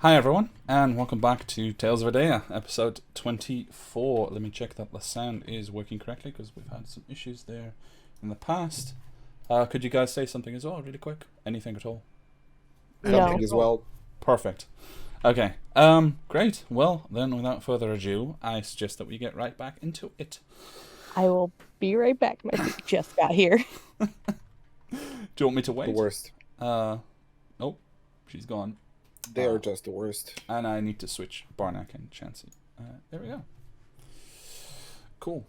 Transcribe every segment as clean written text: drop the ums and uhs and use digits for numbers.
Hi everyone, and welcome back to Tales of Edeah, episode 24. Let me check that the sound is working correctly, because we've had some issues there in the past. Could you guys say something as well, really quick? Anything at all? Something No. as well. Perfect. Okay, great. Well, then without further ado, I suggest that we get right back into it. I will be right back. My food just got here. Do you want me to The wait? worst. Oh, she's gone. They are just the worst. And I need to switch Barnack and Chansey. There we go. Cool.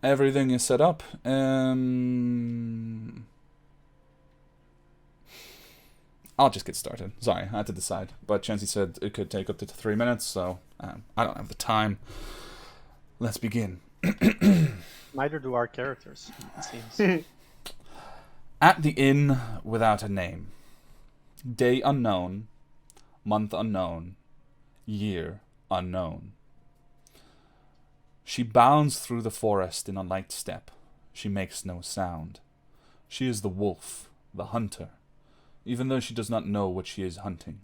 Everything is set up. I'll just get started. Sorry, I had to decide. But Chansey said it could take up to 3 minutes, so I don't have the time. Let's begin. Neither do our characters, it seems. At the inn without a name. Day unknown. Month unknown. Year unknown. She bounds through the forest in a light step. She makes no sound. She is the wolf, the hunter, even though she does not know what she is hunting.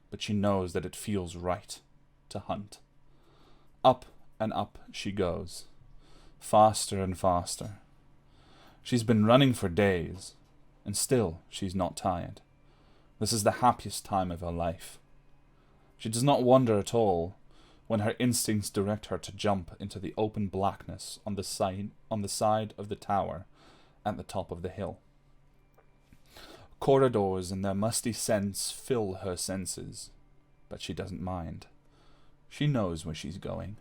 But she knows that it feels right to hunt. Up and up she goes, faster and faster. She's been running for days, and still she's not tired. This is the happiest time of her life. She does not wonder at all when her instincts direct her to jump into the open blackness on the side of the tower at the top of the hill. Corridors and their musty scents fill her senses, but she doesn't mind. She knows where she's going.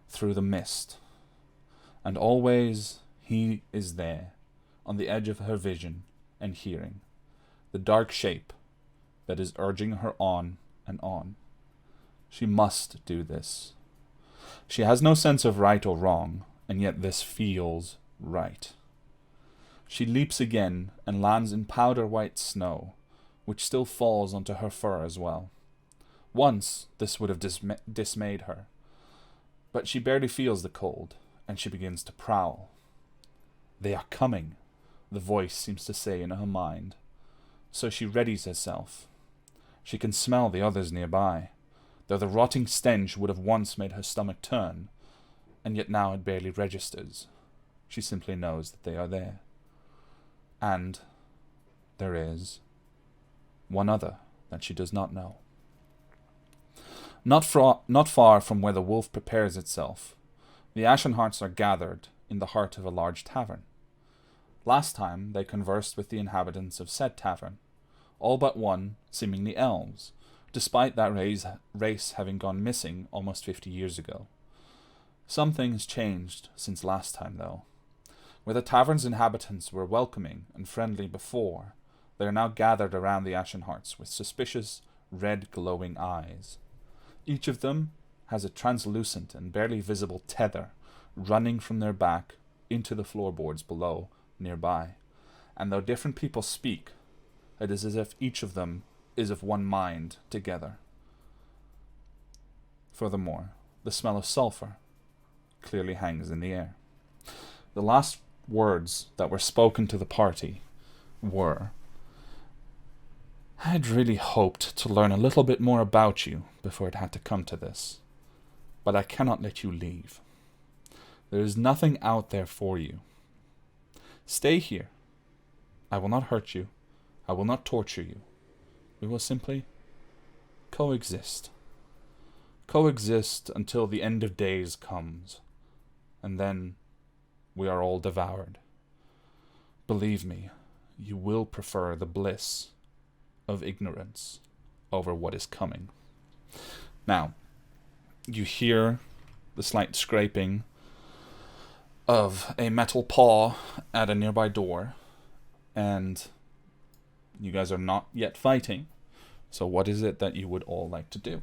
Through the mist. And always he is there, on the edge of her vision and hearing. The dark shape that is urging her on and on. She must do this. She has no sense of right or wrong, and yet this feels right. She leaps again and lands in powder-white snow, which still falls onto her fur as well. Once this would have dismayed her, but she barely feels the cold, and she begins to prowl. They are coming, the voice seems to say in her mind. So she readies herself. She can smell the others nearby, though the rotting stench would have once made her stomach turn, and yet now it barely registers. She simply knows that they are there. And there is one other that she does not know. Not far from where the wolf prepares itself, the Ashenhearts are gathered in the heart of a large tavern. Last time they conversed with the inhabitants of said tavern, all but one, seemingly elves, despite that race having gone missing almost 50 years ago. Some things changed since last time, though. Where the tavern's inhabitants were welcoming and friendly before, they are now gathered around the Ashenhearts with suspicious, red glowing eyes. Each of them has a translucent and barely visible tether running from their back into the floorboards below, nearby, and though different people speak, it is as if each of them is of one mind together. Furthermore, the smell of sulfur clearly hangs in the air. The last words that were spoken to the party were, "I'd really hoped to learn a little bit more about you before it had to come to this, but I cannot let you leave. There is nothing out there for you. Stay here. I will not hurt you. I will not torture you. We will simply coexist. Coexist until the end of days comes, and then we are all devoured. Believe me, you will prefer the bliss of ignorance over what is coming." Now, you hear the slight scraping of a metal paw at a nearby door, and you guys are not yet fighting. So what is it that you would all like to do?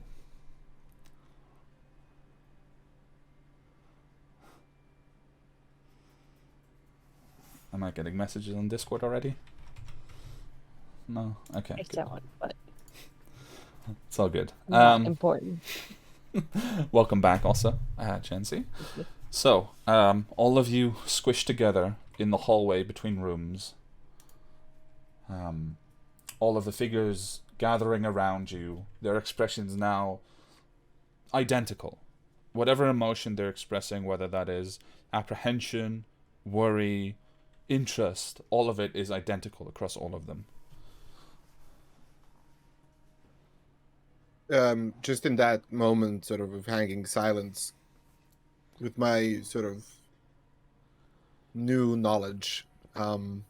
Am I getting messages on Discord already? No? Okay, I good. said one, but It's all good. not important. Welcome back also, Chansey. So, all of you squished together in the hallway between rooms. all of the figures gathering around you, their expressions now identical. Whatever emotion they're expressing, whether that is apprehension, worry, interest, all of it is identical across all of them. Just in that moment, sort of hanging silence, with my sort of new knowledge, can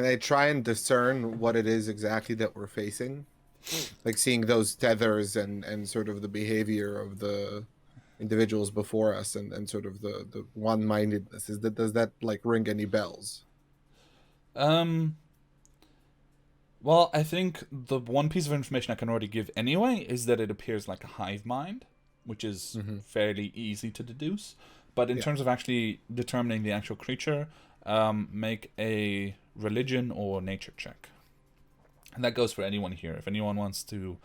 I try and discern what it is exactly that we're facing? Like seeing those tethers and sort of the behavior of the individuals before us and sort of the one-mindedness. Does that like ring any bells? Well, I think the one piece of information I can already give anyway is that it appears like a hive mind, which is fairly easy to deduce. But in terms of actually determining the actual creature, make a religion or nature check. And that goes for anyone here. If anyone wants to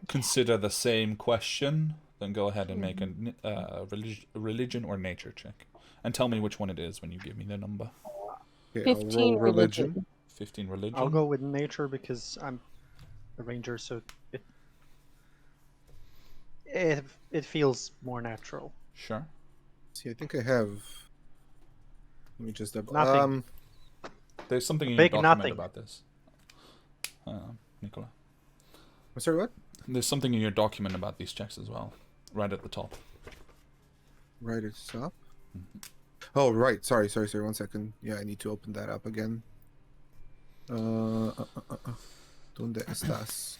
consider the same question, then go ahead and make a religion or nature check. And tell me which one it is when you give me the number. Okay, 15 I'll roll religion. 15 religion. I'll go with nature because I'm a ranger, so it feels more natural. Sure. See, I think I have. Let me just Nothing. There's something in your Big document nothing. about this. Nicola. I'm sorry, what? There's something in your document about these checks as well, right at the top. Right at the top. Oh, right. Sorry. 1 second. Yeah, I need to open that up again. ¿Dónde estás?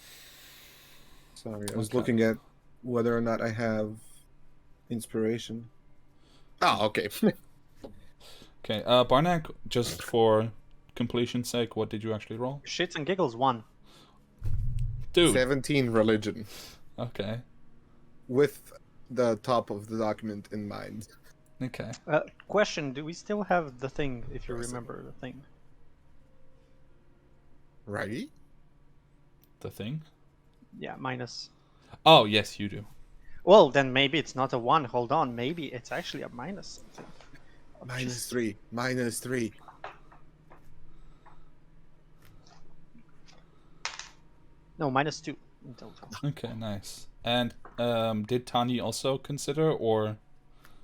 Sorry, I was looking at whether or not I have inspiration. Oh, okay. Okay, Barnack, just for completion's sake, what did you actually roll? Shits and giggles 1. Dude. 17 religion. Okay. With the top of the document in mind. Okay. Question: do we still have the thing? If you remember the thing. Right? The thing? Yeah, minus. Oh, yes, you do. Well, then maybe it's not a 1. Hold on, maybe it's actually a minus something. -3. -3. No, -2 in total. Okay, nice. And did Tanya also consider, or?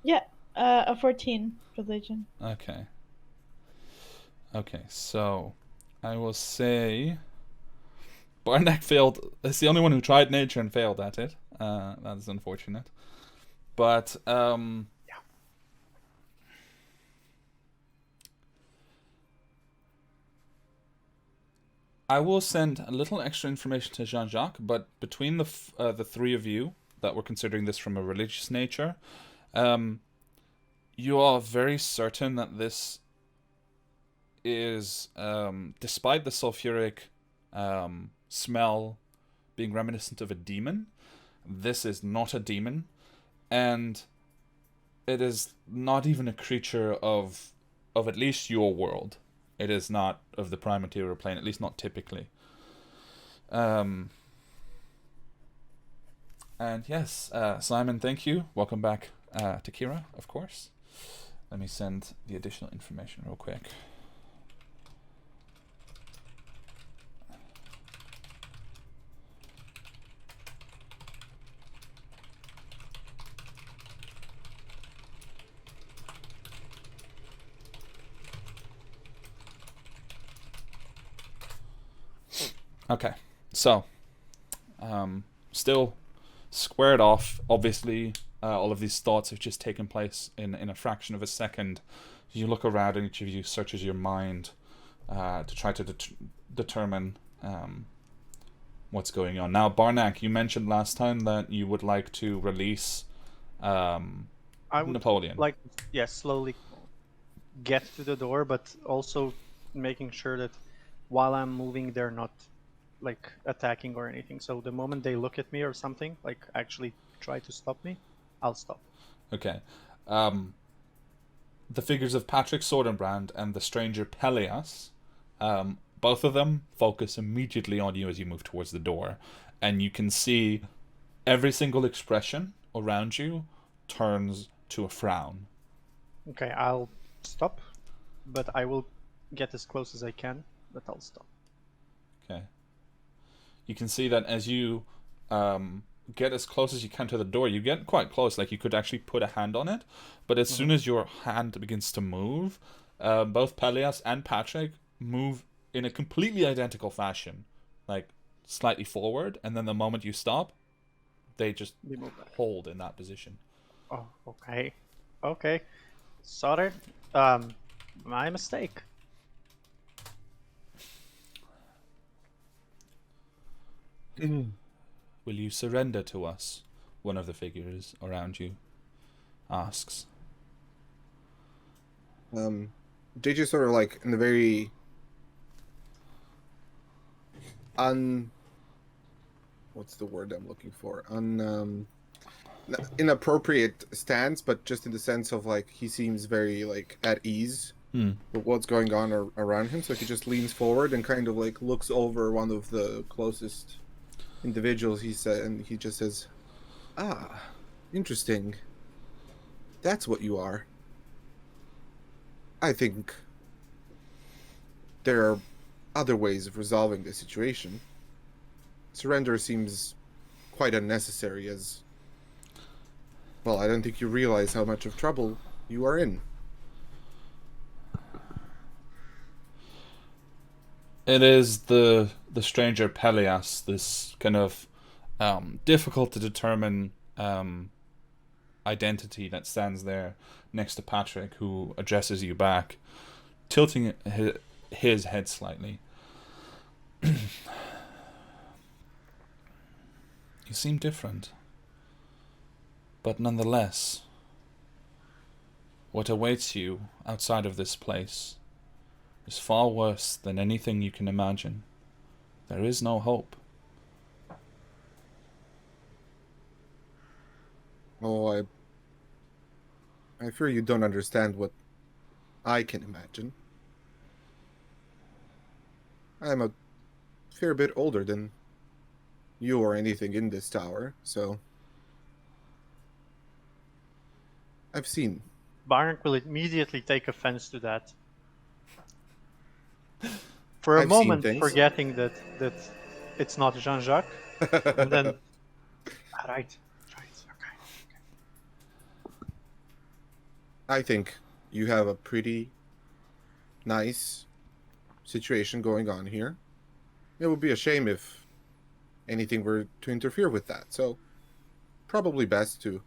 Yeah, a 14 religion. Okay. Okay, so I will say Barnack failed. It's the only one who tried nature and failed at it. That is unfortunate. But I will send a little extra information to Jean-Jacques, but between the three of you that were considering this from a religious nature, you are very certain that this is, despite the sulfuric smell being reminiscent of a demon, this is not a demon, and it is not even a creature of at least your world. It is not of the prime material plane, at least not typically. And yes, Simon, thank you. Welcome back to Kira, of course. Let me send the additional information real quick. Okay, so still squared off. Obviously, all of these thoughts have just taken place in a fraction of a second. You look around, and each of you searches your mind to try to determine what's going on. Now, Barnack, you mentioned last time that you would like to release I would Napoleon. like, slowly get to the door, but also making sure that while I'm moving, they're not like attacking or anything. So the moment they look at me or something, like actually try to stop me, I'll stop. Okay. The figures of Patrick Sordenbrand and the stranger Peleas, both of them focus immediately on you as you move towards the door, and you can see every single expression around you turns to a frown. Okay, I'll stop, but I will get as close as I can, but I'll stop. Okay. You can see that as you get as close as you can to the door, you get quite close, like you could actually put a hand on it, but as soon as your hand begins to move, both Peleas and Patrick move in a completely identical fashion, like slightly forward, and then the moment you stop, they just They move back. hold in that position. Oh, okay. Okay. Sorry. My mistake. Will you surrender to us? One of the figures around you asks. They just sort of like in the very what's the word I'm looking for? Inappropriate stance, but just in the sense of like he seems very like at ease with what's going on around him. So he just leans forward and kind of like looks over one of the closest individuals. He said, and he just says, "Ah, interesting. That's what you are. I think there are other ways of resolving this situation. Surrender seems quite unnecessary as... Well, I don't think you realize how much of trouble you are in." It is the stranger Peleas, this kind of difficult to determine identity that stands there next to Patrick, who addresses you back, tilting his head slightly. You seem different. But nonetheless, what awaits you outside of this place is far worse than anything you can imagine. There is no hope. Oh, I fear you don't understand what I can imagine. I'm a fair bit older than you or anything in this tower, so I've seen. Barak will immediately take offense to that. For a I've seen moment, things. forgetting that it's not Jean-Jacques, and then, right, okay. I think you have a pretty nice situation going on here. It would be a shame if anything were to interfere with that, so probably best to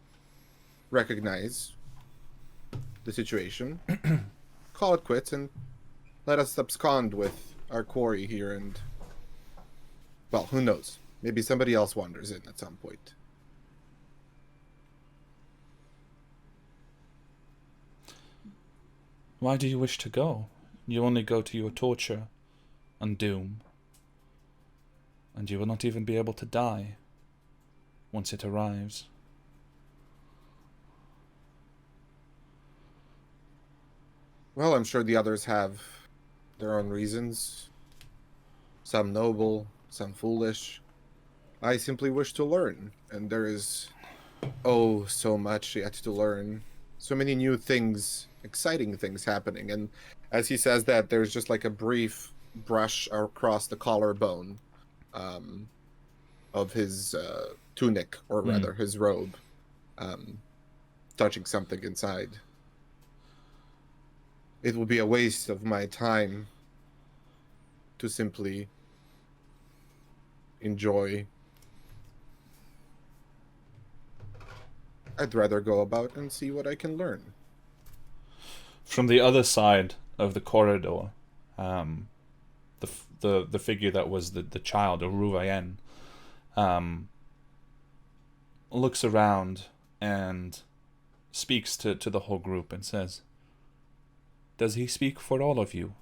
recognize the situation, call it quits, and let us abscond with our quarry here, and, well, who knows? Maybe somebody else wanders in at some point. Why do you wish to go? You only go to your torture and doom. And you will not even be able to die once it arrives. Well, I'm sure the others have their own reasons. Some noble, some foolish. I simply wish to learn, and there is, oh, so much yet to learn. So many new things, exciting things happening. And as he says that, there's just like a brief brush across the collarbone of his tunic, or rather his robe, touching something inside. It would be a waste of my time to simply enjoy. I'd rather go about and see what I can learn. From the other side of the corridor, the figure that was the child, Uruvayen, looks around and speaks to the whole group and says, "Does he speak for all of you?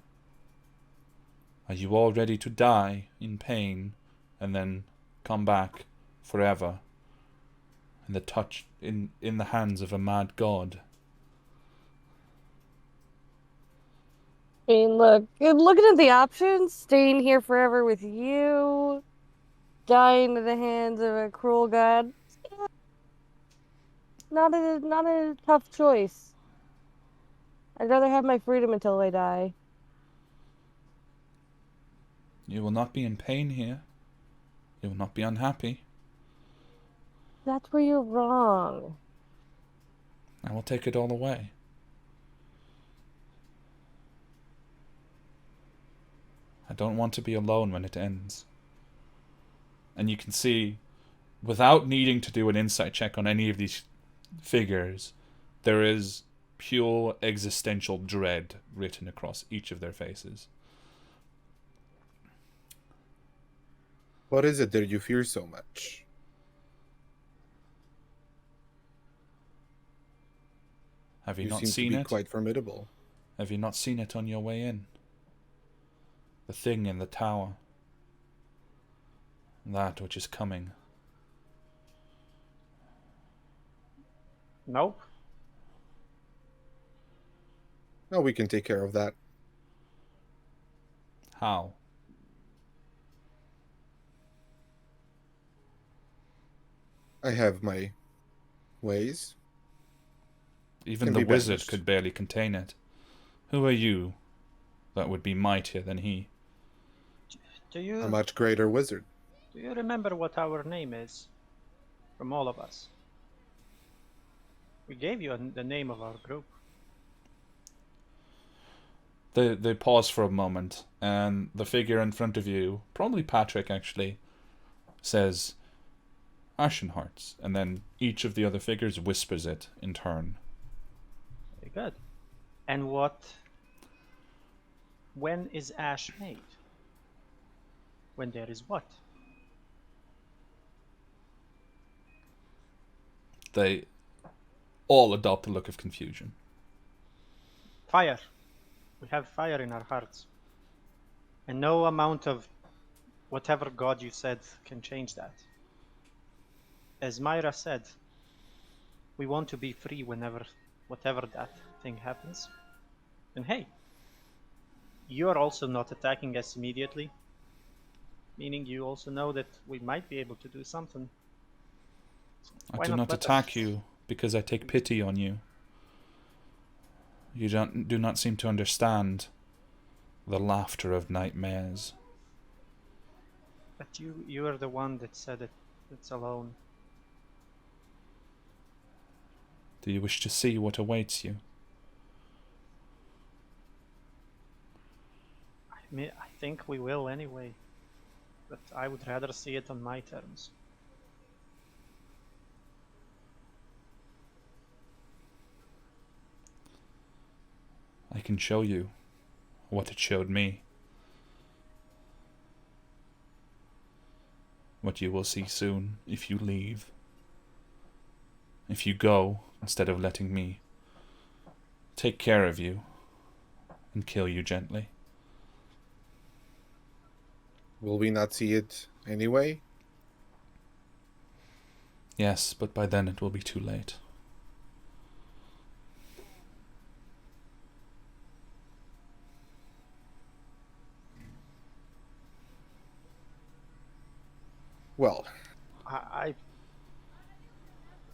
Are you all ready to die in pain and then come back forever in the touch in the hands of a mad god?" I mean, look, looking at the options, staying here forever with you, dying in the hands of a cruel god, not a tough choice. I'd rather have my freedom until I die. You will not be in pain here. You will not be unhappy. That's where you're wrong. I will take it all away. I don't want to be alone when it ends. And you can see, without needing to do an insight check on any of these figures, there is pure existential dread written across each of their faces. What is it that you fear so much? Have you, You not seem seen to be it? quite formidable. Have you not seen it on your way in? The thing in the tower. That which is coming. Nope. No, we can take care of that. How? I have my ways. Even Can the be wizard banished. could barely contain it. Who are you that would be mightier than he? Do you A much greater wizard. do you remember what our name is? From all of us. We gave you the name of our group. They pause for a moment, and the figure in front of you, probably Patrick actually, says, Ashen Hearts, and then each of the other figures whispers it in turn. Very good. And when is ash made? When there is what? They all adopt a look of confusion. Fire. We have fire in our hearts. And no amount of whatever god you said can change that. As Myra said, we want to be free whatever that thing happens. And hey, you are also not attacking us immediately, meaning you also know that we might be able to do something. I Why do not not let attack us- you because I take pity on you. You do not seem to understand the laughter of nightmares. But you are the one that said it. It's alone. Do you wish to see what awaits you? I think we will anyway. But I would rather see it on my terms. I can show you what it showed me. What you will see soon if you leave. If you go, instead of letting me take care of you and kill you gently. Will we not see it anyway? Yes, but by then it will be too late. Well,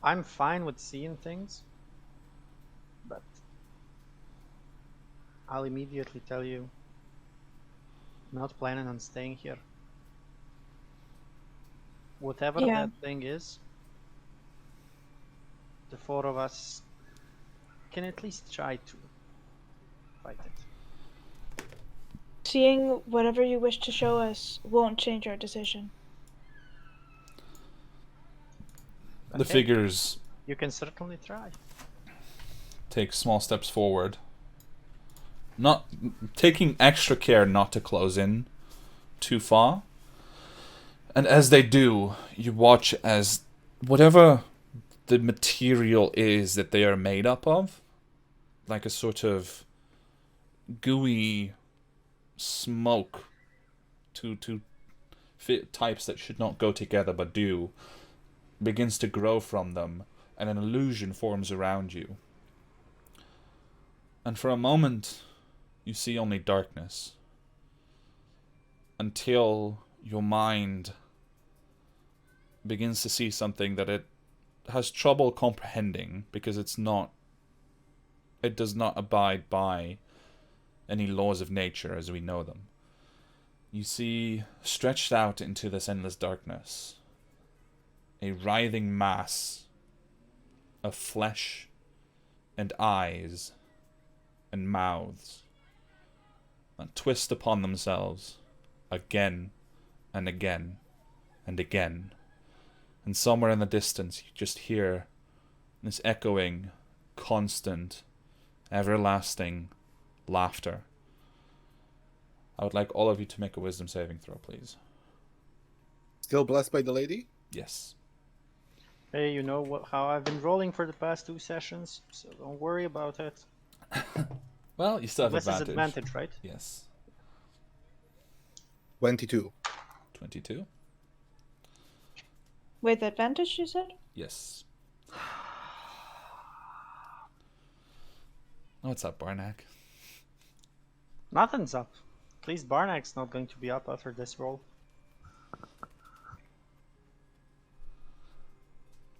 I'm fine with seeing things, but I'll immediately tell you, I'm not planning on staying here. Whatever Yeah. that thing is, the four of us can at least try to fight it. Seeing whatever you wish to show us won't change our decision. But The hey, figures you can certainly try. take small steps forward, not taking extra care not to close in too far. And as they do, you watch as whatever the material is that they are made up of, like a sort of gooey smoke, two types that should not go together but do, begins to grow from them, and an illusion forms around you. And for a moment, you see only darkness, until your mind begins to see something that it has trouble comprehending, because it does not abide by any laws of nature as we know them. you see stretched out into this endless darkness a writhing mass of flesh and eyes and mouths that twist upon themselves again and again and again. And somewhere in the distance you just hear this echoing, constant, everlasting laughter. I would like all of you to make a wisdom saving throw, please. Still blessed by the lady? Yes. Hey, you know how I've been rolling for the past 2 sessions, so don't worry about it. Well, you still have This is advantage. advantage, right? Yes. 22. 22? With advantage, you said? Yes. What's up, Barnack? Nothing's up. At least Barnack's not going to be up after this roll.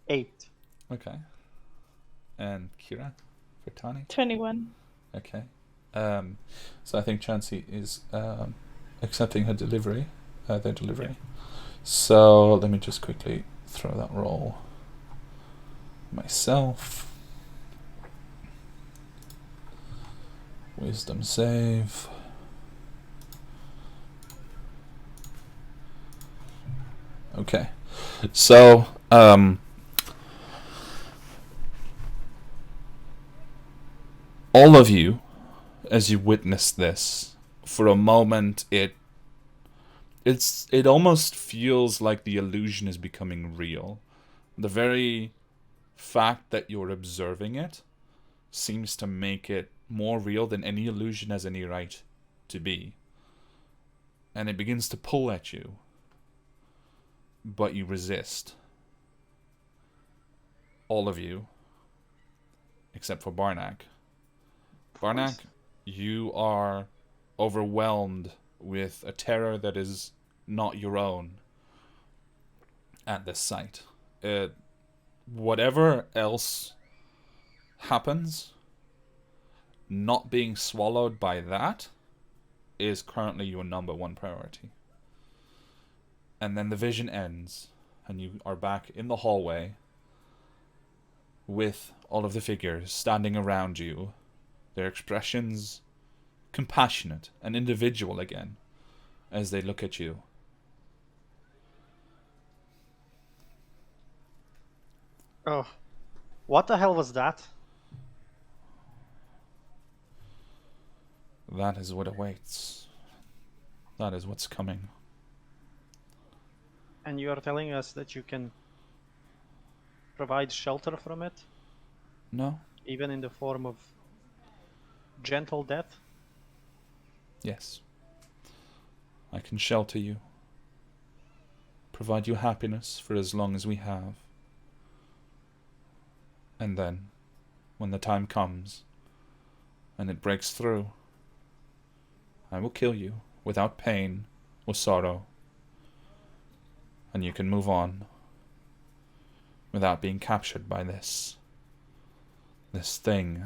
8. Okay. And Kira? For Tani? 21. Okay. So I think Chansey is accepting her delivery, their delivery. So let me just quickly throw that roll myself. Wisdom save. Okay. So, all of you, as you witness this, for a moment, it almost feels like the illusion is becoming real. The very fact that you're observing it seems to make it more real than any illusion has any right to be. And it begins to pull at you, but you resist. All of you, except for Barnack. Barnack, you are overwhelmed with a terror that is not your own at this sight. Whatever else happens, not being swallowed by that is currently your number one priority. And then the vision ends, and you are back in the hallway with all of the figures standing around you, their expressions compassionate and individual again as they look at you. Oh, what the hell was that? That is what awaits. That is what's coming. And you are telling us that you can provide shelter from it? No? Even in the form of gentle death? Yes. I can shelter you. Provide you happiness for as long as we have. And then, when the time comes, and it breaks through, I will kill you without pain or sorrow. And you can move on without being captured by this thing,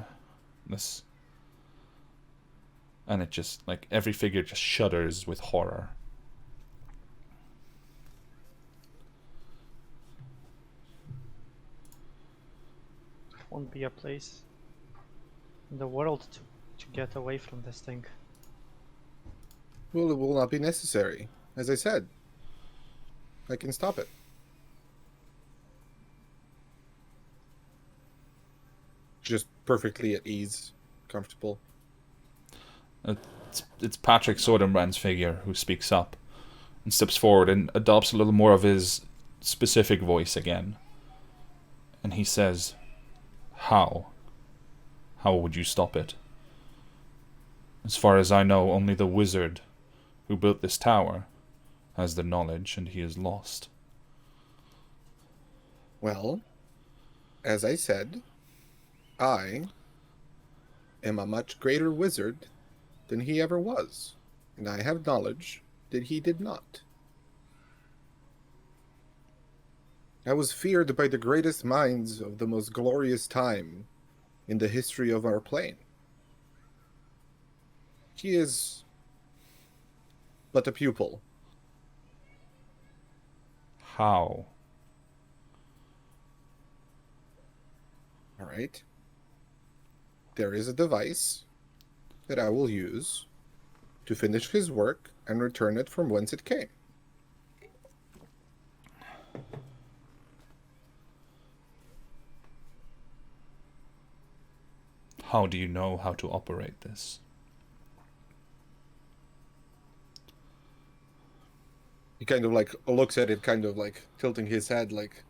and it just, like, every figure just shudders with horror. There won't be a place in the world to get away from this thing. Well, it will not be necessary. As I said, I can stop it. Just perfectly at ease, comfortable. It's Patrick Soderbrand's figure who speaks up and steps forward and adopts a little more of his specific voice again. And he says, How? How would you stop it? As far as I know, only the wizard who built this tower has the knowledge, and he is lost. Well, as I said, I am a much greater wizard than he ever was, and I have knowledge that he did not. I was feared by the greatest minds of the most glorious time in the history of our plane. He is but a pupil. How? All right. There is a device that I will use to finish his work and return it from whence it came. How do you know how to operate this? He kind of like looks at it, kind of like tilting his head, like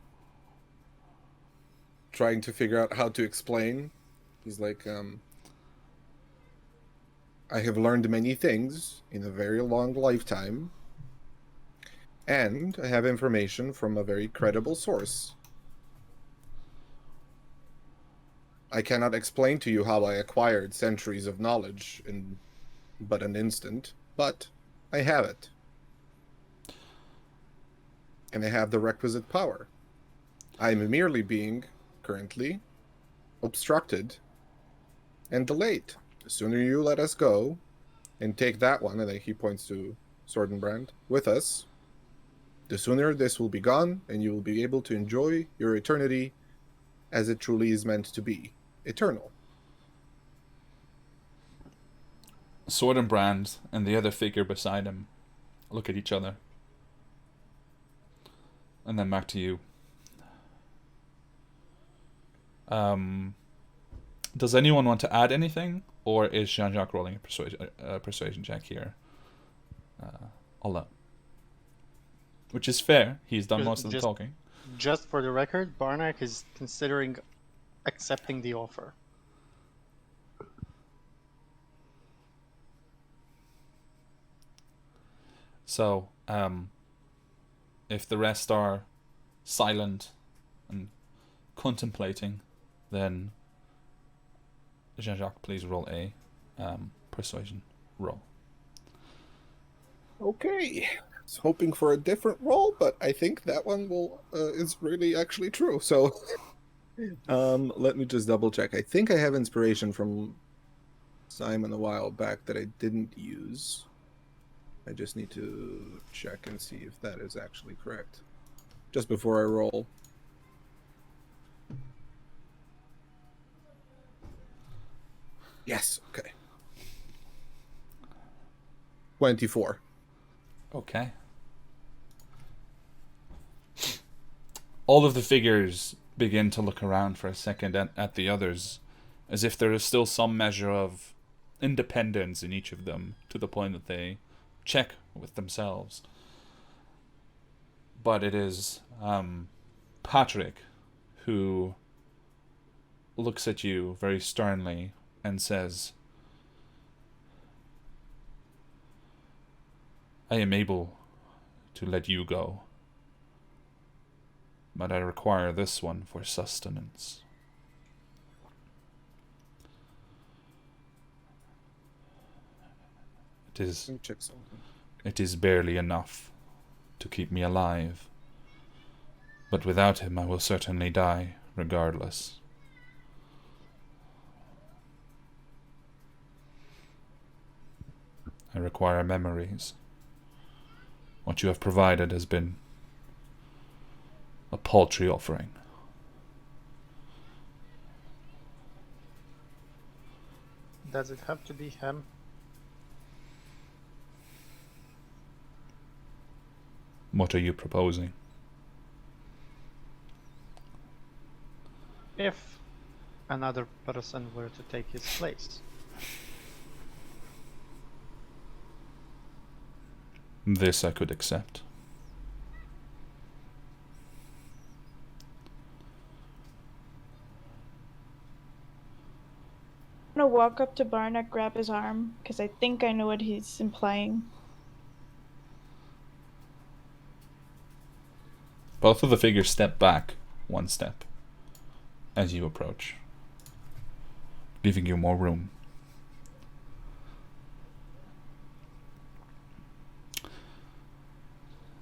trying to figure out how to explain. He's like, I have learned many things in a very long lifetime, and I have information from a very credible source. I cannot explain to you how I acquired centuries of knowledge in but an instant, but I have it. And I have the requisite power. I am merely being, currently, obstructed and delayed. The sooner you let us go and take that one, and then he points to Sordenbrand, with us, the sooner this will be gone, and you will be able to enjoy your eternity as it truly is meant to be. Eternal. Sordenbrand and the other figure beside him look at each other. And then back to you. Does anyone want to add anything? Or is Jean-Jacques rolling a persuasion check here? Alone. Which is fair. He's done most of the talking. Just for the record, Barnack is considering accepting the offer. So, if the rest are silent and contemplating, then Jean-Jacques, please roll a persuasion roll. Okay. I was hoping for a different roll, but I think that one will is really actually true. So, let me just double check. I think I have inspiration from Simon a while back that I didn't use. I just need to check and see if that is actually correct. Just before I roll. Yes, okay. 24. Okay. All of the figures begin to look around for a second at the others, as if there is still some measure of independence in each of them, to the point that they check with themselves. But it is Patrick who looks at you very sternly and says, I am able to let you go, but I require this one for sustenance. It is barely enough to keep me alive, but without him I will certainly die regardless. I require memories. What you have provided has been a paltry offering. Does it have to be him? What are you proposing? If another person were to take his place. This I could accept. I'm gonna walk up to Barnack, grab his arm, because I think I know what he's implying. Both of the figures step back one step as you approach, leaving you more room.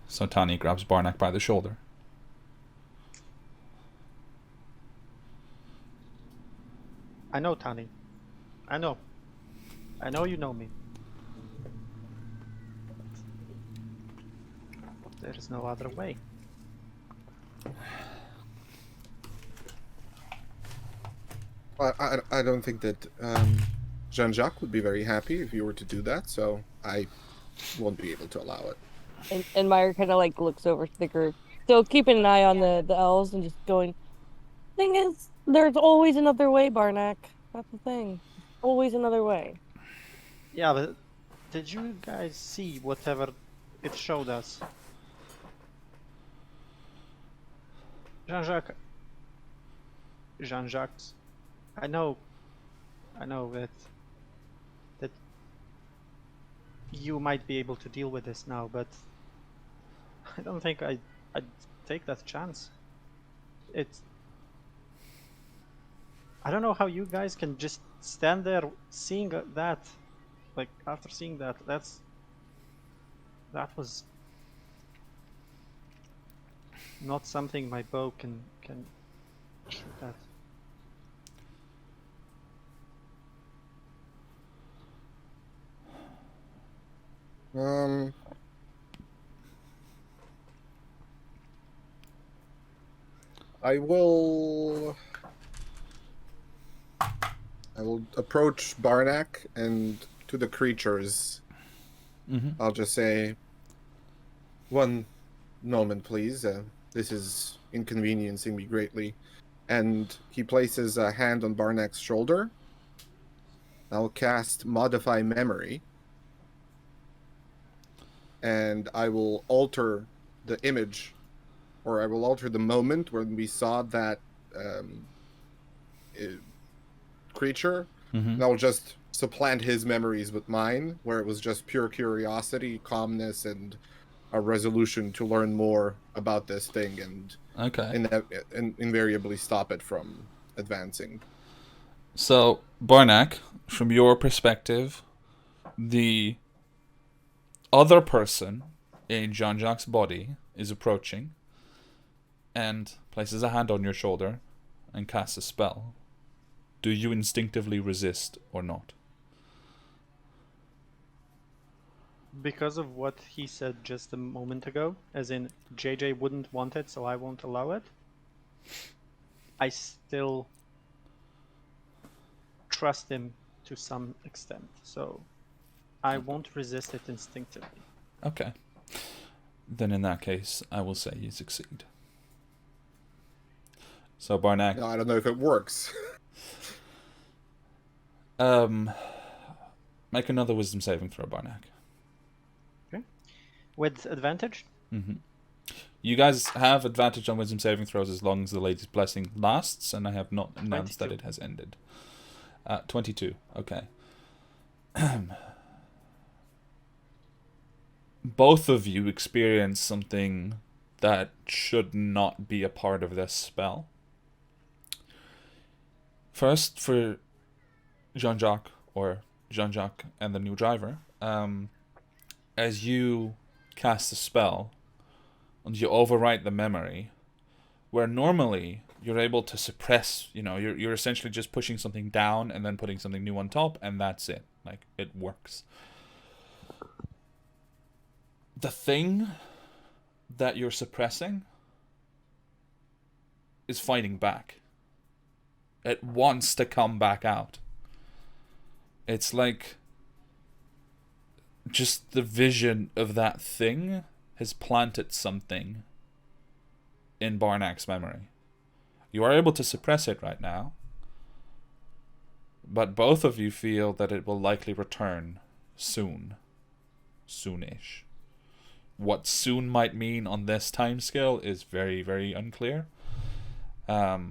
So Tani grabs Barnack by the shoulder. I know, Tani. I know. I know you know me. There is no other way. I don't think that Jean-Jacques would be very happy if you were to do that, so I won't be able to allow it. And Meyer kind of like looks over to the group, still keeping an eye on the elves and just going. Thing is, there's always another way, Barnack. That's the thing. Always another way. Yeah, but did you guys see whatever it showed us? Jean-Jacques. Jean-Jacques. I know that you might be able to deal with this now, but I don't think I'd take that chance. I don't know how you guys can just stand there seeing that, like after seeing that, that was not something my bow can shoot at. I will approach Barnack, and to the creatures, I'll just say, one moment, please. This is inconveniencing me greatly. And he places a hand on Barnack's shoulder. I'll cast Modify Memory. And I will alter the image, or I will alter the moment when we saw that creature. And I'll just supplant his memories with mine, where it was just pure curiosity, calmness, and a resolution to learn more about this thing, and invariably stop it from advancing. So, Barnack, from your perspective, the other person in Jean-Jacques' body is approaching and places a hand on your shoulder and casts a spell. Do you instinctively resist or not? Because of what he said just a moment ago, as in JJ wouldn't want it, so I won't allow it, I still trust him to some extent, so I won't resist it instinctively. Okay. Then in that case, I will say you succeed. So Barnack... No, I don't know if it works. Make another wisdom saving throw, Barnack. Okay. With advantage? You guys have advantage on wisdom saving throws as long as the lady's blessing lasts, and I have not announced 22. that it has ended. 22. Okay. Both of you experience something that should not be a part of this spell. First, for Jean-Jacques, or Jean-Jacques and the new driver, as you cast the spell, and you overwrite the memory, where normally you're able to suppress, you're essentially just pushing something down and then putting something new on top, and that's it. Like, it works. The thing that you're suppressing is fighting back. It wants to come back out. It's like just the vision of that thing has planted something in Barnack's memory. You are able to suppress it right now, but both of you feel that it will likely return soon. Soonish. What soon might mean on this timescale is very, very unclear. For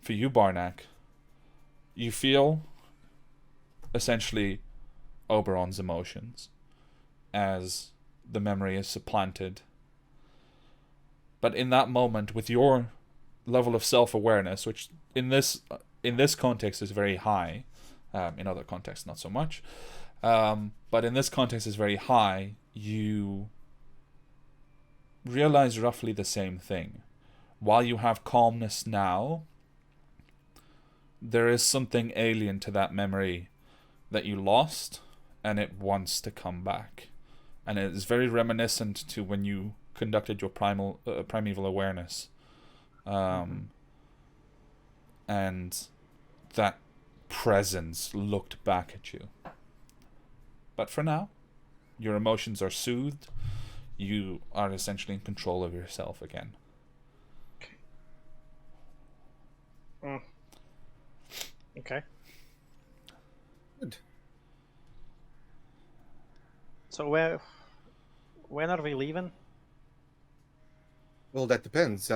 you, Barnack, you feel essentially Oberon's emotions as the memory is supplanted. But in that moment, with your level of self-awareness, which in this context is very high, in other contexts not so much, but in this context is very high, you realize roughly the same thing. While you have calmness now, there is something alien to that memory that you lost, and it wants to come back. and it is very reminiscent to when you conducted your primeval awareness, and that presence looked back at you. But for now, your emotions are soothed. You are essentially in control of yourself again. Okay. Good. So when are we leaving? Well, that depends.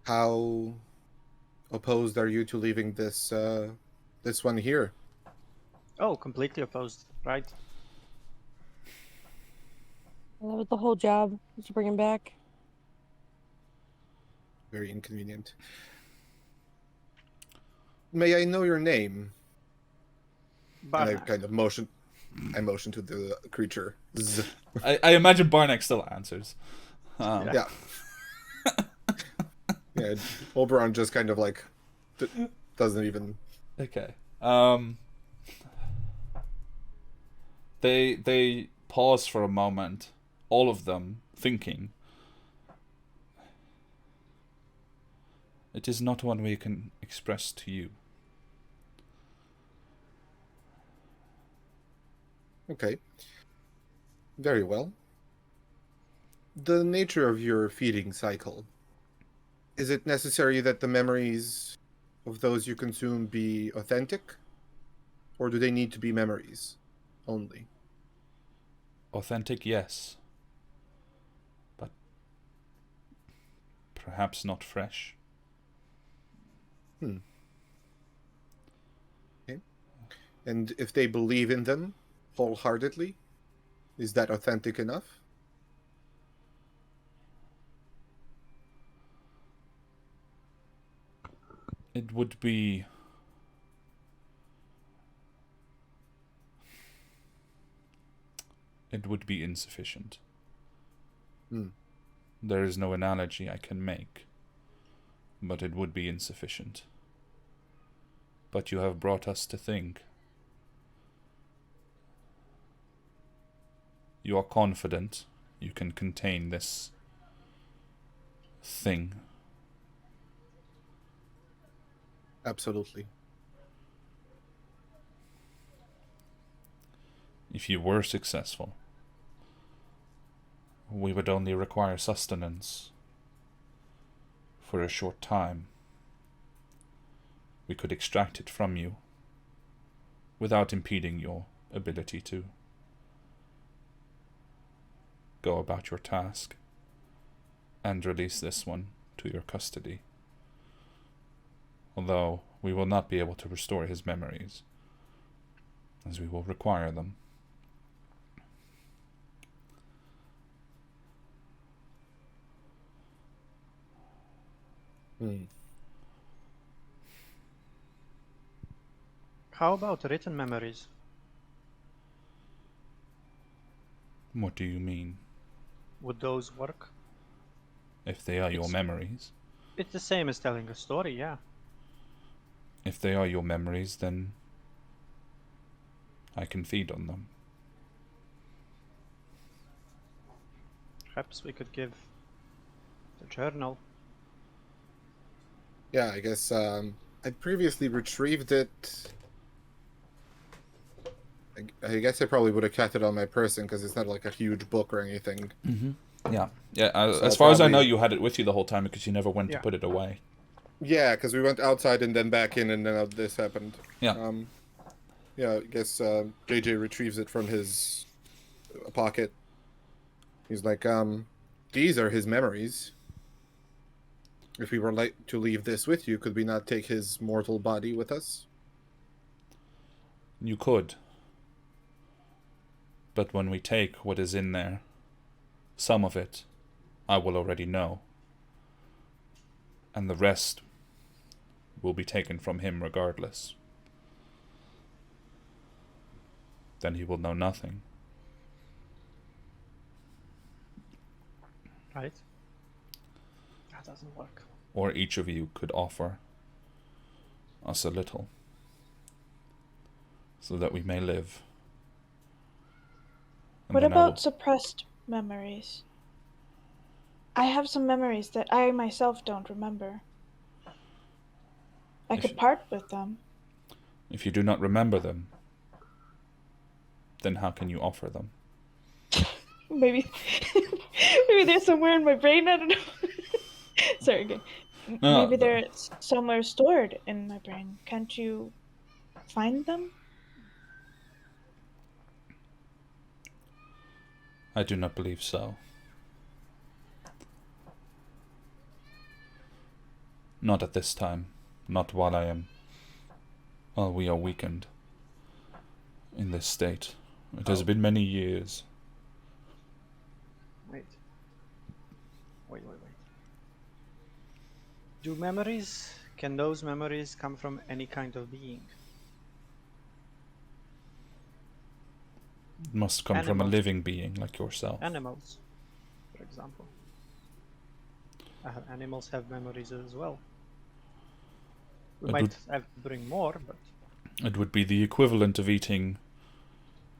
How opposed are you to leaving this this one here? Oh, completely opposed, right? That was the whole job, was to bring him back. Very inconvenient. May I know your name? And I Barnack. kind of motion to the creature. Z. I imagine Barnack still answers. Yeah. Yeah, Oberon just kind of like doesn't even. Okay. They pause for a moment, all of them thinking. It is not one we can express to you. Okay. Very well. The nature of your feeding cycle. Is it necessary that the memories of those you consume be authentic? Or do they need to be memories only? Authentic, yes. But perhaps not fresh. Okay. And if they believe in them wholeheartedly, is that authentic enough? It would be... It would be insufficient. There is no analogy I can make, but it would be insufficient. But you have brought us to think. You are confident you can contain this thing. Absolutely. If you were successful, we would only require sustenance for a short time. We could extract it from you without impeding your ability to go about your task and release this one to your custody. Although we will not be able to restore his memories, as we will require them. How about written memories? What do you mean? Would those work? If they are your memories. It's the same as telling a story, yeah. If they are your memories, then I can feed on them. Perhaps we could give the journal. Yeah, I guess I previously retrieved it. I guess I probably would have kept it on my person because it's not like a huge book or anything. Yeah. Yeah. So As far as I know, probably- you had it with you the whole time because you never went to Yeah. put it away. Yeah, because we went outside and then back in, and then this happened. Yeah. Yeah, I guess JJ retrieves it from his pocket. He's like, these are his memories. If we were like to leave this with you, could we not take his mortal body with us? You could. But when we take what is in there, some of it I will already know. And the rest will be taken from him regardless. Then he will know nothing. Right? That doesn't work. Or each of you could offer us a little, so that we may live. And What then I will- about suppressed memories? I have some memories that I myself don't remember. I If could you- part with them. If you do not remember them, then how can you offer them? Maybe, maybe they're somewhere in my brain. I don't know. Sorry, again. No, Maybe they're somewhere stored in my brain. Can't you find them? I do not believe so. Not at this time. Not while we are weakened in this state. It has been many years. Wait. Can those memories come from any kind of being? It must come from a Animals. living being like yourself. Animals, for example. Animals have memories as well. We It might would- have to bring more, but It would be the equivalent of eating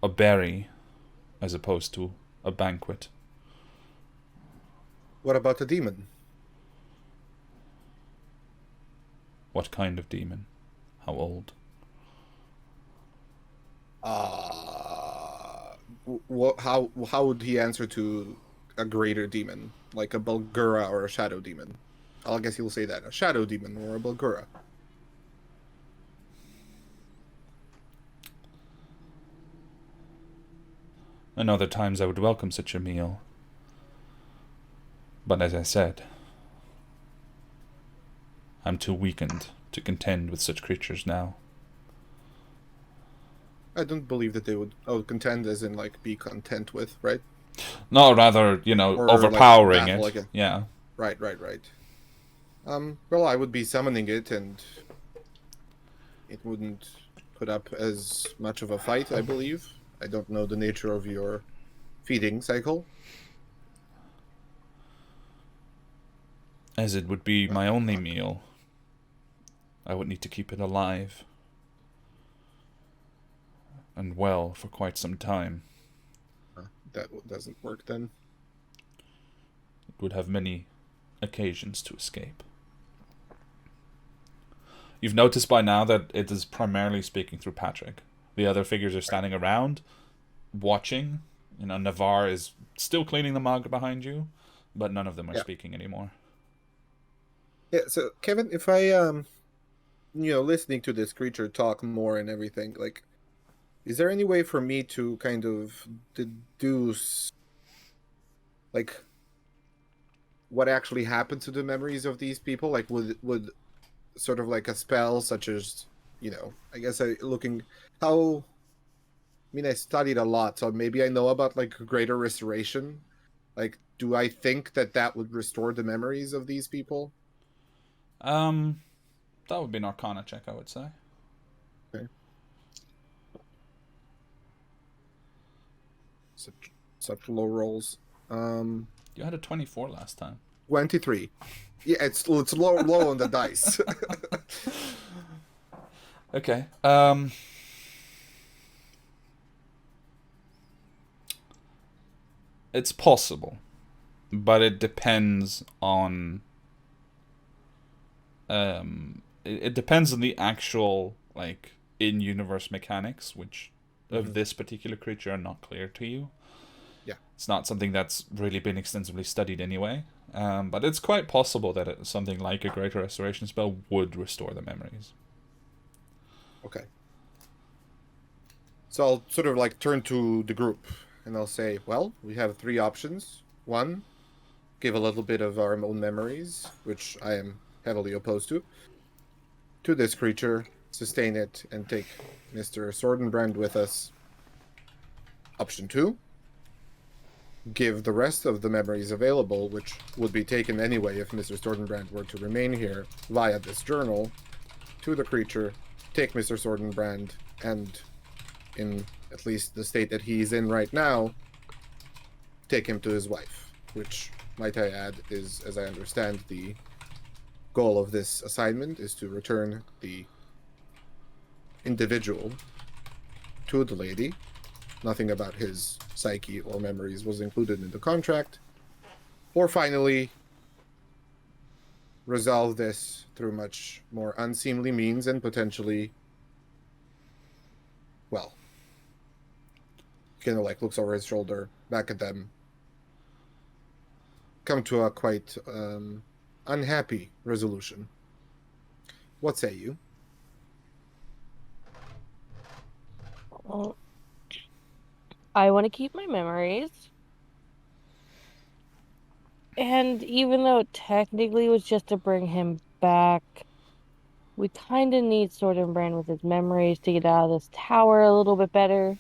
a berry as opposed to a banquet. What about the demon? What kind of demon? How old? How would he answer to a greater demon, like a Bulgura or a shadow demon? I guess he'll say that, a shadow demon or a Bulgura. And other times I would welcome such a meal. But as I said, I'm too weakened to contend with such creatures now. I don't believe that they would contend as in like be content with, right? No, rather, Or, like, overpowering battle it. like Yeah. Right. Well, I would be summoning it, and it wouldn't put up as much of a fight, I believe. I don't know the nature of your feeding cycle. As it would be my only meal, I would need to keep it alive and well for quite some time. That doesn't work then. It would have many occasions to escape. You've noticed by now that it is primarily speaking through Patrick. The other figures are standing around, watching. Navarre is still cleaning the mug behind you, but none of them are speaking anymore. Yeah, so Kevin, if I listening to this creature talk more and everything, like, is there any way for me to kind of deduce, like, what actually happened to the memories of these people? Like, would sort of like a spell such as, I guess I studied a lot, so maybe I know about like greater restoration. Like, do I think that would restore the memories of these people? That would be an Arcana check, I would say. Okay. Such low rolls. You had a 24 last time. 23. Yeah, it's low on the dice. Okay. It's possible, but it depends on. It depends on the actual like in-universe mechanics, which of this particular creature are not clear to you. Yeah, it's not something that's really been extensively studied anyway. But it's quite possible that something like a Greater Restoration spell would restore the memories. Okay. So I'll sort of like turn to the group and I'll say, well, we have three options. One, give a little bit of our own memories, which I am heavily opposed to this creature, sustain it, and take Mr. Sordenbrand with us. Option 2, give the rest of the memories available, which would be taken anyway if Mr. Sordenbrand were to remain here via this journal, to the creature, take Mr. Sordenbrand, and in at least the state that he's in right now, take him to his wife, which, might I add, is, as I understand, the goal of this assignment is to return the individual to the lady nothing about his psyche or memories was included in the contract. Or finally, resolve this through much more unseemly means and potentially, well, kind of like looks over his shoulder back at them, come to a quite unhappy resolution. What say you? Well, I want to keep my memories. And even though it technically was just to bring him back, we kind of need Sword and Brand with his memories to get out of this tower a little bit better.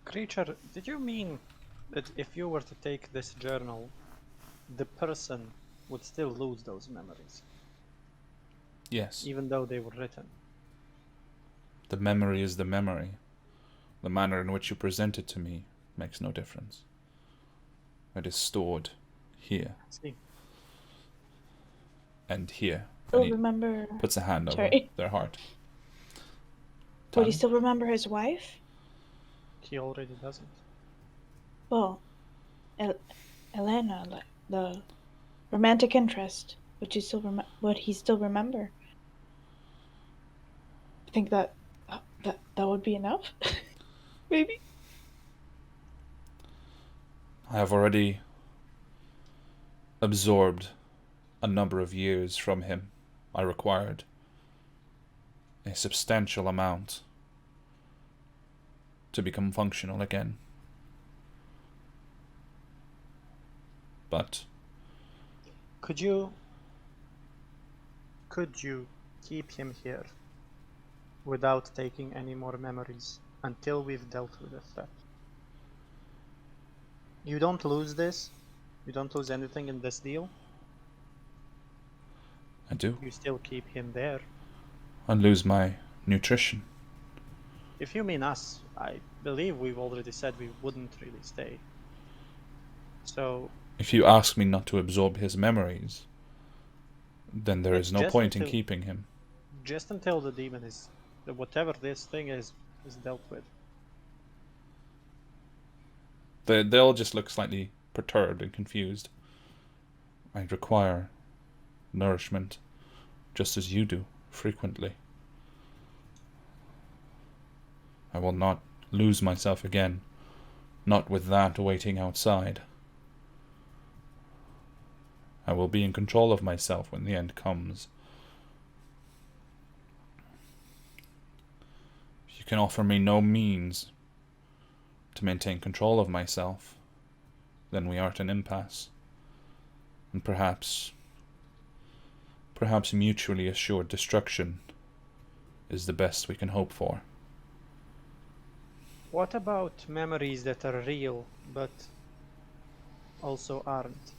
Creature, did you mean that if you were to take this journal, the person would still lose those memories, Yes. even though they were written? The memory is the memory. The manner in which you present it to me makes no difference. It is stored here See, and here. Still And he remember. puts a hand over Sorry. their heart. Would he Tyler? still remember his wife? he already doesn't. Well, Elena, like the romantic interest. Would he still remember? I think that would be enough. Maybe. I have already absorbed a number of years from him. I required a substantial amount to become functional again. But Could you keep him here without taking any more memories until we've dealt with the threat? You don't lose this. You don't lose anything in this deal. I do. You still keep him there. I lose my nutrition. If you mean us, I believe we've already said we wouldn't really stay. So If you ask me not to absorb his memories, then there is no Just point in until- keeping him. just until the demon is, whatever this thing is dealt with. They'll just look slightly perturbed and confused. I require nourishment, just as you do, frequently. I will not lose myself again, not with that waiting outside. I will be in control of myself when the end comes. If you can offer me no means to maintain control of myself, then we are at an impasse. And perhaps mutually assured destruction is the best we can hope for. What about memories that are real but also aren't?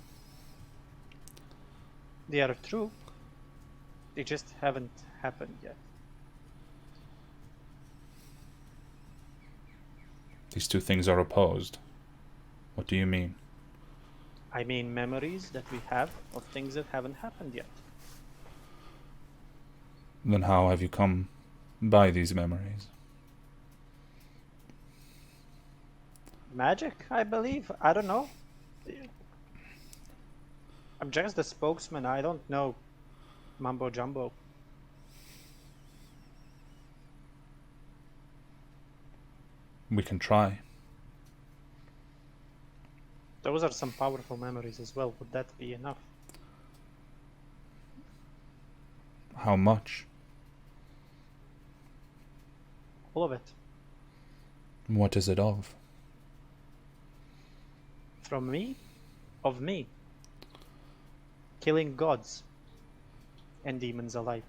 They are true. They just haven't happened yet. These two things are opposed. What do you mean? I mean memories that we have of things that haven't happened yet. Then how have you come by these memories? Magic, I believe. I don't know. I'm just the spokesman. I don't know mumbo jumbo. We can try. Those are some powerful memories as well. Would that be enough? How much? All of it. What is it of? From me? Of me. Killing gods and demons alike.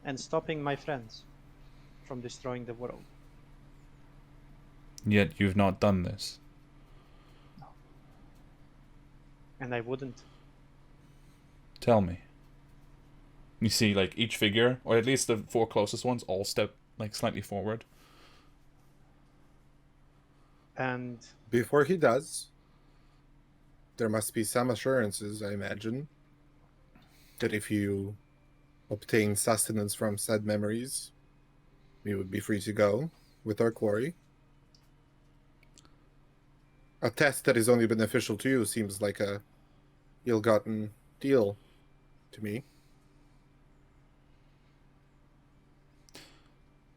And stopping my friends from destroying the world. Yet you've not done this. And I wouldn't. Tell me. You see, like, each figure, or at least the four closest ones, all step, like, slightly forward. And Before he does, there must be some assurances, I imagine, that if you obtain sustenance from said memories, we would be free to go with our quarry. A test that is only beneficial to you seems like a ill-gotten deal to me.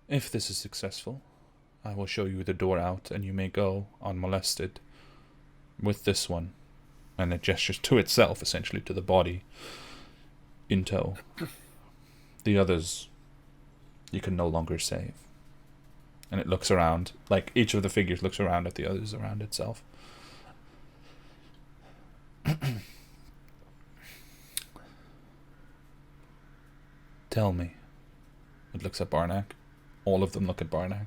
If this is successful, I will show you the door out, and you may go unmolested with this one. And it gestures to itself, essentially, to the body in tow. The others, you can no longer save. And it looks around, like each of the figures looks around at the others around itself. Tell me. It looks at Barnack. All of them look at Barnack.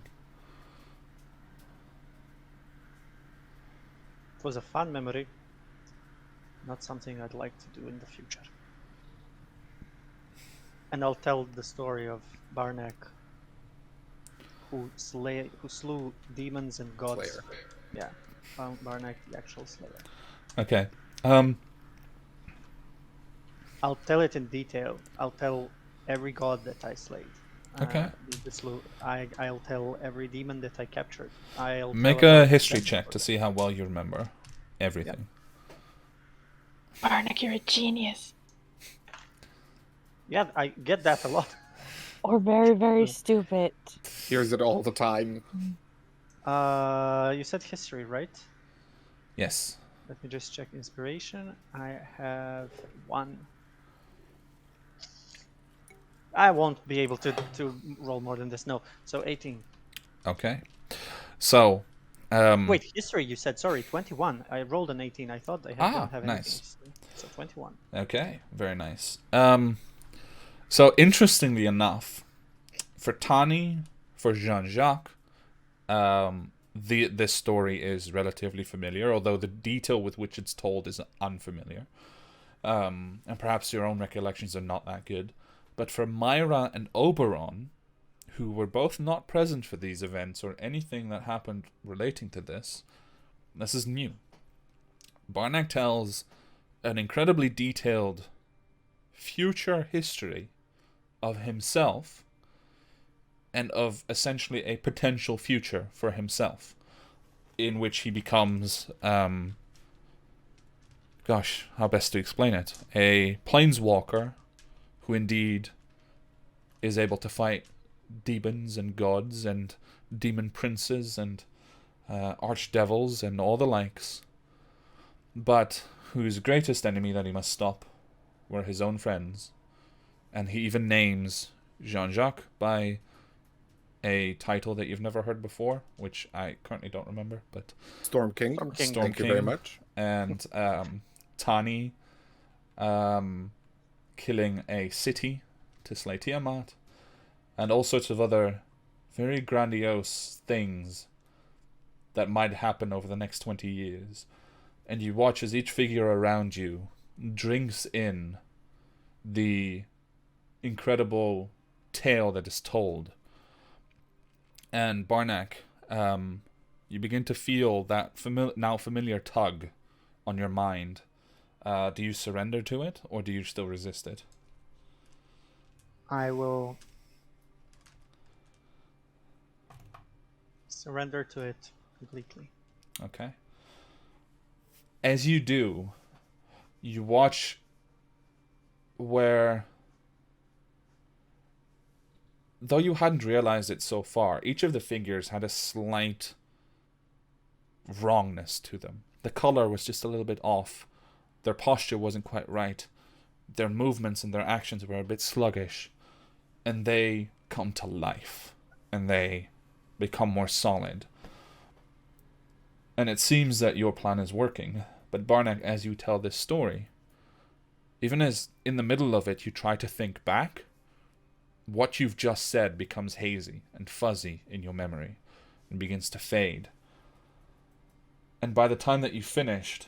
It was a fun memory. Not something I'd like to do in the future. And I'll tell the story of Barnack, who slew demons and gods. Slayer. Yeah, Barnack, the actual Slayer. Okay. I'll tell it in detail. I'll tell every god that I slayed. Okay. I'll tell every demon that I captured. I'll Make tell a about history them. check to see how well you remember everything. Barnack, you're a genius. Yeah, I get that a lot. Or very, very stupid. Hears it all the time. You said history, right? Yes. Let me just check inspiration. I have 1. I won't be able to roll more than this. No, so 18. Okay. So, Wait, history you said, sorry, 21. I rolled an 18. I thought I didn't have nice. anything. So 21. Okay, very nice. So interestingly enough, for Tani, for Jean-Jacques, this story is relatively familiar, although the detail with which it's told is unfamiliar. And perhaps your own recollections are not that good. But for Myra and Oberon, who were both not present for these events or anything that happened relating to this is new. Barnack tells an incredibly detailed future history of himself and of essentially a potential future for himself, in which he becomes, how best to explain it? A planeswalker who indeed is able to fight demons and gods and demon princes and archdevils and all the likes, but whose greatest enemy that he must stop were his own friends. And he even names Jean-Jacques by a title that you've never heard before, which I currently don't remember, but Storm King. Storm King. Storm Thank King. you very much. And Tani killing a city to slay Tiamat, and all sorts of other very grandiose things that might happen over the next 20 years. And you watch as each figure around you drinks in the incredible tale that is told. And Barnack, you begin to feel that now familiar tug on your mind. Do you surrender to it, or do you still resist it? I will surrender to it completely. Okay. As you do, you watch where, though you hadn't realized it so far, each of the figures had a slight wrongness to them. The color was just a little bit off. Their posture wasn't quite right. Their movements and their actions were a bit sluggish. And they come to life. And they become more solid. And it seems that your plan is working. But Barnack, as you tell this story, even as in the middle of it you try to think back, what you've just said becomes hazy and fuzzy in your memory and begins to fade. And by the time that you finished...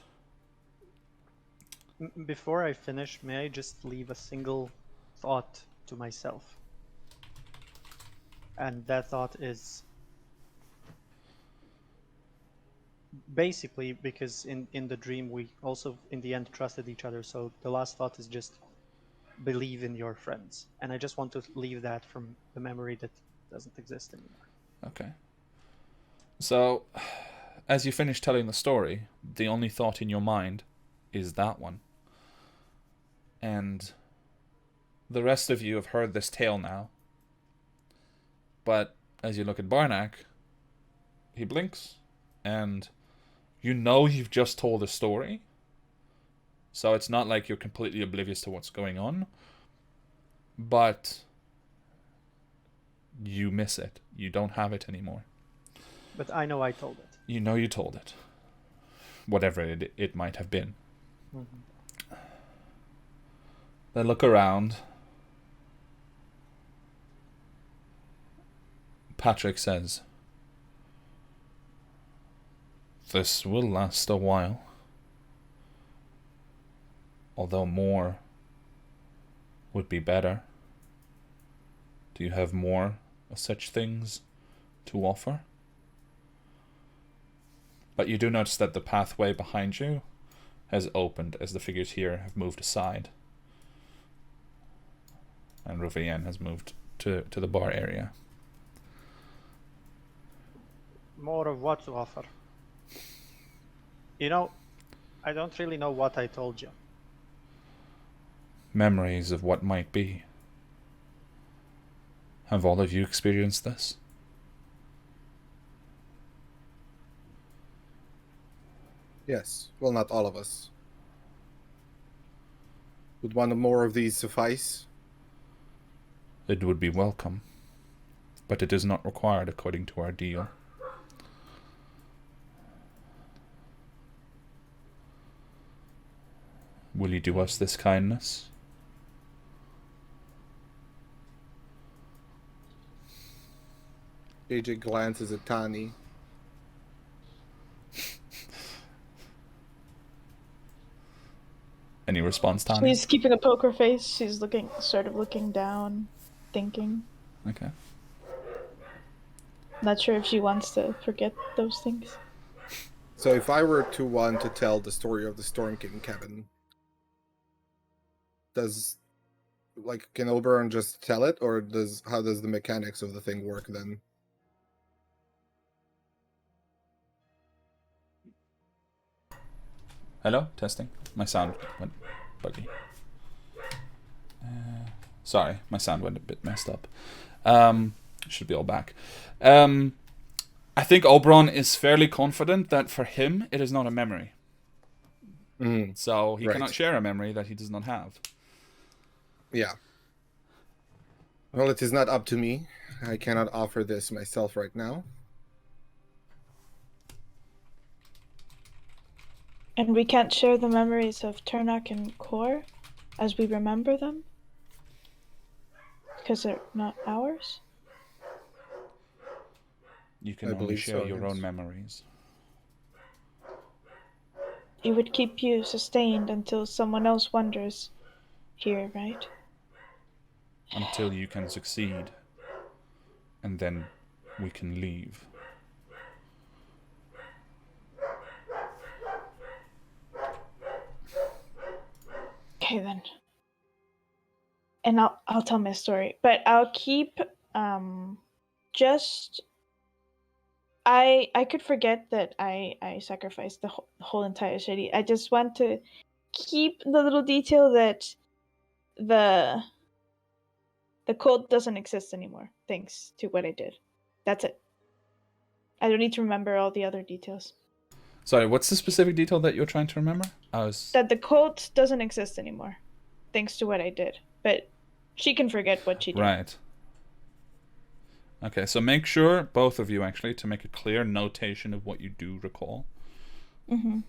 Before I finish, may I just leave a single thought to myself? And that thought is basically because in the dream we also in the end trusted each other, so the last thought is just believe in your friends, and I just want to leave that from the memory that doesn't exist anymore. Okay. So, as you finish telling the story, the only thought in your mind is that one. And the rest of you have heard this tale now. But as you look at Barnack, he blinks, and you know you've just told a story. So it's not like you're completely oblivious to what's going on. But you miss it. You don't have it anymore. But I know I told it. You know you told it. Whatever it might have been. Mm-hmm. They look around. Patrick says, "This will last a while. Although more would be better. Do you have more of such things to offer?" But you do notice that the pathway behind you has opened as the figures here have moved aside. And Rouvienne has moved to the bar area. More of what to offer? You know, I don't really know what I told you. Memories of what might be. Have all of you experienced this? Yes. Well, not all of us. Would one more of these suffice? It would be welcome, but it is not required according to our deal. Will you do us this kindness? JJ glances at Tani. Any response, Tani? She's keeping a poker face. She's sort of looking down, thinking. Okay. Not sure if she wants to forget those things. So if I were to want to tell the story of the Storm King, Kevin, can Oberon just tell it, or how does the mechanics of the thing work then? Hello? Testing. My sound went buggy. Sorry, my sound went a bit messed up. Should be all back. I think Oberon is fairly confident that for him it is not a memory. So he cannot share a memory that he does not have. Yeah. Well, it is not up to me. I cannot offer this myself right now. And we can't share the memories of Turnak and Kor as we remember them? Because they're not ours? You can I only believe share so, your yes. own memories. It would keep you sustained until someone else wonders here, right? Until you can succeed. And then we can leave. Okay then. And I'll tell my story, but I'll keep just I could forget that I sacrificed the whole entire city. I just want to keep the little detail that the cult doesn't exist anymore, thanks to what I did. That's it. I don't need to remember all the other details. Sorry, what's the specific detail that you're trying to remember? That the cult doesn't exist anymore, thanks to what I did. But she can forget what she did. Right. Okay, so make sure, both of you actually, to make a clear notation of what you do recall. Mm-hmm.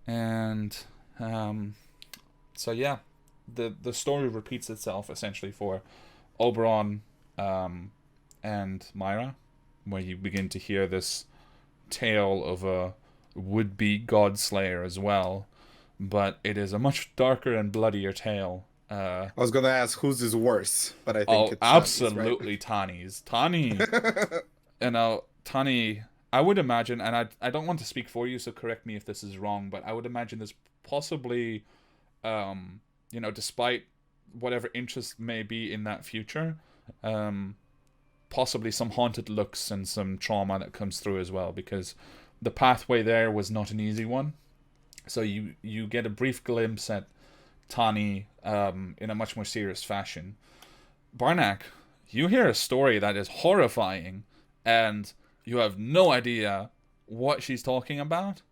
And so yeah, the story repeats itself essentially for Oberon and Myra, where you begin to hear this tale of a would-be god slayer as well, but it is a much darker and bloodier tale. I was gonna ask whose is worse, but I think it's absolutely Tani's. Tani, Tani. I would imagine, and I don't want to speak for you, so correct me if this is wrong, but I would imagine there's possibly despite whatever interest may be in that future, possibly some haunted looks and some trauma that comes through as well, because the pathway there was not an easy one. So you get a brief glimpse at Tani in a much more serious fashion. Barnack, you hear a story that is horrifying, and you have no idea what she's talking about.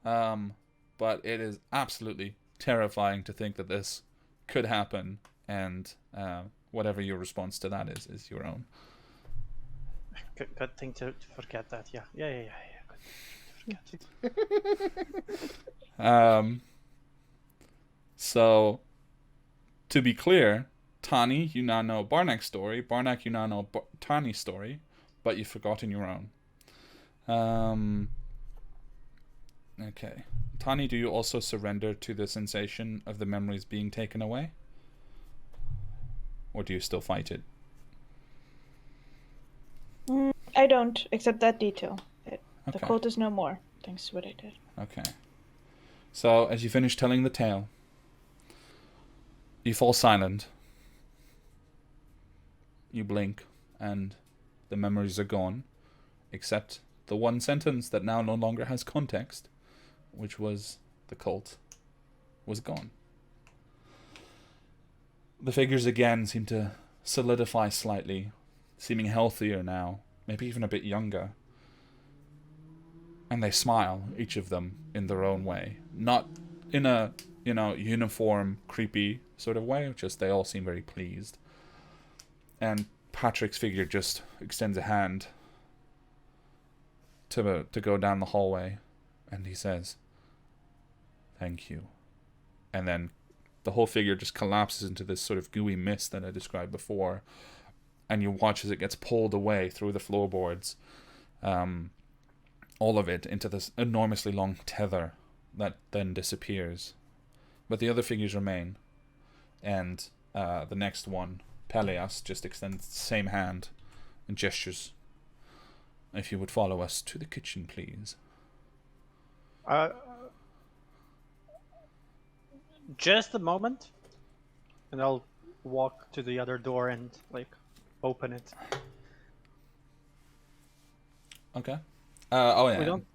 But it is absolutely terrifying to think that this could happen, and whatever your response to that is your own. Good thing to forget that. Yeah. Good thing to forget. So, to be clear, Tani, you now know Barnack's story. Barnack, you now know Tani's story, but you've forgotten your own. Okay. Tani, do you also surrender to the sensation of the memories being taken away? Or do you still fight it? I don't, except that detail. The Okay. cult is no more, thanks to what I did. Okay. So, as you finish telling the tale, you fall silent. You blink, and the memories are gone, except the one sentence that now no longer has context, which was the cult was gone. The figures again seem to solidify slightly, seeming healthier now, maybe even a bit younger. And they smile, each of them, in their own way. Not in a, uniform, creepy sort of way, just they all seem very pleased. And Patrick's figure just extends a hand to go down the hallway, and he says, "Thank you." And then the whole figure just collapses into this sort of gooey mist that I described before, and you watch as it gets pulled away through the floorboards, all of it into this enormously long tether that then disappears. But the other figures remain, and the next one, Peleas, just extends the same hand and gestures. "If you would follow us to the kitchen, please." Just a moment, and I'll walk to the other door and open it. Okay. Oh yeah. We don't.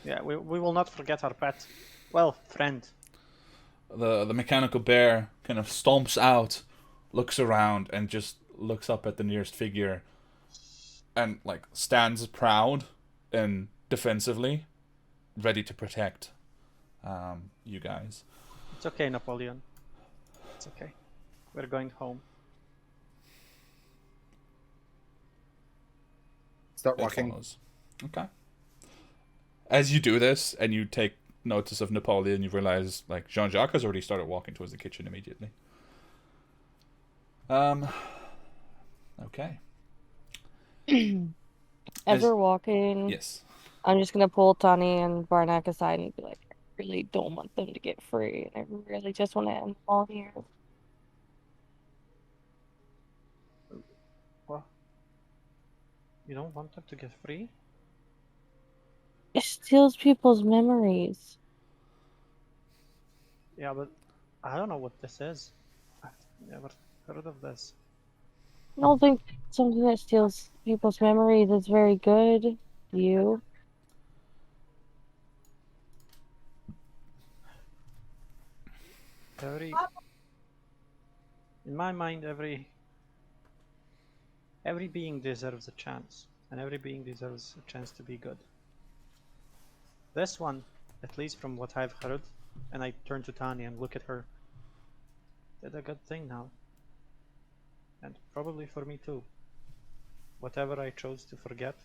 Yeah, we will not forget our pet. Well, friend. The mechanical bear kind of stomps out, looks around, and just looks up at the nearest figure, and stands proud and defensively, ready to protect you guys. It's okay, Napoleon. It's okay. We're going home. Start It walking. follows. Okay. As you do this, and you take notice of Napoleon, you realize Jean-Jacques has already started walking towards the kitchen immediately. Okay. As we're walking, Yes. I'm just gonna pull Tani and Barnack aside and be like, I really don't want them to get free, and I really just want to end them all here. What? You don't want them to get free? It steals people's memories. Yeah, but I don't know what this is. I've never heard of this. I don't think something that steals people's memories is very good. Do you? In my mind, every being deserves a chance, and every being deserves a chance to be good. This one, at least from what I've heard, and I turn to Tani and look at her, did a good thing now. And probably for me too. Whatever I chose to forget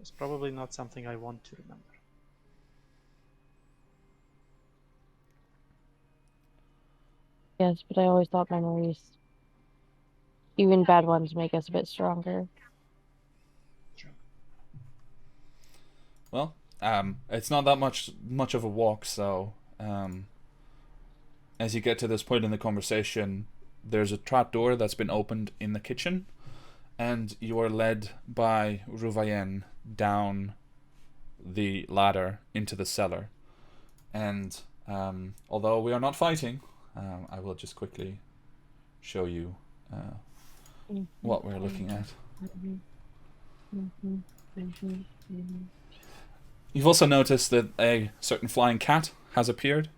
is probably not something I want to remember. Yes, but I always thought memories, even bad ones, make us a bit stronger. Well, it's not that much of a walk, so as you get to this point in the conversation, there's a trapdoor that's been opened in the kitchen, and you are led by Ruvayen down the ladder into the cellar. And although we are not fighting, I will just quickly show you what we're looking at. You've also noticed that a certain flying cat has appeared,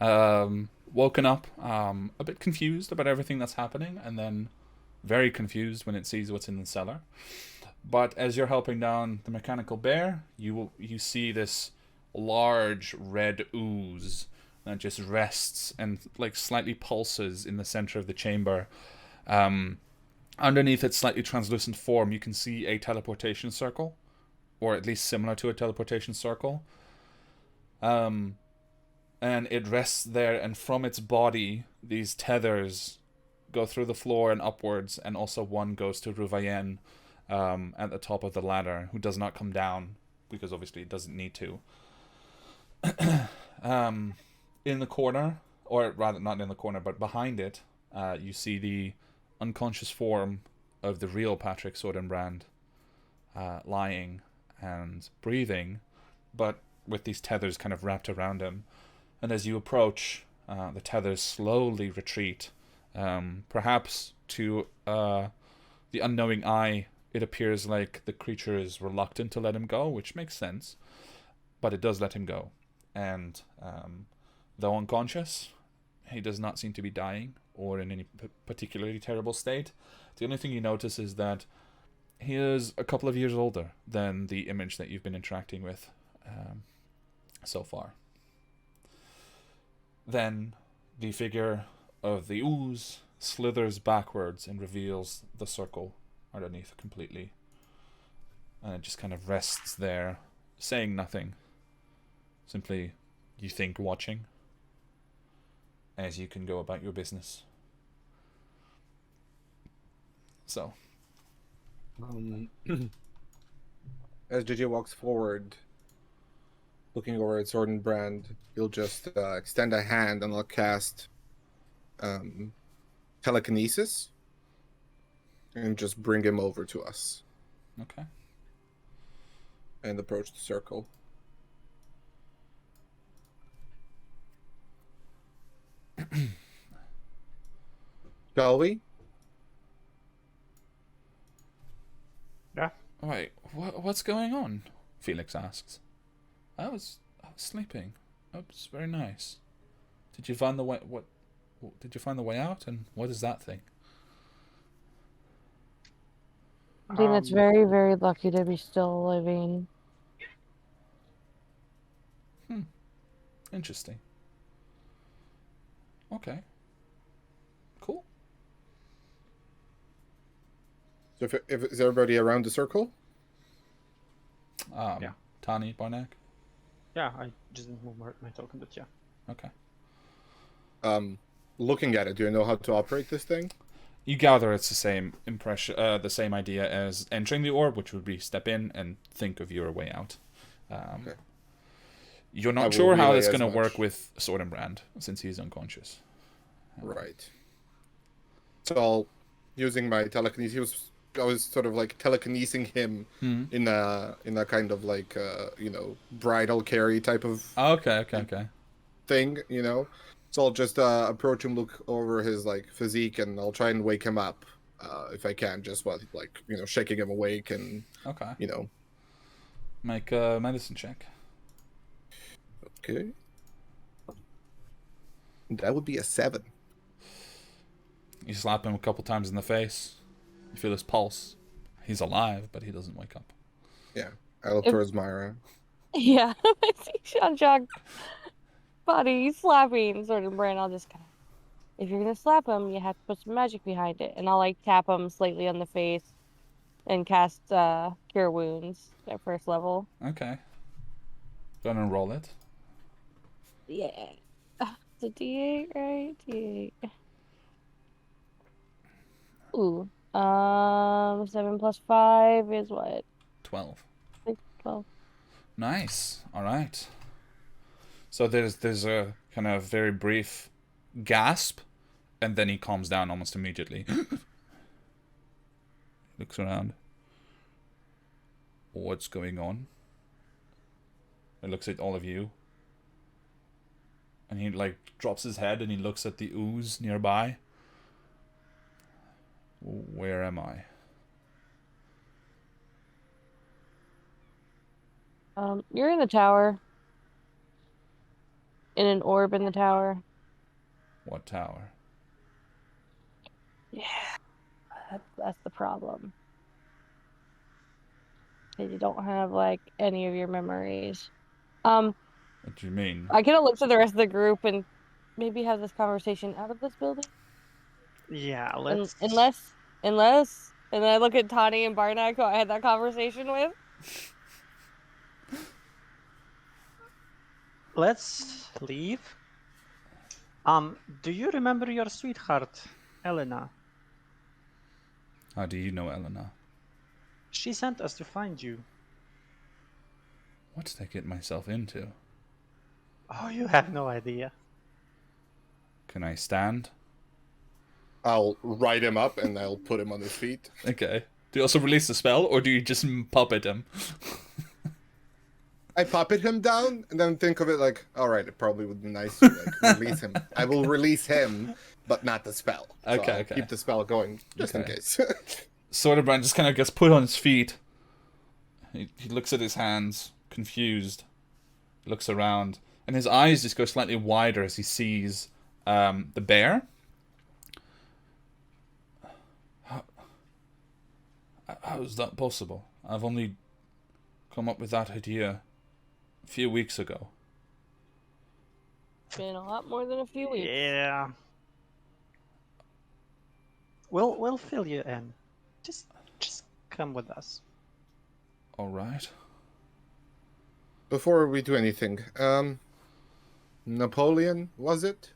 woken up, a bit confused about everything that's happening, and then very confused when it sees what's in the cellar. But as you're helping down the mechanical bear, you see this large red ooze that just rests and like slightly pulses in the center of the chamber. Underneath its slightly translucent form, you can see a teleportation circle, or at least similar to a teleportation circle. And it rests there, and from its body, these tethers go through the floor and upwards, and also one goes to Ruvayen at the top of the ladder, who does not come down, because obviously it doesn't need to. In the corner, or rather not in the corner, but behind it, you see the unconscious form of the real Patrick Sodenbrand lying and breathing, but with these tethers kind of wrapped around him. And as you approach, the tethers slowly retreat. Perhaps to the unknowing eye, it appears like the creature is reluctant to let him go, which makes sense, but it does let him go. And though unconscious, he does not seem to be dying or in any particularly terrible state. The only thing you notice is that he is a couple of years older than the image that you've been interacting with so far. Then the figure of the ooze slithers backwards and reveals the circle underneath completely. And it just kind of rests there, saying nothing. Simply, you think, watching, as you can go about your business. So. As JJ walks forward, looking over at Sodenbrand, he'll just extend a hand and I'll cast telekinesis and just bring him over to us. Okay. And approach the circle. Shall we? Yeah. Wait, what's going on? Felix asks. I was sleeping. That was very nice. Did you find the way? What did you find the way out? And what is that thing? I think that's very, very lucky to be still living. Interesting. Okay. Cool. So if is everybody around the circle? Yeah. Tani, Barnack? Yeah, I just didn't move my token, but yeah. Okay. Looking at it, do you know how to operate this thing? You gather it's the same impression, the same idea as entering the orb, which would be step in and think of your way out. Okay. You're I not will sure how relay it's as going to much. work with Sodenbrand, since he's unconscious. Right. So, using my telekinesis, I was sort of like telekinesing him in a kind of like bridal carry type of Okay. thing, So I'll just approach him, look over his like physique, and I'll try and wake him up if I can, just while like shaking him awake and Okay. Make a medicine check. Okay. That would be a 7. You slap him a couple times in the face. You feel his pulse. He's alive, but he doesn't wake up. Yeah. I look towards Myra. Yeah, I see Sean body slapping Sodenbrand. I'll just kind of, if you're gonna slap him, you have to put some magic behind it. And I'll like tap him slightly on the face and cast Cure Wounds at first level. Okay. Gonna roll it. Yeah. It's a D8, right? D8. Ooh. 7 plus 5 is what? 12. 12. Nice. All right. So there's a kind of very brief gasp, and then he calms down almost immediately. Looks around. What's going on? It looks at all of you. And he like drops his head and he looks at the ooze nearby. Where am I? You're in the tower. In an orb in the tower. What tower? Yeah, that's the problem. You don't have like any of your memories. What do you mean? I could have looked at the rest of the group and maybe have this conversation out of this building. Yeah, Un- let's. unless, unless, and then I look at Tani and Barnak, who I had that conversation with. Let's leave. Do you remember your sweetheart, Elena? How do you know Eleanor? She sent us to find you. What did I get myself into? Oh, you have no idea. Can I stand? I'll write him up and I'll put him on his feet. Okay. Do you also release the spell, or do you just puppet him? I puppet him down and then think of it like, all right, it probably would be nice to like release him. I will release him, but not the spell. So Okay, I'll okay. keep the spell going just in Okay. case. Soderbrand just kind of gets put on his feet. He looks at his hands, confused. Looks around, and his eyes just go slightly wider as he sees the bear. How is that possible? I've only come up with that idea a few weeks ago. Been a lot more than a few weeks. Yeah. We'll fill you in. Just come with us. All right. Before we do anything, Napoleon, was it?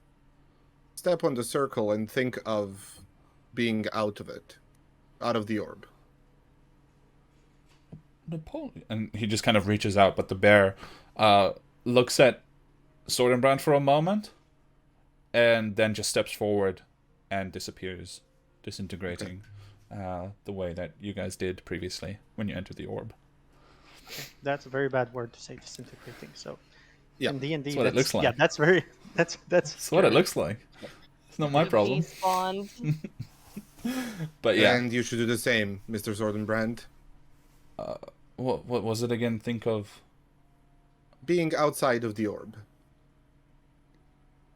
Step on the circle and think of being out of it. Out of the orb. Napoleon. And he just kind of reaches out, but the bear looks at Soderbrand for a moment, and then just steps forward and disappears, disintegrating the way that you guys did previously when you entered the orb. That's a very bad word to say, disintegrating. So, Yeah, in D&D, that's what it looks like. Yeah, that's very. That's. That's what it looks like. It's not my problem. Despawned. But yeah. And you should do the same, Mr. Sordenbrand. What was it again? Think of Being outside of the orb.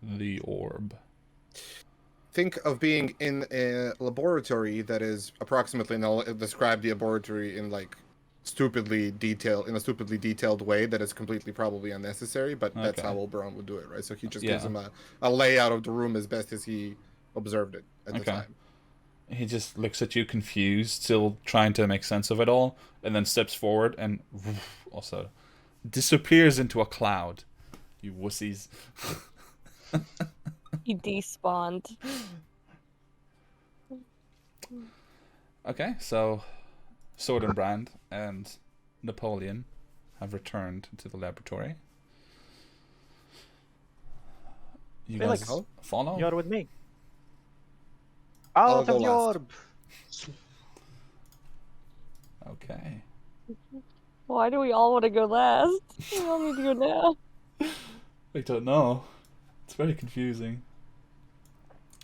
the orb. Think of being in a laboratory that is approximately, and I'll describe the laboratory in like a stupidly detailed way that is completely probably unnecessary, but that's Okay. how Oberon would do it, right? So he just Yeah. gives him a layout of the room as best as he observed it at the Okay. time. He just looks at you confused, still trying to make sense of it all, and then steps forward and also disappears into a cloud. You wussies. He despawned. Okay, so Soderbrand and Napoleon have returned to the laboratory. You Felix, guys follow? You're with me. I'll Out go of the last. orb. Okay. Why do we all want to go last? We all need to go now. I don't know. It's very confusing.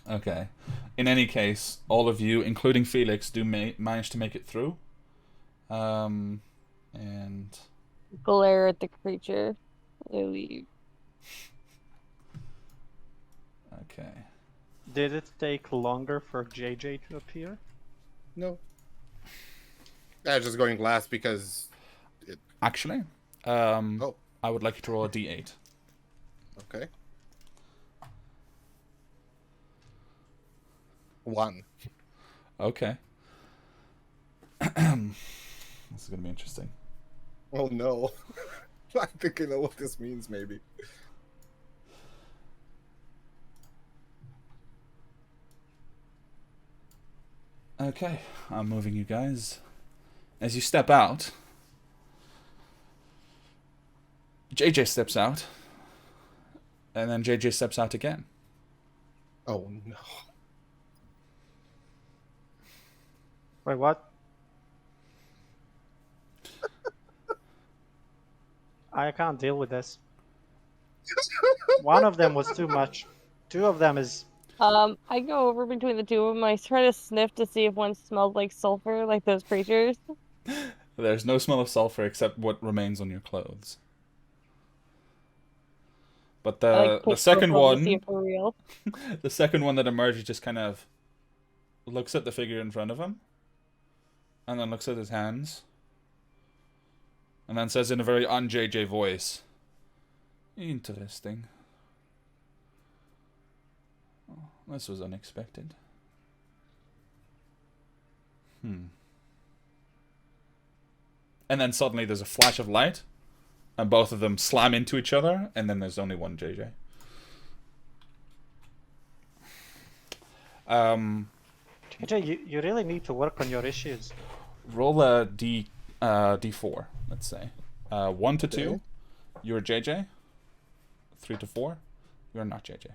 Okay. In any case, all of you, including Felix, do manage to make it through. And Glare at the creature. They leave. okay. Did it take longer for JJ to appear? No. I was just going last because Actually, oh, I would like you to roll a d8. okay. 1. Okay. This is gonna be interesting. Oh no. I think I know what this means, maybe. Okay, I'm moving you guys. As you step out, JJ steps out, and then JJ steps out again. Oh no. Wait, what? I can't deal with this. One of them was too much. Two of them is I go over between the two of them. I try to sniff to see if one smells like sulfur, like those creatures. There's no smell of sulfur except what remains on your clothes. But I like the pull second both of them to see one, if for real. the second one that emerges just kind of looks at the figure in front of him, and then looks at his hands, and then says in a very un-JJ voice, "Interesting. Oh, this was unexpected. And then suddenly there's a flash of light, and both of them slam into each other, and then there's only one JJ. JJ, you really need to work on your issues. Roll a D4, let's say. 1 to 2, Okay. you're JJ. 3 to 4, you're not JJ.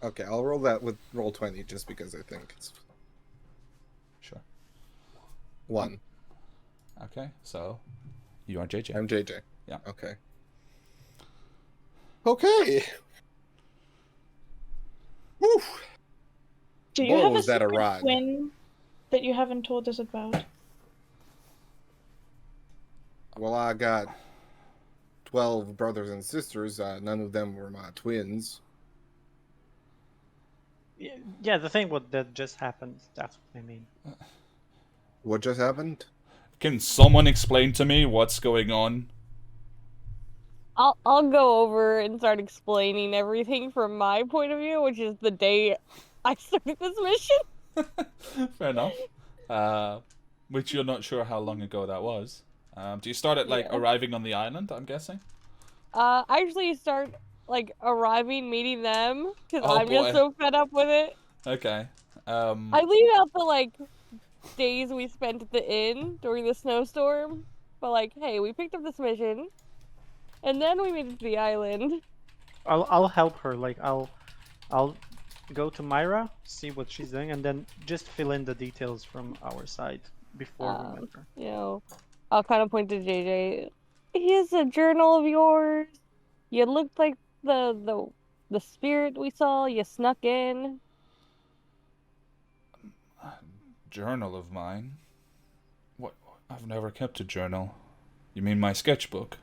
Okay, I'll roll that with roll 20 just because I think it's Sure. 1. Okay, so you are JJ. I'm JJ. Yeah. Okay. Okay. Whew. Do you Boy, have a was that a secret ride. twin that you haven't told us about? Well, I got 12 brothers and sisters. None of them were my twins. Yeah, the thing that just happened. That's what I mean. What just happened? Can someone explain to me what's going on? I'll go over and start explaining everything from my point of view, which is the day I started this mission. Fair enough. Which you're not sure how long ago that was. Do you start at like Yeah. arriving on the island, I'm guessing? I actually start like arriving, meeting them, because Oh, I'm just boy. so fed up with it. Okay. I leave out the like days we spent at the inn during the snowstorm, but like, hey, we picked up this mission, and then we made it to the island. I'll help her. Like I'll go to Myra, see what she's doing, and then just fill in the details from our side before we met her. You know, I'll kind of point to JJ. Here's a journal of yours. You looked like the spirit we saw. You snuck in. Journal of mine? What? I've never kept a journal. You mean my sketchbook?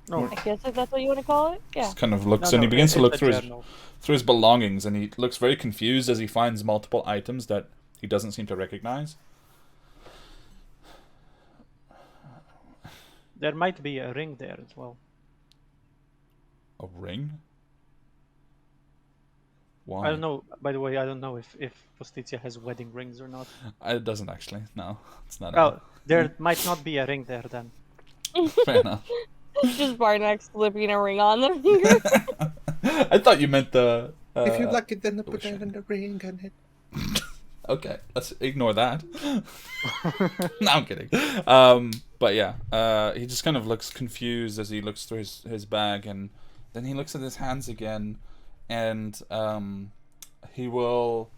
No, I guess if that's what you want to call it. Yeah. Just kind of looks, no, and he no, begins to it's look a through journal. his belongings, and he looks very confused as he finds multiple items that he doesn't seem to recognize. There might be a ring there as well. A ring? Why? I don't know. By the way, I don't know if Postitia has wedding rings or not. It doesn't actually. No, it's not. Oh, there might not be a ring there then. Fair enough. Just Barnack slipping a ring on the finger. I thought you meant the. If you like it, then put bullshit. the ring on it. Okay, let's ignore that. No, I'm kidding. But yeah, he just kind of looks confused as he looks through his bag, and then he looks at his hands again, and he will,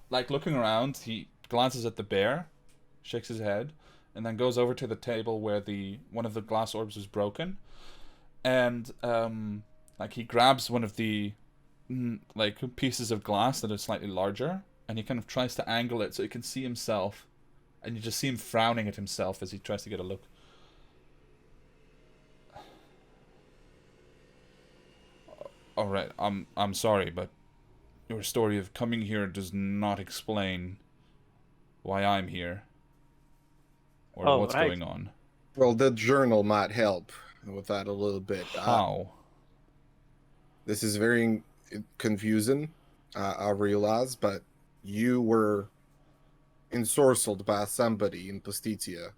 like, looking around, he glances at the bear, shakes his head, and then goes over to the table where one of the glass orbs was broken, and like he grabs one of the like pieces of glass that are slightly larger, and he kind of tries to angle it so he can see himself, and you just see him frowning at himself as he tries to get a look. All right, I'm sorry, but your story of coming here does not explain why I'm here or Oh, what's right. going on. Well, the journal might help with that a little bit. How? This is very confusing, I realize, but you were ensorcelled by somebody in Postitia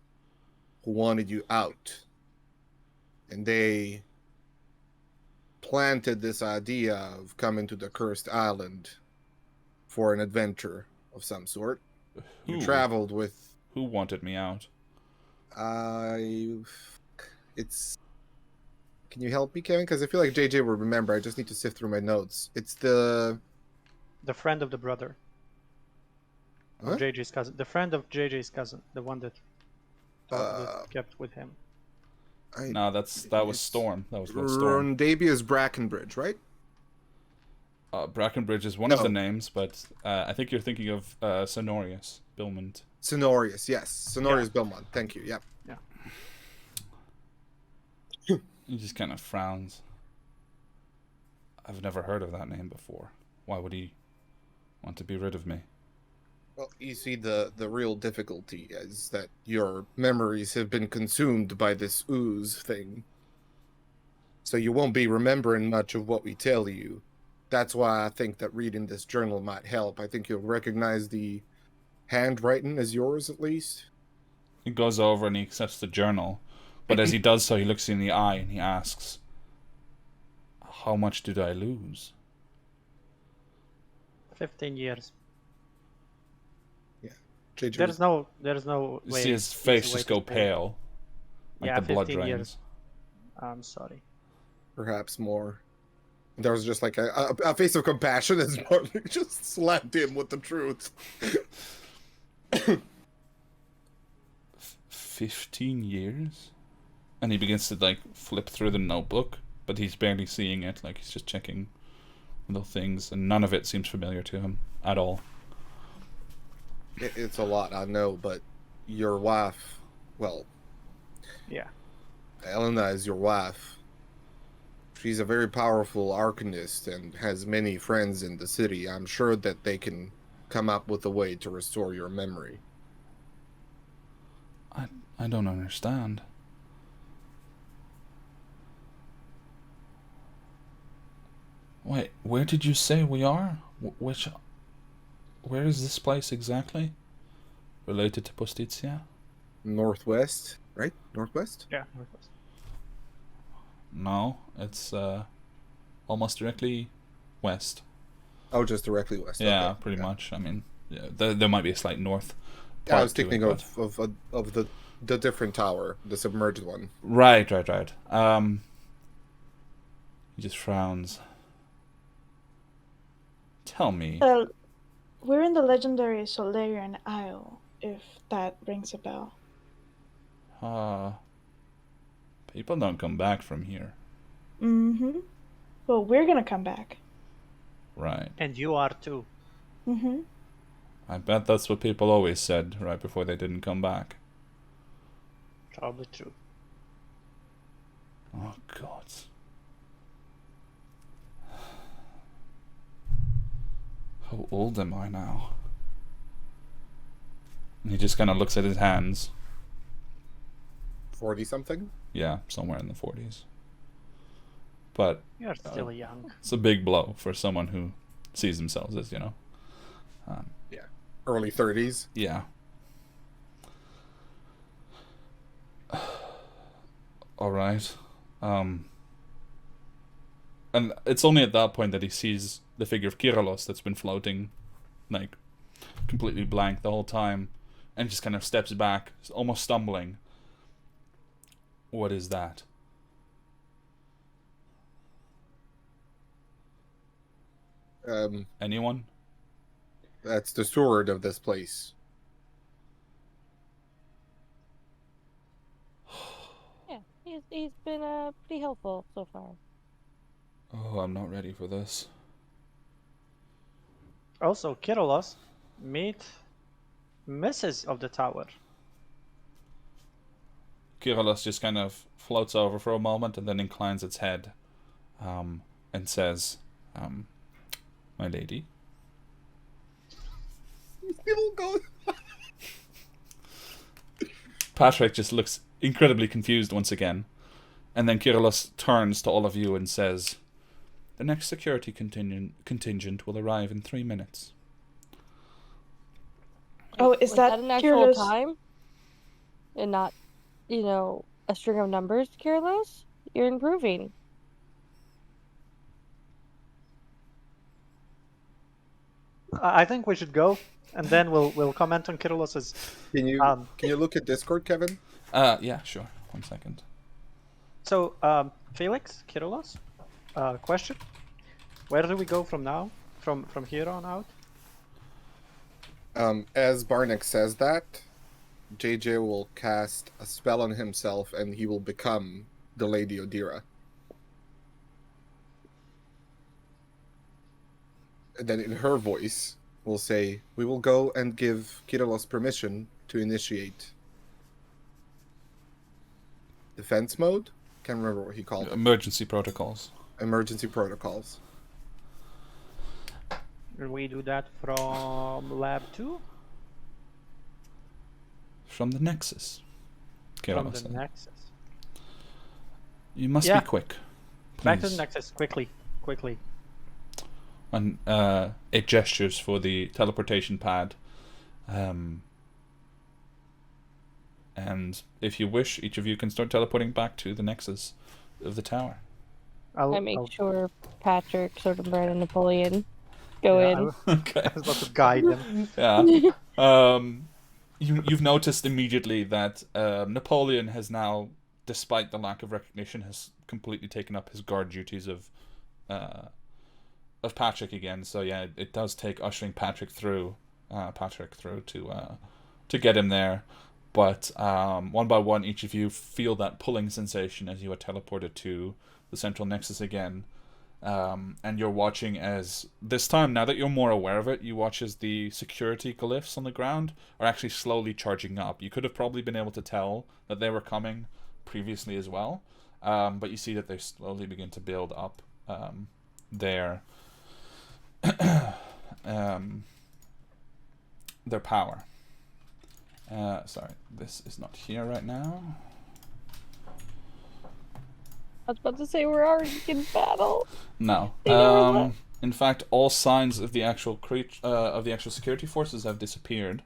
who wanted you out. And they planted this idea of coming to the cursed island for an adventure of some sort. You Who? traveled with Who wanted me out? it's can you help me, Kevin? Because I feel like JJ will remember. I just need to sift through my notes. It's the The friend of the brother. Of What? JJ's cousin. The friend of JJ's cousin. The one that Uh, kept with him. No, that was Storm. That was about Storm. Rondavia's Brackenbridge, right? Brackenbridge is one of the No. names, but I think you're thinking of Sonorius Billmont. Sonorius, yes. Sonorius Belmont. Thank you. Yep. He just kind of frowns. I've never heard of that name before. Why would he want to be rid of me? Well, you see, the real difficulty is that your memories have been consumed by this ooze thing. So you won't be remembering much of what we tell you. That's why I think that reading this journal might help. I think you'll recognize the handwriting as yours, at least. He goes over and he accepts the journal, but as he does so, he looks in the eye and he asks, "How much did I lose?" 15 years. JJ, There's no You way. see his easy face way just to go say it. pale, like Yeah, the blood 15 drains. years. I'm sorry. perhaps more. There was just like a face of compassion as Bartley just slapped him with the truth. 15 years? And he begins to like flip through the notebook, but he's barely seeing it, like he's just checking little things, and none of it seems familiar to him at all. It's a lot, I know, but your wife, well, Yeah. Elena is your wife. She's a very powerful arcanist and has many friends in the city. I'm sure that they can come up with a way to restore your memory. I don't understand. Wait, where did you say we are? Where is this place exactly? Related to Postizia? Northwest, right? Northwest? Yeah. No, it's almost directly west. Oh, just directly west. Yeah, Okay. pretty much. I mean, yeah, there might be a slight north. I was part to thinking it, of the different tower, the submerged one. Right. He just frowns. Tell me. We're in the legendary Solarian Isle, if that rings a bell. People don't come back from here. Mm-hmm. Well, we're gonna come back. Right. And you are too. Mm-hmm. I bet that's what people always said right before they didn't come back. Probably true. Oh, God. How old am I now? And he just kind of looks at his hands. 40-something? Yeah, somewhere in the 40s. But You're still young. it's a big blow for someone who sees themselves as, Early 30s? yeah. All right. And it's only at that point that he sees the figure of Kyrillos that's been floating, like, completely blank the whole time, and just kind of steps back, almost stumbling. What is that? Anyone? That's the steward of this place. Yeah, he's been pretty helpful so far. Oh, I'm not ready for this. Also, Kyrillos, meet Mrs. of the Tower. Kyrillos just kind of floats over for a moment and then inclines its head and says, "My lady." Still going. Patrick just looks incredibly confused once again. And then Kyrillos turns to all of you and says, "The next security contingent will arrive in 3 minutes." Oh, is Was that an actual Kyrillos? time? And not, a string of numbers, Kyrillos? You're improving. I think we should go, and then we'll comment on Kyrillos' Can you look at Discord, Kevin? Yeah, sure. 1 second. So, Felix, Kyrillos, question: where do we go from now? From here on out? As Barnick says that, JJ will cast a spell on himself and he will become the Lady Edeah. And then in her voice, will say, "We will go and give Kyrillos permission to initiate defense mode." Can't remember what he called it. Emergency protocols. Emergency protocols. And we do that from lab 2? From the Nexus. From Kyrillos the said. Nexus. You must Yeah. be quick. Back to the Please. Nexus, quickly. And it gestures for the teleportation pad. And if you wish, each of you can start teleporting back to the Nexus of the tower. I make sure Patrick, sort of Brad, and Napoleon go yeah, in. Okay. I was about to guide them. Yeah. You've noticed immediately that Napoleon has now, despite the lack of recognition, has completely taken up his guard duties of Patrick again. So yeah, it does take ushering Patrick through to get him there. But one by one, each of you feel that pulling sensation as you are teleported to the central Nexus again. And you're watching as, this time, now that you're more aware of it, you watch as the security glyphs on the ground are actually slowly charging up. You could have probably been able to tell that they were coming previously as well, but you see that they slowly begin to build up their power. Sorry, this is not here right now. I was about to say we're already in battle. No. They never left. In fact, all signs of the actual security forces have disappeared.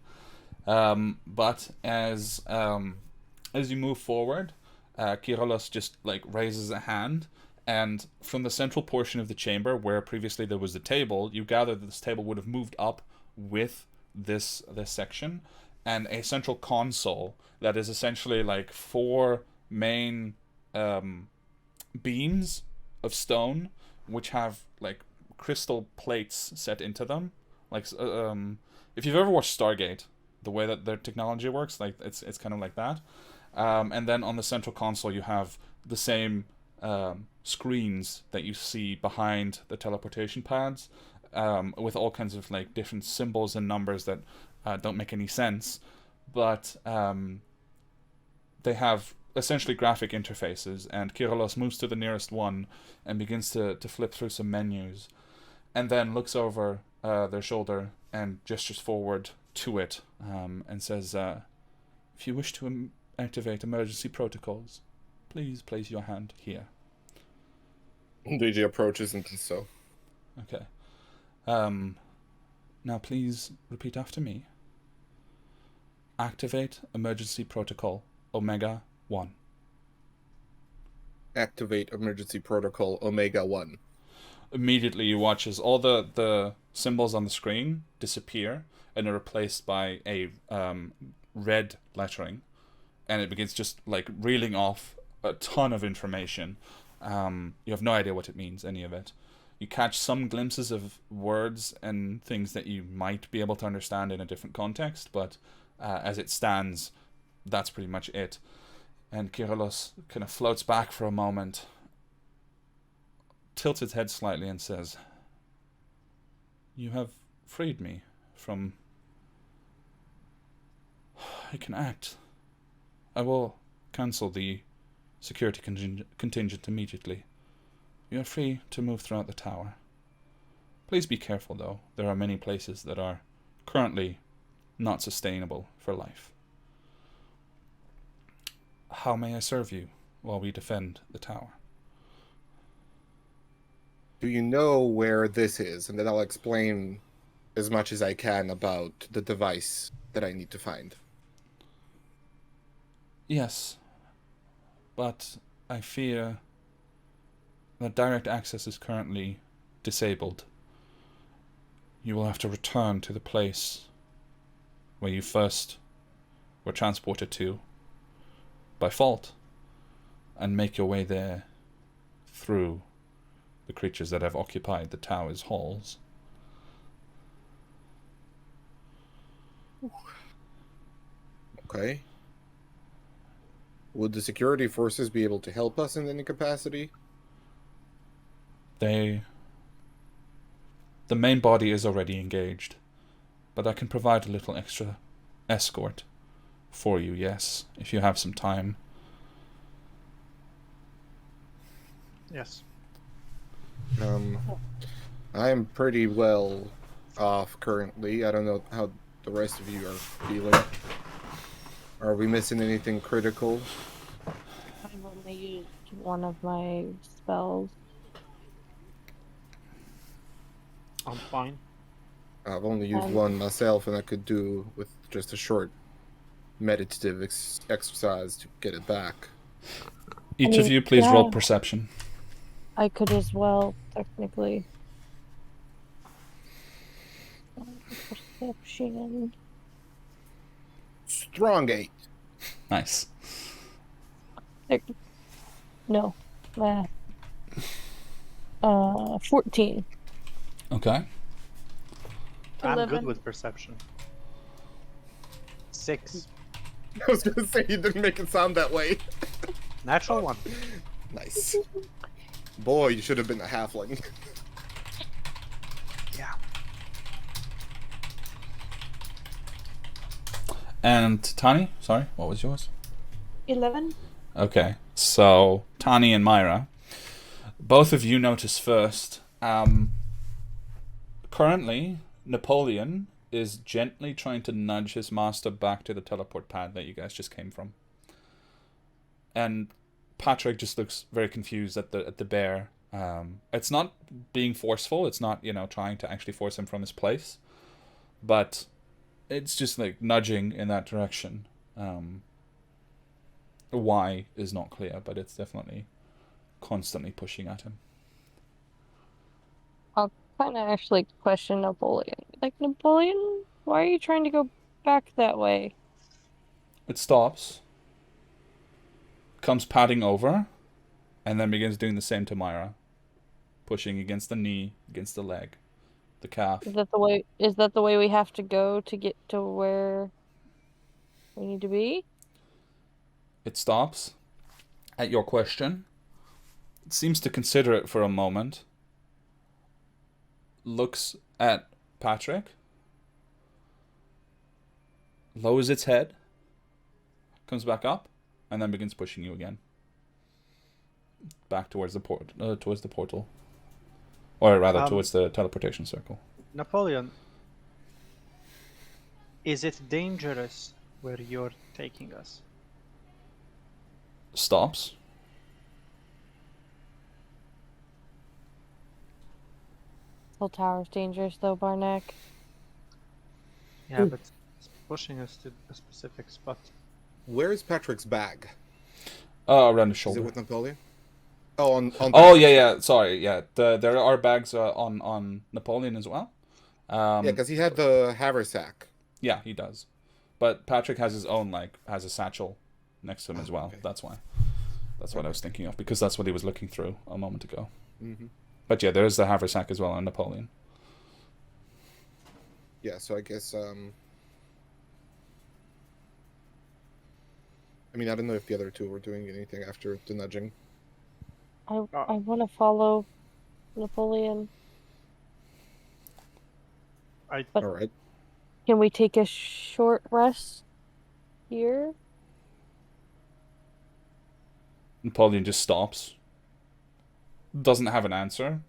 But as you move forward, Kyrillos just raises a hand, and from the central portion of the chamber where previously there was a table, you gather that this table would have moved up with this section, and a central console that is essentially 4 main beams of stone which have crystal plates set into them. If you've ever watched Stargate, the way that their technology works, it's kind of like that. And then on the central console you have the same screens that you see behind the teleportation pads, with all kinds of different symbols and numbers that don't make any sense, but they have essentially graphic interfaces, and Kyrillos moves to the nearest one and begins to flip through some menus, and then looks over their shoulder and gestures forward to it, and says, "If you wish to activate emergency protocols, please place your hand here." JJ approaches and does so. Okay. Now please repeat after me. Activate emergency protocol Omega 1. Activate emergency protocol Omega 1. Immediately you watch as all the symbols on the screen disappear and are replaced by a red lettering, and it begins just reeling off a ton of information. You have no idea what it means, any of it. You catch some glimpses of words and things that you might be able to understand in a different context, but as it stands, that's pretty much it. And Kyrillos kind of floats back for a moment, tilts his head slightly and says, "You have freed me from... I can act. I will cancel the security contingent immediately. You are free to move throughout the tower. Please be careful, though. There are many places that are currently not sustainable for life. How may I serve you while we defend the tower?" Do you know where this is? And then I'll explain as much as I can about the device that I need to find. Yes, but I fear that direct access is currently disabled. You will have to return to the place where you first were transported to by fault, and make your way there through the creatures that have occupied the tower's halls. Okay. Would the security forces be able to help us in any capacity? The main body is already engaged, but I can provide a little extra escort for you, yes, if you have some time. Yes. I'm pretty well off currently. I don't know how the rest of you are feeling. Are we missing anything critical? I've only used one of my spells. I'm fine. I've only used Um, one myself, and I could do with just a short meditative exercise to get it back. Each of you, please yeah, roll perception. I could as well, technically. Perception. Strong 8. Nice. No, math. 14. Okay. I'm good 11. with perception. 6. I was gonna say you didn't make it sound that way. Natural 1. Nice. Boy, you should have been a halfling. Yeah. And Tani, sorry, what was yours? 11. Okay, so Tani and Myra, both of you notice first. Currently, Napoleon is gently trying to nudge his master back to the teleport pad that you guys just came from. And Patrick just looks very confused at the bear. It's not being forceful. It's not, trying to actually force him from his place. But it's just like nudging in that direction. Why is not clear, but it's definitely constantly pushing at him. I'll kind of actually question Napoleon. Like, Napoleon, why are you trying to go back that way? It stops, comes padding over, and then begins doing the same to Myra. Pushing against the knee, against the leg, the calf. Is that the way we have to go to get to where we need to be? It stops at your question. It seems to consider it for a moment. Looks at Patrick. Lowers its head. Comes back up, and then begins pushing you again. Back towards the portal. Or rather, towards the teleportation circle. Napoleon, is it dangerous where you're taking us? Stops. Whole tower's dangerous, though, Barnack. Yeah, but it's pushing us to a specific spot. Where's Patrick's bag? Around the Is shoulder. it with Napoleon? Oh, on Oh, yeah. Sorry, yeah. There are bags on Napoleon as well. yeah, because he had the haversack. Yeah, he does. But Patrick has his own, has a satchel next to him as well. Okay. That's why. That's what I was thinking of, because that's what he was looking through a moment ago. Mm-hmm. But yeah, there is the haversack as well on Napoleon. Yeah, so I guess I mean, I don't know if the other two were doing anything after the nudging. I want to follow Napoleon. But All right. can we take a short rest here? Napoleon just stops. Doesn't have an answer,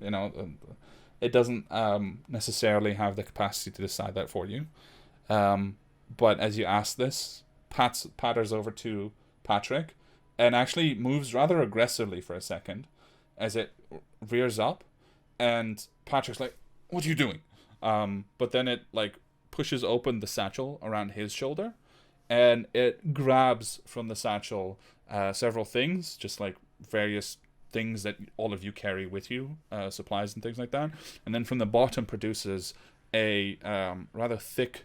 It doesn't necessarily have the capacity to decide that for you. But as you ask this, patters over to Patrick and actually moves rather aggressively for a second as it rears up, and Patrick's like, "What are you doing?" But then it pushes open the satchel around his shoulder, and it grabs from the satchel several things, just various things that all of you carry with you, supplies and things like that, and then from the bottom produces a rather thick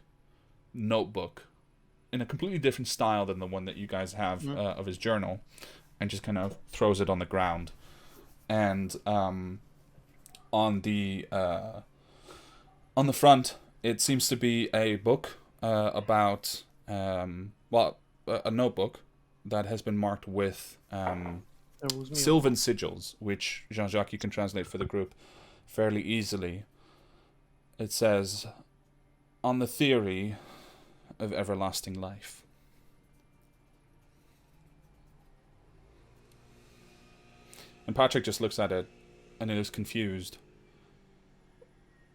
notebook in a completely different style than the one that you guys have of his journal, and just kind of throws it on the ground. And on the front, it seems to be a book about a notebook that has been marked with That was me. sylvan sigils, which Jean-Jacques you can translate for the group fairly easily. It says, "On the theory of everlasting life." And Patrick just looks at it and is confused.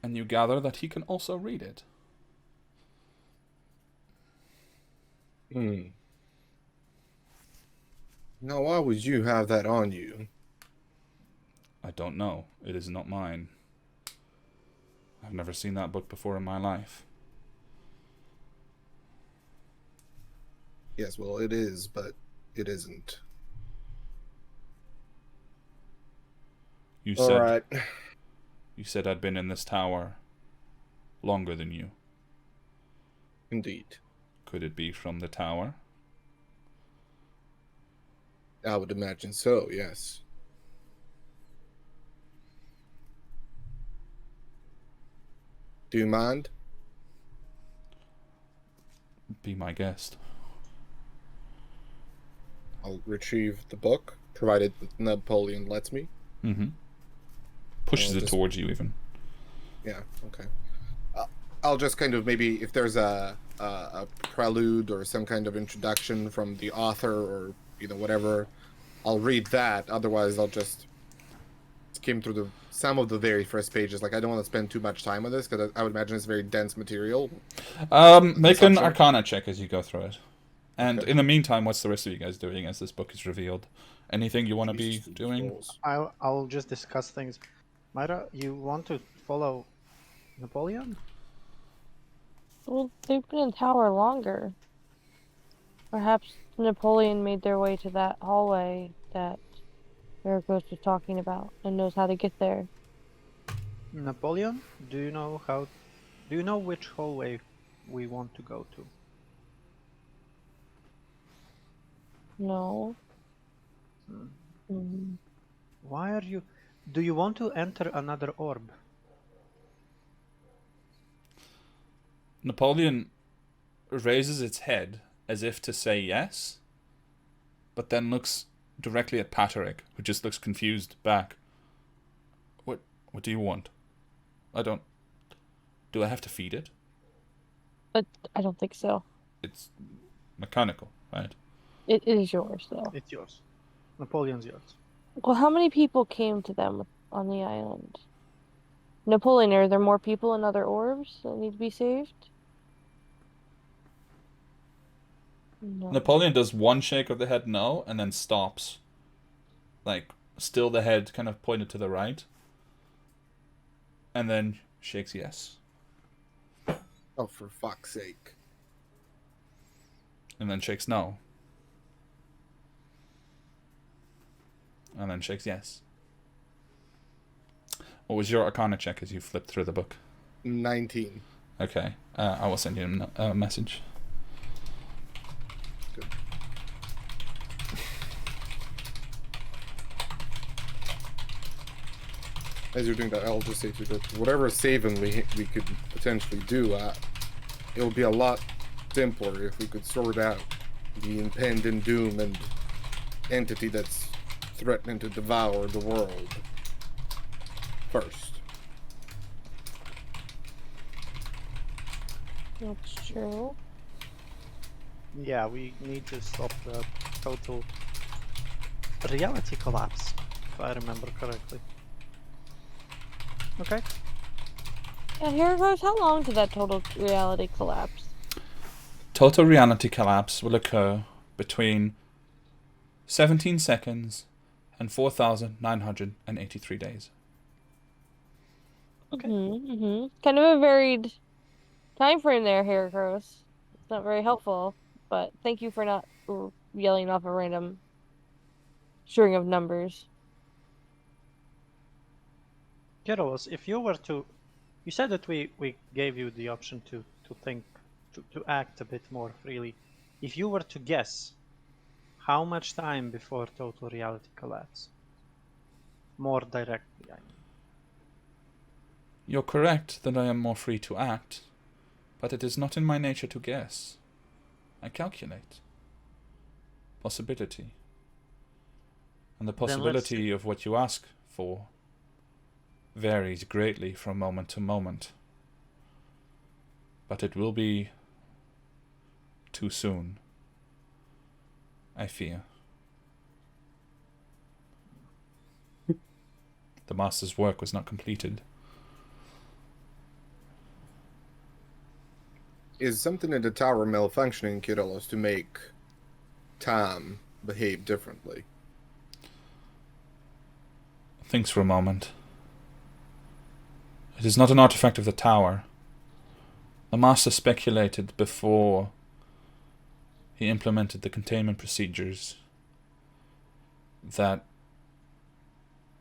And you gather that he can also read it. Now, why would you have that on you? I don't know. It is not mine. I've never seen that book before in my life. Yes, well, it is, but it isn't. You All said right. you said I'd been in this tower longer than you. Indeed. Could it be from the tower? I would imagine so, yes. Do you mind? Be my guest. I'll retrieve the book, provided Napoleon lets me. Mm-hmm. Pushes I'll it just- towards you even. Yeah, okay. I'll just kind of maybe, if there's a prelude or some kind of introduction from the author or, whatever, I'll read that. Otherwise, I'll just skim through some of the very first pages. Like, I don't want to spend too much time on this, because I would imagine it's very dense material. Make an assumption. Arcana check as you go through it. And Okay. in the meantime, what's the rest of you guys doing as this book is revealed? Anything you want to be Jesus, doing? balls. I'll just discuss things. Myra, you want to follow Napoleon? Well, they've been in tower longer. Perhaps Napoleon made their way to that hallway that Ericos was talking about and knows how to get there. Napoleon, do you know which hallway we want to go to? No. Hmm. Mm. Why are you... Do you want to enter another orb? Napoleon raises its head as if to say yes, but then looks directly at Patrick, who just looks confused back. What do you want? Do I have to feed it? But I don't think so. It's mechanical, right? It is yours, though. It's yours. Napoleon's yours. Well, how many people came to them on the island? Napoleon, are there more people in other orbs that need to be saved? No. Napoleon does one shake of the head no, and then stops. Like, still the head kind of pointed to the right. And then shakes yes. Oh, for fuck's sake. And then shakes no. And then shakes yes. What was your Arcana check as you flipped through the book? 19. Okay, I will send you a message. Good. As you're doing that, I'll just say to you that whatever saving we could potentially do, it would be a lot simpler if we could sort out the impending doom and entity that's threatening to devour the world first. That's true. Yeah, we need to stop the total reality collapse, if I remember correctly. Okay. And here goes, how long did that total reality collapse? Total reality collapse will occur between 17 seconds and 4,983 days. Okay. Mm-hmm. Kind of a varied time frame there, Heracross. It's not very helpful, but thank you for not yelling off a random string of numbers. Keros, if you were to... You said that we gave you the option to think, to act a bit more freely. If you were to guess, how much time before total reality collapse? More directly, I mean. You're correct that I am more free to act, but it is not in my nature to guess. I calculate. possibility. And the Then let's possibility of what you ask for varies greatly from moment to moment. But it will be too soon, I fear. The master's work was not completed. Is something in the tower malfunctioning, Kiddos, to make Tom behave differently? Thinks for a moment. It is not an artifact of the tower. The master speculated before he implemented the containment procedures that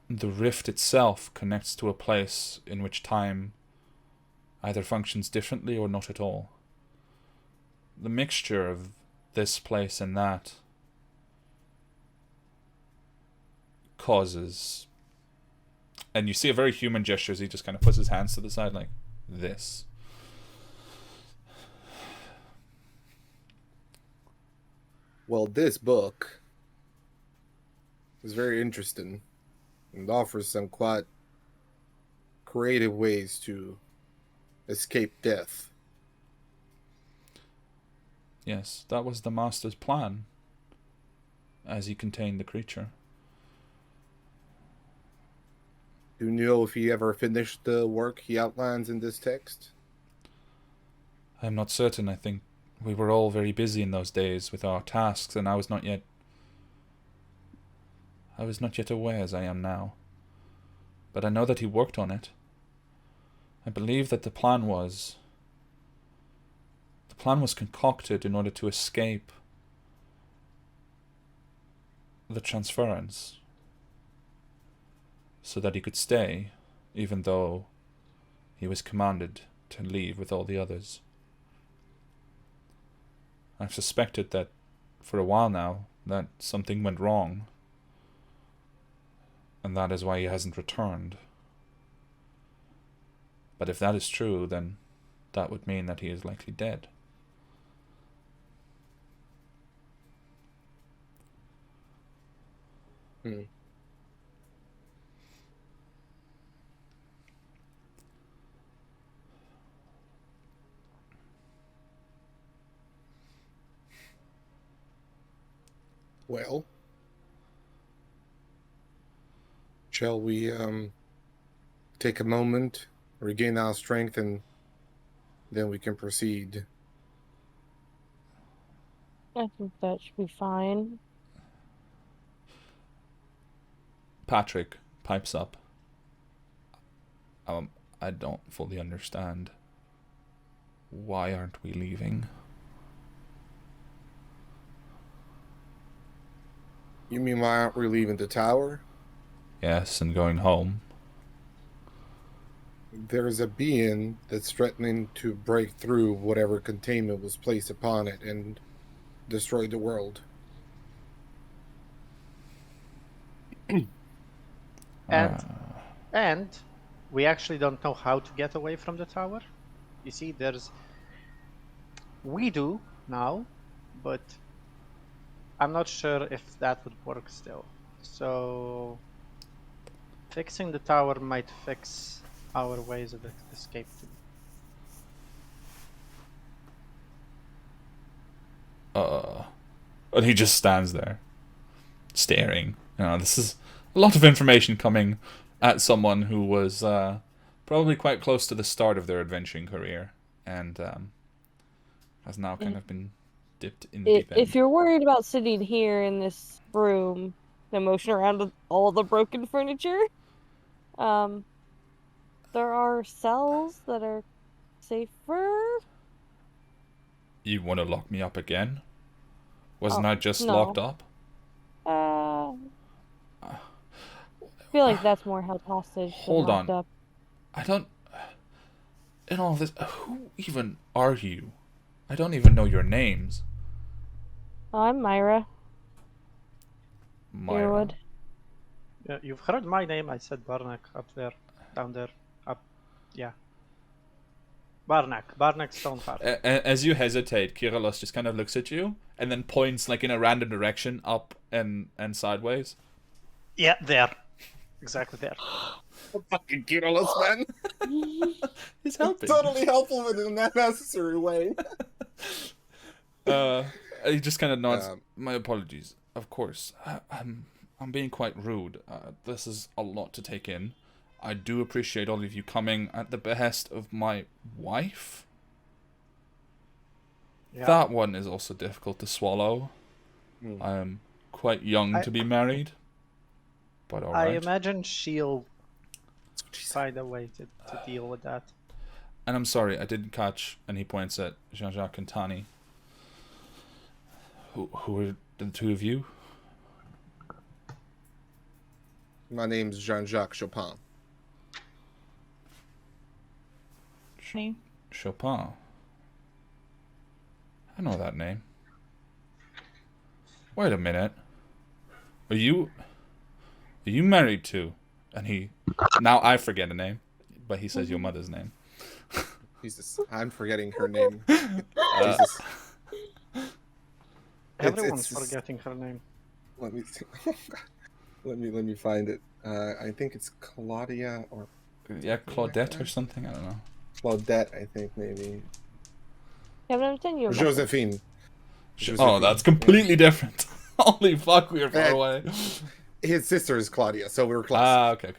the rift itself connects to a place in which time either functions differently or not at all. The mixture of this place and that causes... And you see a very human gesture as he just kind of puts his hands to the side like this. Well, this book is very interesting and offers some quite creative ways to escape death. Yes, that was the master's plan as he contained the creature. Do you know if he ever finished the work he outlines in this text? I'm not certain. I think we were all very busy in those days with our tasks, and I was not yet aware as I am now. But I know that he worked on it. I believe that the plan was concocted in order to escape the transference, so that he could stay, even though he was commanded to leave with all the others. I've suspected that for a while now that something went wrong, and that is why he hasn't returned. But if that is true, then that would mean that he is likely dead. Well, shall we take a moment, regain our strength, and then we can proceed? I think that should be fine. Patrick pipes up. I don't fully understand. Why aren't we leaving? You mean why aren't we leaving the tower? Yes, and going home. There's a being that's threatening to break through whatever containment was placed upon it and destroy the world. And we actually don't know how to get away from the tower. You see, we do now, but I'm not sure if that would work still. So fixing the tower might fix our ways of escape too. And he just stands there, staring. This is a lot of information coming at someone who was probably quite close to the start of their adventuring career, and has now kind of been dipped in the deep end. If you're worried about sitting here in this room, and motion around with all the broken furniture, there are cells that are safer. You want to lock me up again? Wasn't I just no. locked up? I feel like that's more held hostage Hold than locked on. up. I don't... In all this, who even are you? I don't even know your names. I'm Myra. Myra. Earwood. Yeah, you've heard my name. I said Barnack up there, down there, up. Yeah. Barnak Stoneheart. As you hesitate, Kyrillos just kind of looks at you and then points like in a random direction, up and sideways. Yeah, there. Exactly there. Fucking Kyrillos, man. He's helping. Totally helpful in an unnecessary way. He just kind of nods. My apologies. Of course, I'm being quite rude. This is a lot to take in. I do appreciate all of you coming at the behest of my wife. Yeah. That one is also difficult to swallow. I am quite young to be married, but all I right. imagine she'll find a way to deal with that. And I'm sorry, I didn't catch. And he points at Jean-Jacques and Tani. Who are the two of you? My name's Jean-Jacques Chopin. Name. Chopin. I know that name. Wait a minute. Are you married to? And he... Now I forget a name, but he says your mother's name. Jesus, I'm forgetting her name. Jesus. Everyone's it's- forgetting her name. Let me see. let me find it. I think it's Claudia or Yeah, Claudette or something? I don't know. Claudette, I think maybe. Kevin, I'm saying you're Josephine. Oh, that's completely different. Holy fuck, we are far away. His sister is Claudia, so we were close. Okay.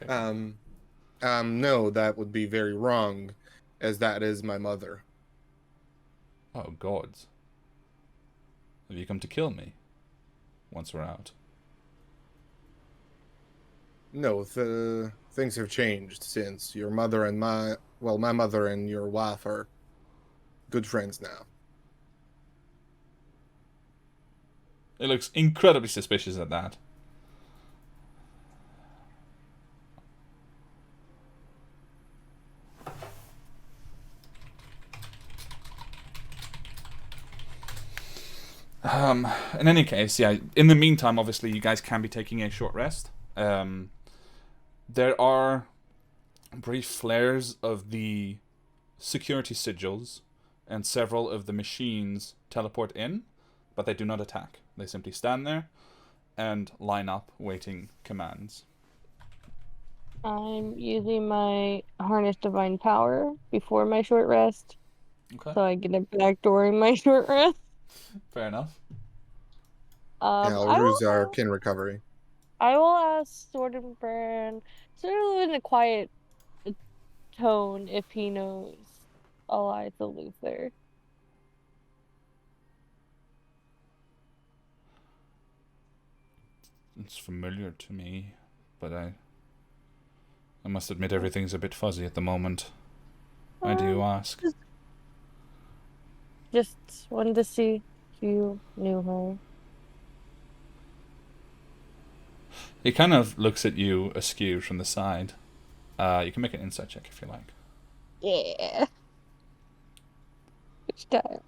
No, that would be very wrong, as that is my mother. Oh, gods. Have you come to kill me? Once we're out. No, the things have changed since your mother and my mother and your wife are good friends now. It looks incredibly suspicious at that. In any case, yeah, in the meantime, obviously, you guys can be taking a short rest. There are brief flares of the security sigils, and several of the machines teleport in, but they do not attack. They simply stand there and line up, waiting commands. I'm using my Harness Divine Power before my short rest, Okay, so I get it back during my short rest. fair enough. I'll use our kin recovery. I will ask Sword and Burn, sort of in a quiet tone, if he knows Eliza Luther. It's familiar to me, but I must admit everything's a bit fuzzy at the moment. Why do you ask? Just wanted to see if you knew her. He kind of looks at you askew from the side. You can make an insight check if you like. Yeah. Which die?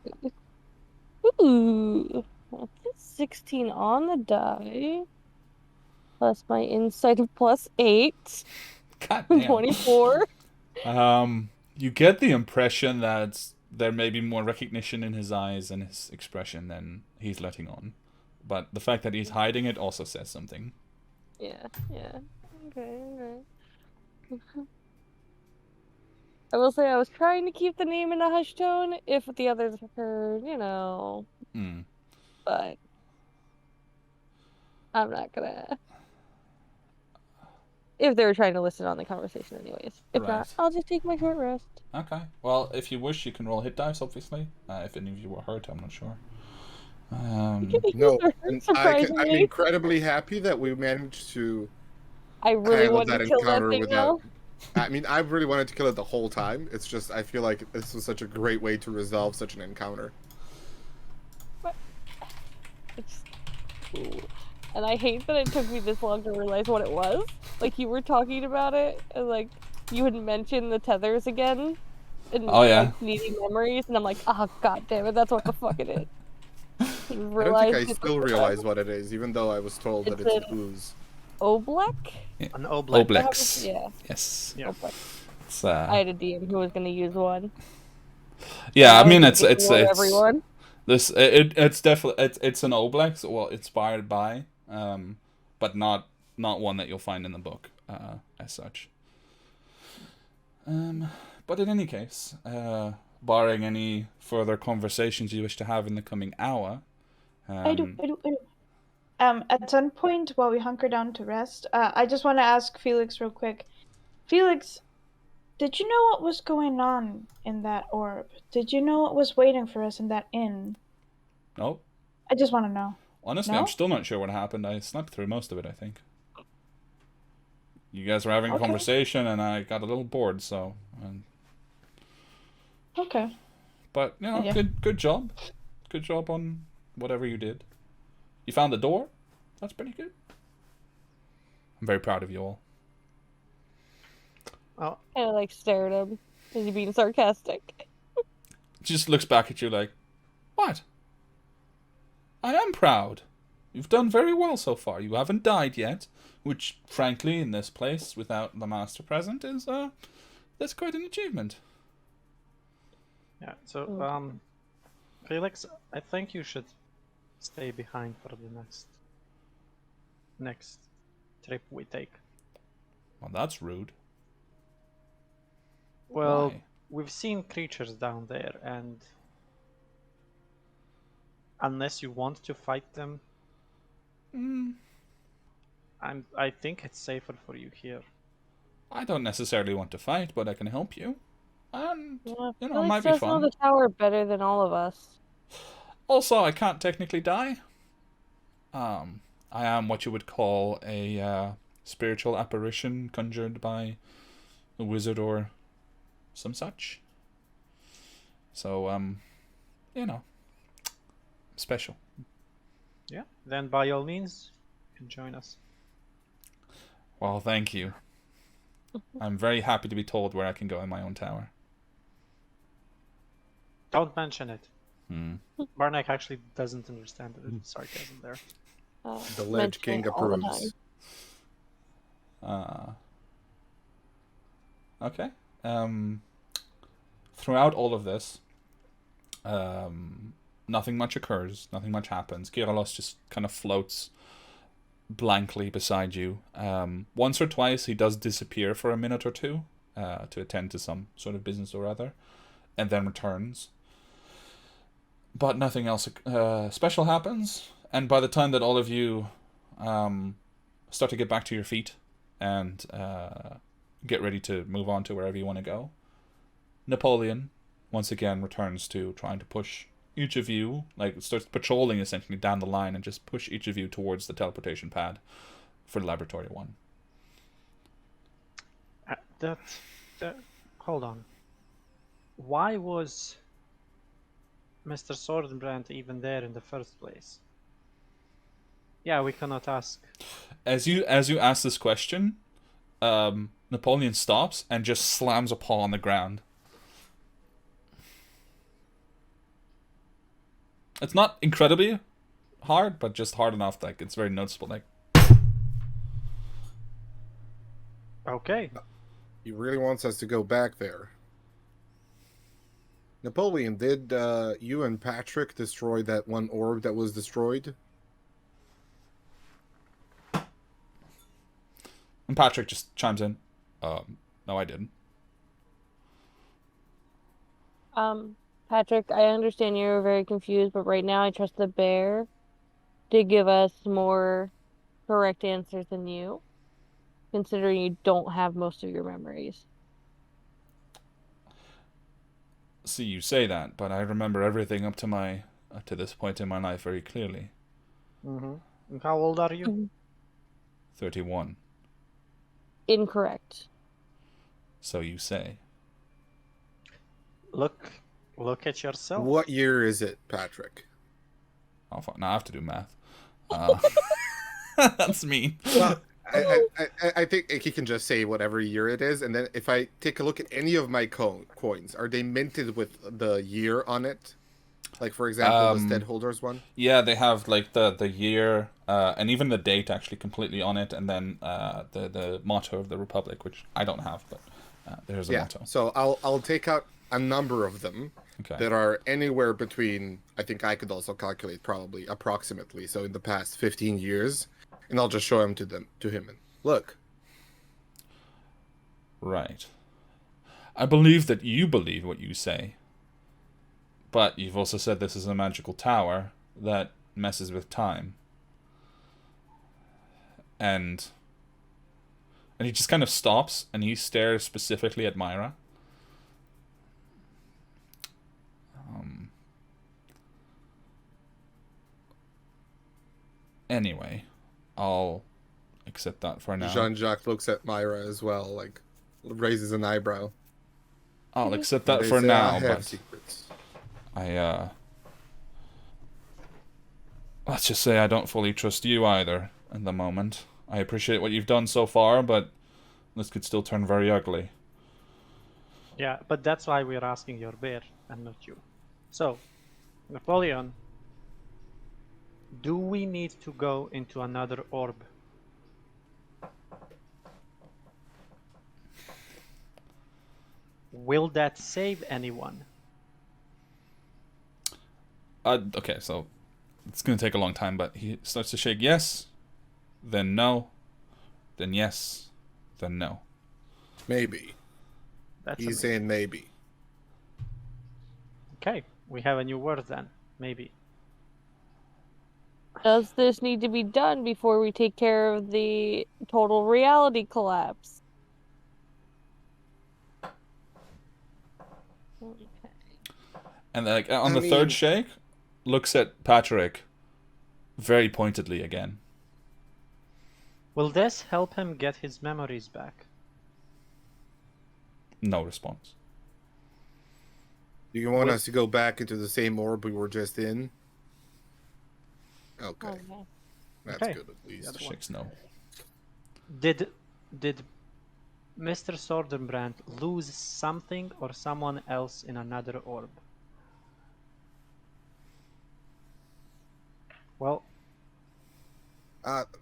Ooh. That's 16 on the die. Plus my insight of +8. God damn. 24. You get the impression that there may be more recognition in his eyes and his expression than he's letting on. But the fact that he's hiding it also says something. Yeah. Okay. I will say I was trying to keep the name in a hush tone if the others heard, but I'm not gonna. If they were trying to listen on the conversation anyways. If not, Right. I'll just take my short rest. Okay. Well, if you wish, you can roll hit dice, obviously. If any of you were hurt, I'm not sure. No, and I'm Surprisingly. incredibly happy that we managed to I really handle wanted that to kill that encounter thing without. now. I mean, I really wanted to kill it the whole time. It's just I feel like this was such a great way to resolve such an encounter. It's cool. And I hate that it took me this long to realize what it was. Like, you were talking about it, and, like, you had mentioned the tethers again. And, Oh, yeah. like, needing memories, and I'm like, oh, god damn it, that's what the fuck it is. I don't think I still realize what it is, even though I was told that It's it's an ooze. Oblek? An oblek. Oblex. Yeah, Yes. Yeah. Oblek. It's, I had a DM who was gonna use one. Yeah, I Now mean we it's can ignore everyone. it's definitely it's an Oblex, well, inspired by, but not one that you'll find in the book as such. But in any case, barring any further conversations you wish to have in the coming hour, I do. At some point while we hunker down to rest, I just want to ask Felix real quick. Felix, did you know what was going on in that orb? Did you know what was waiting for us in that inn? Nope. I just want to know. Honestly, I'm No? still not sure what happened. I slept through most of it, I think. You guys were having a Okay. conversation, and I got a little bored, so... Okay. But, you know, Yeah. good job. Good job on whatever you did. You found the door? That's pretty good. I'm very proud of you all. Oh, Kind of like stare at him. Is he being sarcastic? Just looks back at you like, what? I am proud. You've done very well so far. You haven't died yet, which, frankly, in this place, without the master present, is, that's quite an achievement. yeah. So, Felix, I think you should stay behind for the next trip we take. Well, that's rude. Well, Why? we've seen creatures down there, and unless you want to fight them, I think it's safer for you here. I don't necessarily want to fight, but I can help you. And, Yeah, you know, it Felix might be does know fun. the tower better than all of us. Also, I can't technically die. I am what you would call a spiritual apparition conjured by a wizard or some such. So, you know, special. Yeah. Then, by all means, you can join us. Well, thank you. I'm very happy to be told where I can go in my own tower. Don't mention it. Barnack actually doesn't understand the sarcasm there. The Ledge Mention King it all the approves. Okay. Throughout all of this, nothing much occurs. Nothing much happens. Kyrillos just kind of floats blankly beside you. Once or twice, he does disappear for a minute or two to attend to some sort of business or other, and then returns. But nothing else special happens. And by the time that all of you start to get back to your feet and get ready to move on to wherever you want to go, Napoleon once again returns to trying to push each of you, like starts patrolling essentially down the line and just push each of you towards the teleportation pad for Laboratory 1. Hold on. Why was Mr. Swordbrand even there in the first place? Yeah, we cannot ask. As you ask this question, Napoleon stops and just slams a paw on the ground. It's not incredibly hard, but just hard enough, like it's very noticeable. Like, Okay. He really wants us to go back there. Napoleon, did you and Patrick destroy that one orb that was destroyed? and Patrick just chimes in. No, I didn't. Patrick, I understand you're very confused, but right now I trust the bear to give us more correct answers than you, considering you don't have most of your memories. See, you say that, but I remember everything up to this point in my life very clearly. Mm-hmm. And how old are you? 31. Incorrect. So you say. Look at yourself. What year is it, Patrick? Oh, fuck. Now I have to do math. That's mean. Well, I think he can just say whatever year it is, and then if I take a look at any of my coins, are they minted with the year on it? Like, for example, the Steadholders one? Yeah, they have like the year and even the date actually completely on it, and then the motto of the Republic, which I don't have, but there's a motto. So I'll take out a number of them, Okay. that are anywhere between, I think I could also calculate probably approximately, so in the past 15 years, and I'll just show him to him and look. Right. I believe that you believe what you say. But you've also said this is a magical tower that messes with time. And he just kind of stops and he stares specifically at Myra. Anyway, I'll accept that for now. Jean-Jacques looks at Myra as well, like raises an eyebrow. I'll accept that They for say now, I have but secrets. let's just say I don't fully trust you either at the moment. I appreciate what you've done so far, but this could still turn very ugly. Yeah, but that's why we're asking your bear and not you. So, Napoleon, do we need to go into another orb? Will that save anyone? Okay, so it's going to take a long time, but he starts to shake yes, then no, then yes, then no. Maybe. That's He's amazing. saying maybe. Okay, we have a new word then. Maybe. Does this need to be done before we take care of the total reality collapse? Okay. And like on I the third mean- shake, looks at Patrick very pointedly again. Will this help him get his memories back? No response. Do you want Well- us to go back into the same orb we were just in? Okay, Okay. that's Okay. good at least. Other one. Shakes no. Did Mr. Sordenbrand lose something or someone else in another orb? Well,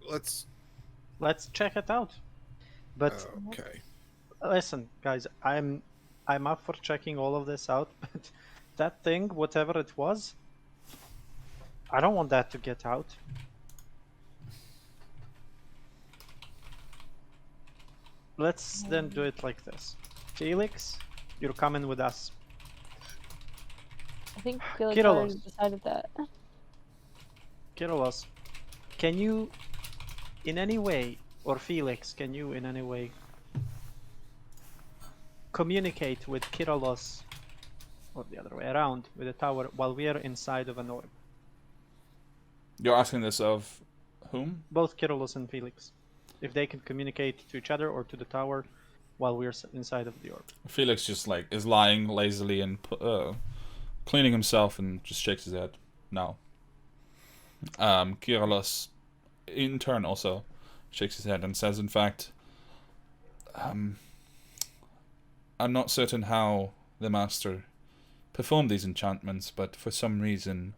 Let's. let's check it out. But Okay. listen, guys, I'm up for checking all of this out, but that thing, whatever it was, I don't want that to get out. Let's then do it like this. Felix, you're coming with us. I think Felix Kirilos. already decided that. Kyrillos, can you in any way, or Felix, can you in any way communicate with Kyrillos, or the other way around, with the tower while we are inside of an orb? You're asking this of whom? Both Kyrillos and Felix. If they can communicate to each other or to the tower while we're inside of the orb. Felix just like is lying lazily and cleaning himself and just shakes his head. No. Kyrillos, in turn, also shakes his head and says, in fact, I'm not certain how the master performed these enchantments, but for some reason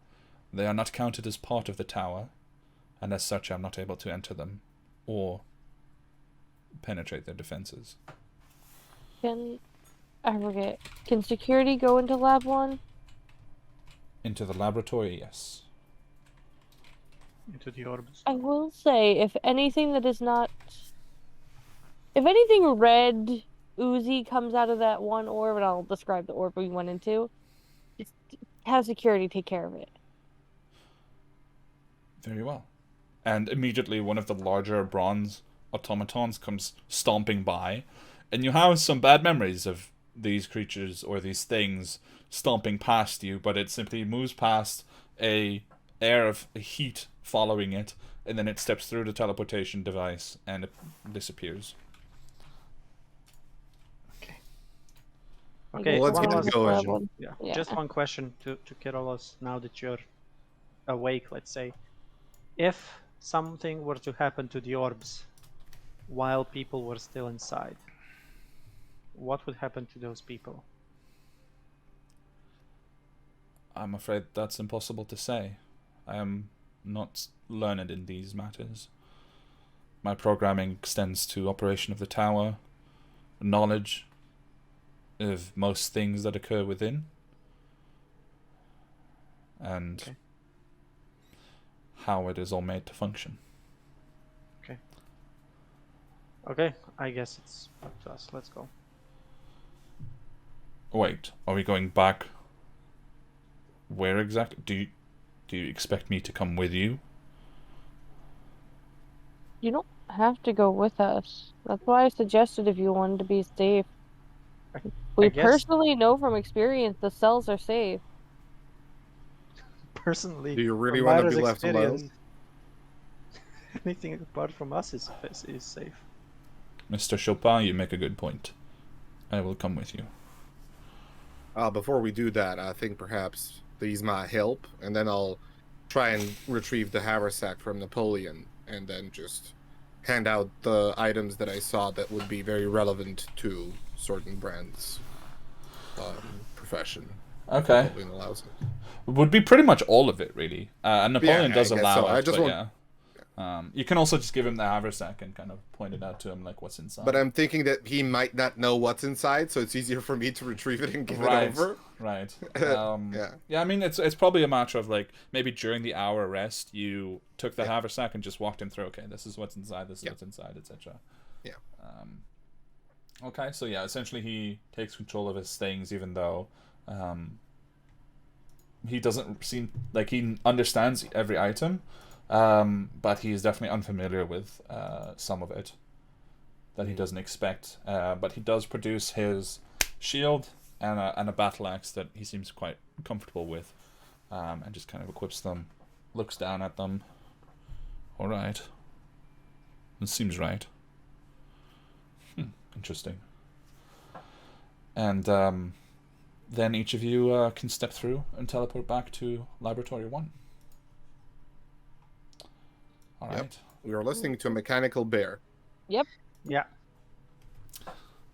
they are not counted as part of the tower, and as such I'm not able to enter them or penetrate their defenses. Can security go into lab 1? Into the laboratory, yes. Into the orbs. I will say, if anything red oozy comes out of that one orb, and I'll describe the orb we went into, just have security take care of it. Very well. And immediately one of the larger bronze automatons comes stomping by, and you have some bad memories of these creatures or these things stomping past you, but it simply moves past a air of heat following it, and then it steps through the teleportation device and it disappears. Okay, Well, let's one get last going. question. Yeah. Yeah. Just one question to Kyrillos now that you're awake, let's say. If something were to happen to the orbs while people were still inside, what would happen to those people? I'm afraid that's impossible to say. I am not learned in these matters. My programming extends to operation of the tower, knowledge of most things that occur within, and Okay. how it is all made to function. Okay, I guess it's up to us. Let's go. Wait, are we going back? Where exactly? Do you expect me to come with you? You don't have to go with us. That's why I suggested if you wanted to be safe. I We guess personally know from experience the cells are safe. personally, Do you really from want to Myra's be left experience, alone? anything apart from us is safe. Mr. Chopin, you make a good point. I will come with you. Before we do that, I think perhaps these might help, and then I'll try and retrieve the haversack from Napoleon, and then just hand out the items that I saw that would be very relevant to Sword Brand's profession. Okay. Napoleon allows it. It would be pretty much all of it, really. And Napoleon Yeah, does I guess allow so. it, I just but want- yeah. You can also just give him the haversack and kind of point it out to him, like, what's inside. But I'm thinking that he might not know what's inside, so it's easier for me to retrieve it and give it Right. over. Right. Yeah. Yeah, I mean, it's probably a matter of, like, maybe during the hour rest, you took the haversack and just walked him through, okay, this is what's inside, this is what's inside, etc. Yeah. Okay, so yeah, essentially he takes control of his things, even though he doesn't seem like he understands every item, but he's definitely unfamiliar with some of it that he doesn't expect. But he does produce his shield and a battle axe that he seems quite comfortable with, and just kind of equips them, looks down at them. All right, this seems right. Interesting. And then each of you can step through and teleport back to Laboratory 1. All right. Yep. We are listening to a mechanical bear. Yep. Yeah.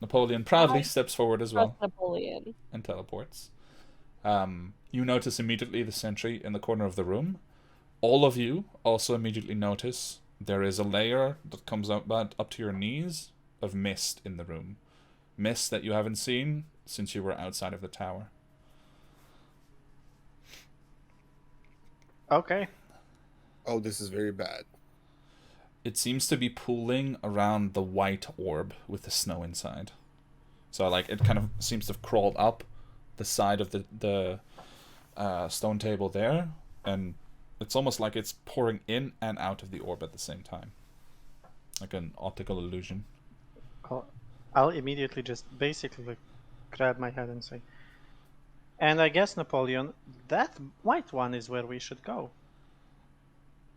Napoleon proudly I steps forward as Trust well Napoleon. and teleports. You notice immediately the sentry in the corner of the room. All of you also immediately notice there is a layer that comes up to your knees of mist in the room. Mist that you haven't seen since you were outside of the tower. Okay. Oh, this is very bad. It seems to be pooling around the white orb with the snow inside. So, like, it kind of seems to have crawled up the side of the stone table there, and it's almost like it's pouring in and out of the orb at the same time. Like an optical illusion. I'll immediately just basically like grab my head and say, and I guess, Napoleon, that white one is where we should go.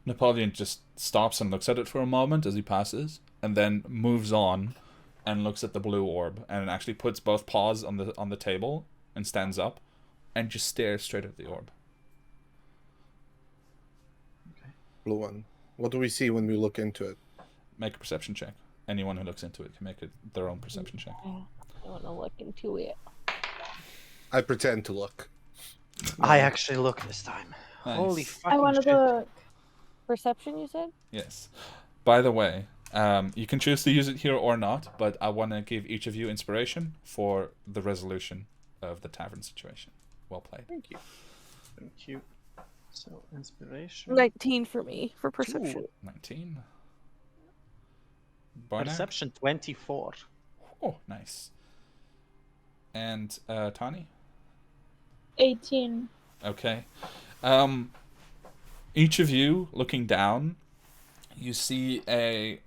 Napoleon just stops and looks at it for a moment as he passes, and then moves on and looks at the blue orb, and actually puts both paws on the table and stands up and just stares straight at the orb. Blue one. What do we see when we look into it? Make a perception check. Anyone who looks into it can make it their own perception check. I want to look into it. I pretend to look. I actually look this time. Nice. Holy fucking I want shit. to look. Perception, you said? Yes. By the way, you can choose to use it here or not, but I want to give each of you inspiration for the resolution of the tavern situation. Well played. Thank you. Thank you. So, inspiration. 19 for me, for perception. 19. Barnack? Perception 24. Oh, nice. And Tani? 18. Okay. Each of you looking down, you see a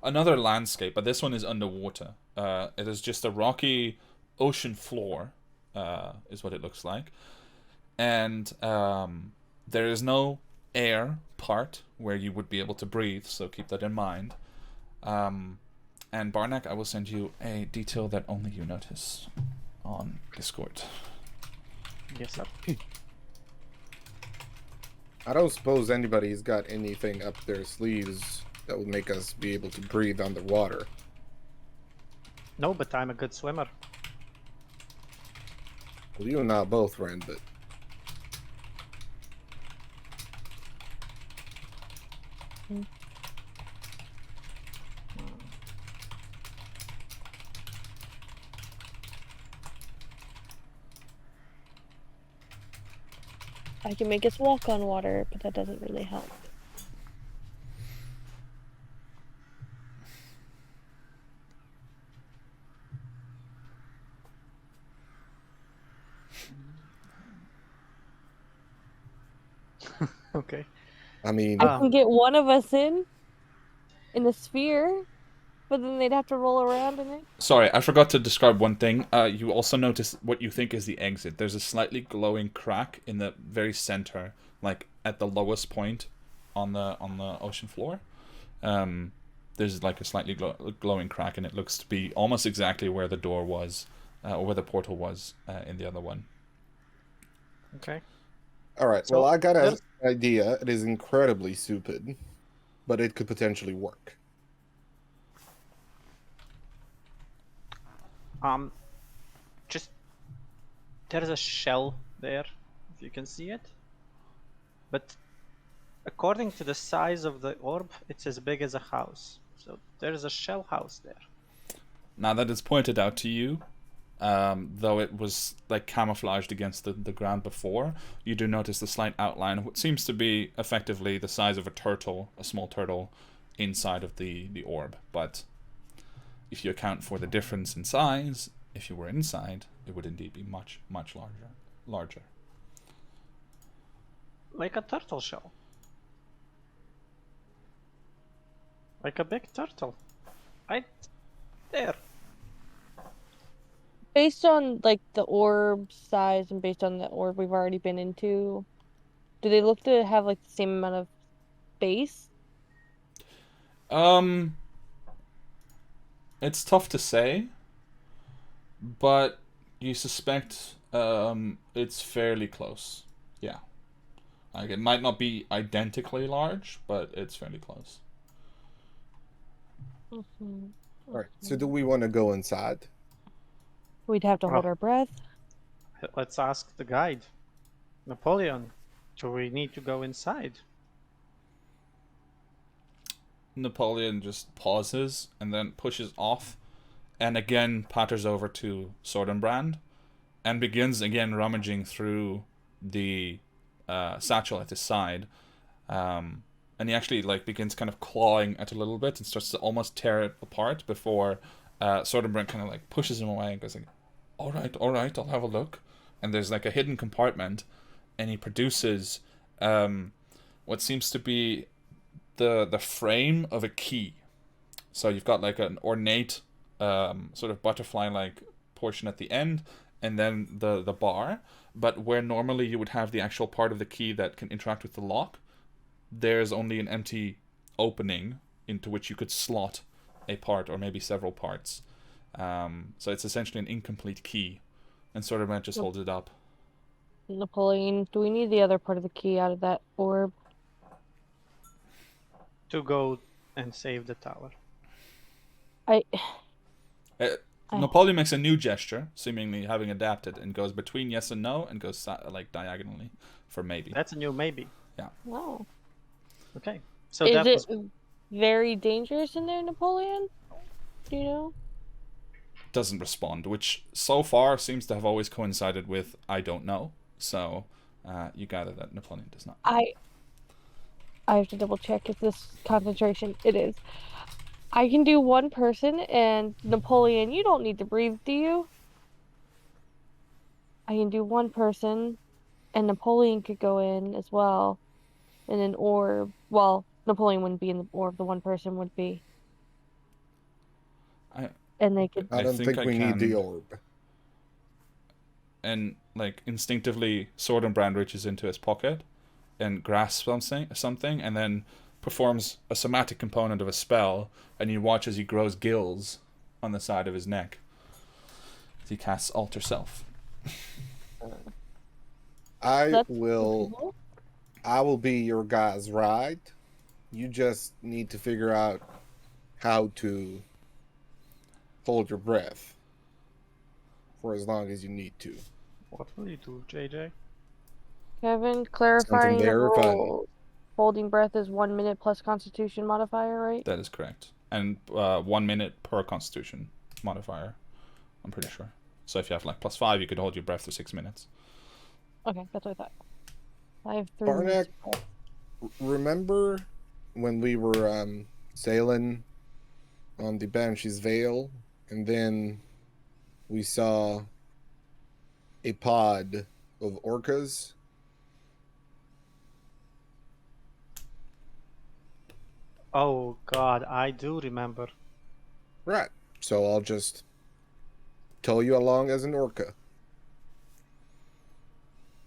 another landscape, but this one is underwater. It is just a rocky ocean floor, is what it looks like, and there is no air part where you would be able to breathe. So keep that in mind. And Barnack, I will send you a detail that only you notice on Discord. Yes, sir. I don't suppose anybody's got anything up their sleeves that would make us be able to breathe underwater. No, but I'm a good swimmer. Well, you and I both, Ren, but I can make us walk on water, but that doesn't really help. Okay. I mean, I can get one of us in the sphere, but then they'd have to roll around in it. Sorry, I forgot to describe one thing. You also notice what you think is the exit. There's a slightly glowing crack in the very center, like at the lowest point on the ocean floor. There's like a slightly glowing crack, and it looks to be almost exactly where the door was, or where the portal was in the other one. Okay. all right. So, Well, I got an there's- idea. It is incredibly stupid, but it could potentially work. Just there's a shell there, if you can see it. But according to the size of the orb, it's as big as a house. So there's a shell house there. Now that it's pointed out to you, though it was like camouflaged against the ground before, you do notice the slight outline of what seems to be effectively the size of a turtle, a small turtle, inside of the orb. But if you account for the difference in size, if you were inside, it would indeed be much, much larger. Like a turtle shell. Like a big turtle. Right there. Based on like the orb size and based on the orb we've already been into, do they look to have like the same amount of space? It's tough to say, but you suspect it's fairly close. Yeah. Like it might not be identically large, but it's fairly close. Mm-hmm. All right. So, do we want to go inside? We'd have to hold Oh. our breath. Let's ask the guide. Napoleon, do we need to go inside? Napoleon just pauses and then pushes off and again patters over to Sordenbrand and begins again rummaging through the satchel at his side. And he actually like begins kind of clawing at it a little bit and starts to almost tear it apart before Sordenbrand kind of like pushes him away and goes like, all right, I'll have a look. And there's like a hidden compartment and he produces what seems to be the frame of a key. So you've got like an ornate sort of butterfly-like portion at the end, and then the bar. But where normally you would have the actual part of the key that can interact with the lock, there's only an empty opening into which you could slot a part or maybe several parts. So it's essentially an incomplete key, and sort of just holds it up. Napoleon, do we need the other part of the key out of that orb? To go and save the tower. I Napoleon makes a new gesture, seemingly having adapted, and goes between yes and no, and goes like diagonally for maybe. That's a new maybe. Wow. Okay. So Is that it was very dangerous in there, Napoleon? Do you know? Doesn't respond, which so far seems to have always coincided with I don't know. So you gather that Napoleon does not. I have to double check if this concentration it is. I can do one person, and Napoleon, you don't need to breathe, do you? I can do one person, and Napoleon could go in as well. In an orb. Well, Napoleon wouldn't be in the orb, the one person would be. And they could. I don't think we need the orb. And like instinctively, Sordenbrand reaches into his pocket and grasps something, and then performs a somatic component of a spell, and you watch as he grows gills on the side of his neck. He casts Alter Self. I will be your guy's ride. You just need to figure out how to hold your breath for as long as you need to. what will you do, JJ? Kevin, clarifying the very fun. rule. Holding breath is 1 minute plus Constitution modifier, right? That is correct. And 1 minute per Constitution modifier, I'm pretty sure. So if you have like +5, you could hold your breath for 6 minutes. Okay, that's what I thought. I have 3 Barnack, minutes left. remember when we were sailing on the Banshee's Veil, and then we saw a pod of orcas? Oh God, I do remember. Right. So I'll just tow you along as an orca.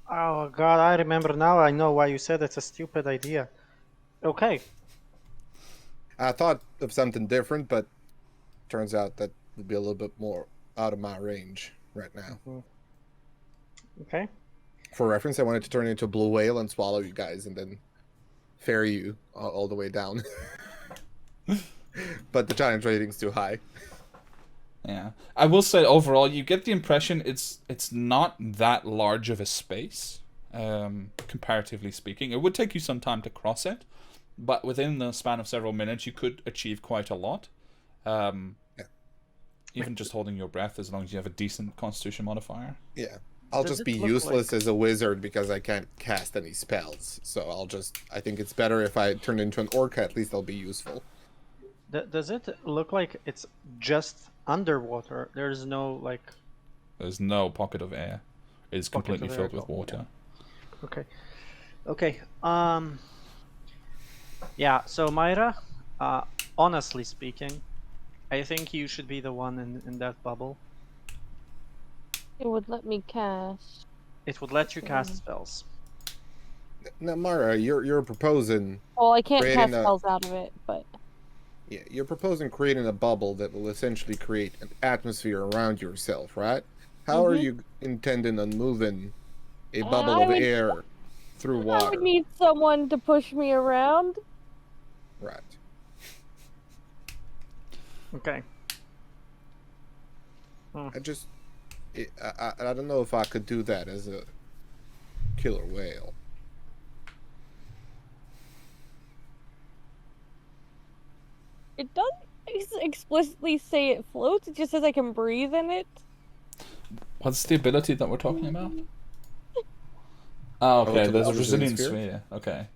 Oh God, I remember now. I know why you said it's a stupid idea. Okay. I thought of something different, but turns out that would be a little bit more out of my range right now. Okay. For reference, I wanted to turn into a blue whale and swallow you guys and then ferry you all the way down. But the challenge rating's too high. Yeah, I will say overall, you get the impression it's not that large of a space, comparatively speaking. It would take you some time to cross it, but within the span of several minutes, you could achieve quite a lot. Even just holding your breath, as long as you have a decent Constitution modifier. Yeah. I'll Does just it be look useless like- as a wizard because I can't cast any spells. So I think it's better if I turn into an orca, at least I'll be useful. Does it look like it's just underwater? There's no like. There's no pocket of air. It's Pocket completely of air, filled with oh, water. Okay. Okay. Yeah. So Myra, honestly speaking, I think you should be the one in that bubble. It would let me cast. It would let you cast spells. Now, Mara, you're proposing Well, I can't Creating cast a- spells out of it, but you're proposing creating a bubble that will essentially create an atmosphere around yourself, right? How are you intending on moving a bubble I of would- air through I water? would need someone to push me around. Right. Okay. I don't know if I could do that as a killer whale. It doesn't explicitly say it floats. It just says I can breathe in it. What's the ability that we're talking about? Oh, okay. to There's a the resilient sphere? sphere. Okay.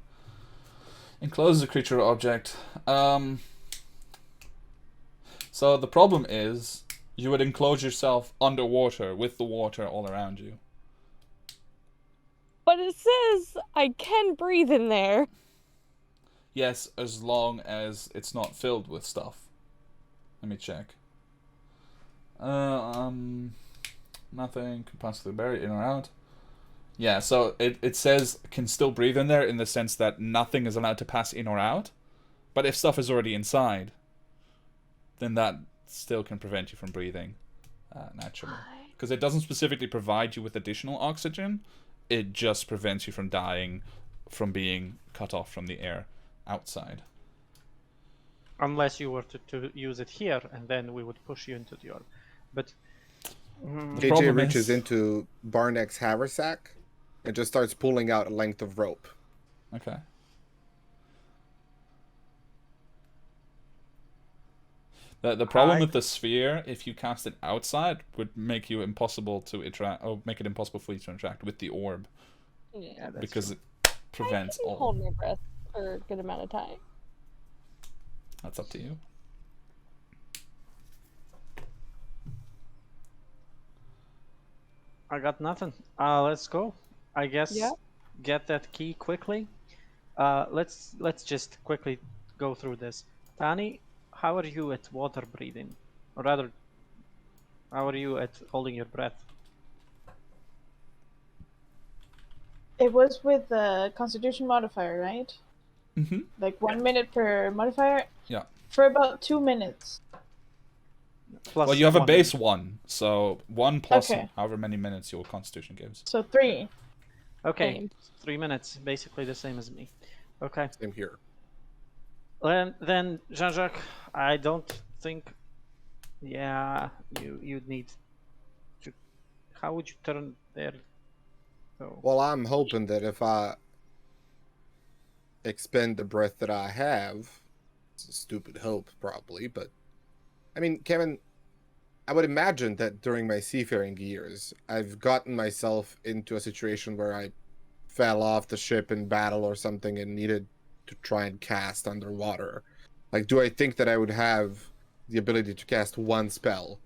Encloses a creature or object. So the problem is, you would enclose yourself underwater with the water all around you. But it says I can breathe in there. Yes, as long as it's not filled with stuff. Let me check. Nothing can possibly bury in or out. Yeah, so it says can still breathe in there in the sense that nothing is allowed to pass in or out. But if stuff is already inside, then that still can prevent you from breathing naturally. Because it doesn't specifically provide you with additional oxygen. It just prevents you from dying from being cut off from the air outside. Unless you were to use it here, and then we would push you into the orb. But KJ problem reaches is- into Barneck's haversack and just starts pulling out a length of rope. Okay. The problem with the sphere, if you cast it outside, would make you impossible to interact, or make it impossible for you to interact with the orb, Yeah, that's because true. it prevents I can all. hold my breath for a good amount of time. That's up to you. I got nothing. Let's go. I guess Yeah. get that key quickly. Let's just quickly go through this. Tani, how are you at water breathing? Or rather, how are you at holding your breath? It was with the Constitution modifier, right? Mm-hmm. Like 1 minute per modifier? Yeah. For about 2 minutes. Plus Well, you have a one. base 1, so 1 plus Okay. however many minutes your constitution gives. So 3. Okay, Same. 3 minutes, basically the same as me. Okay. Same here. Then Jean-Jacques, I don't think. Yeah, you'd need to. How would you turn there? So, Well, I'm hoping that if I expend the breath that I have, it's a stupid hope, probably, but I mean, Kevin, I would imagine that during my seafaring years, I've gotten myself into a situation where I fell off the ship in battle or something and needed to try and cast underwater, like, do I think that I would have the ability to cast one spell?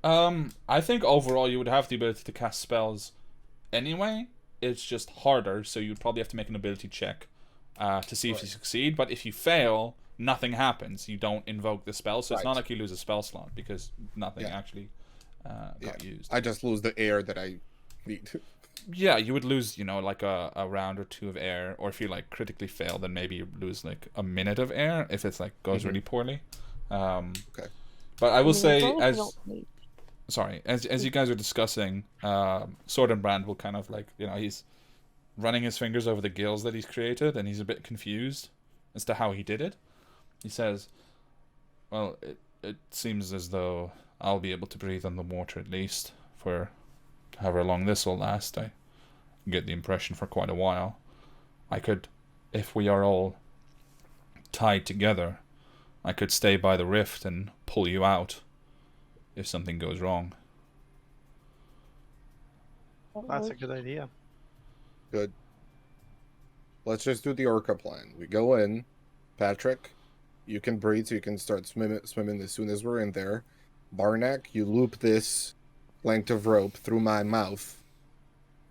I think overall you would have the ability to cast spells anyway. It's just harder, so you'd probably have to make an ability check to see if you succeed. But if you fail, nothing happens. You don't invoke the spell, so it's not like you lose a spell slot because nothing actually got used. I just lose the air that I need. Yeah, you would lose, like a round or two of air, or if you like critically fail, then maybe you lose like a minute of air if it's like goes really poorly. Okay. But I will say, as you guys are discussing, Sword and Brand will kind of like, he's running his fingers over the gills that he's created, and he's a bit confused as to how he did it. He says, well, it seems as though I'll be able to breathe on the water at least for however long this will last. I get the impression for quite a while. I could, if we are all tied together, I could stay by the rift and pull you out if something goes wrong. That's a good idea. Good. Let's just do the orca plan. We go in. Patrick, you can breathe, so you can start swimming as soon as we're in there. Barnack, you loop this length of rope through my mouth,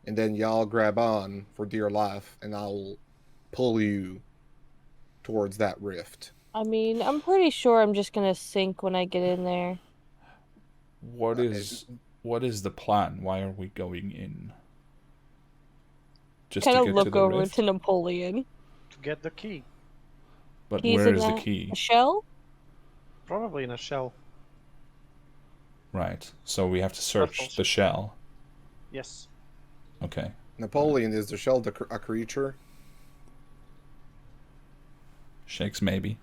and then y'all grab on for dear life, and I'll pull you towards that rift. I mean, I'm pretty sure I'm just gonna sink when I get in there. What is the plan? Why are we going in? Just Kind to of get look to the over rift? to Napoleon. To get the key. But Keys where in is the a key? shell? Probably in a shell. Right. So we have to search Truffles. the shell. Yes. Okay. Napoleon, is the shell a creature? Shakes maybe.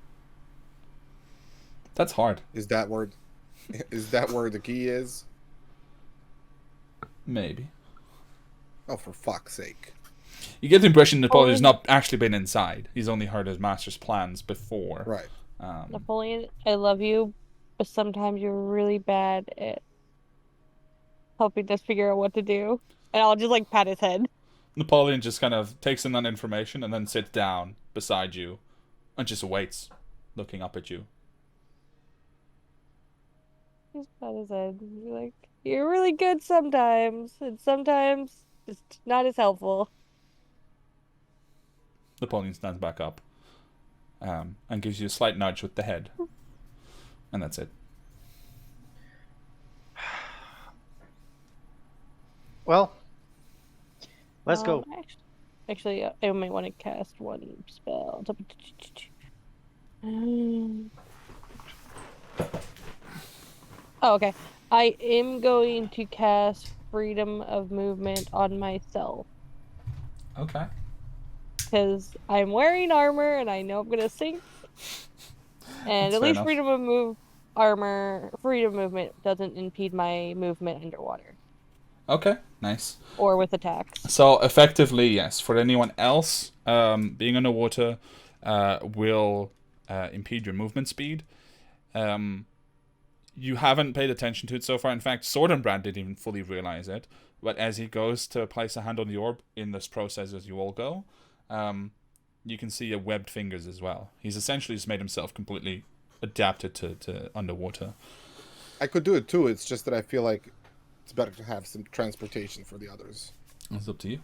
That's hard. Is that where the key is? Maybe. Oh, for fuck's sake. You get the impression Napoleon's not actually been inside. He's only heard his master's plans before. Right. Napoleon, I love you, but sometimes you're really bad at helping us figure out what to do. And I'll just like pat his head. Napoleon just kind of takes in that information and then sits down beside you and just waits, looking up at you. Just pat his head. You're like, you're really good sometimes, and sometimes just not as helpful. Napoleon stands back up and gives you a slight nudge with the head. And that's it. Well, let's go. Actually, I might want to cast one spell. Oh, okay. I am going to cast Freedom of Movement on myself. Okay. Because I'm wearing armor and I know I'm going to sink. And That's at fair least enough. freedom of movement doesn't impede my movement underwater. Okay, nice. Or with attacks. So effectively, yes. For anyone else, being underwater will impede your movement speed. You haven't paid attention to it so far. In fact, Sword and Brand didn't even fully realize it. But as he goes to place a hand on the orb in this process, as you all go, you can see a webbed fingers as well. He's essentially just made himself completely adapted to underwater. I could do it too. It's just that I feel like it's better to have some transportation for the others. It's up to you.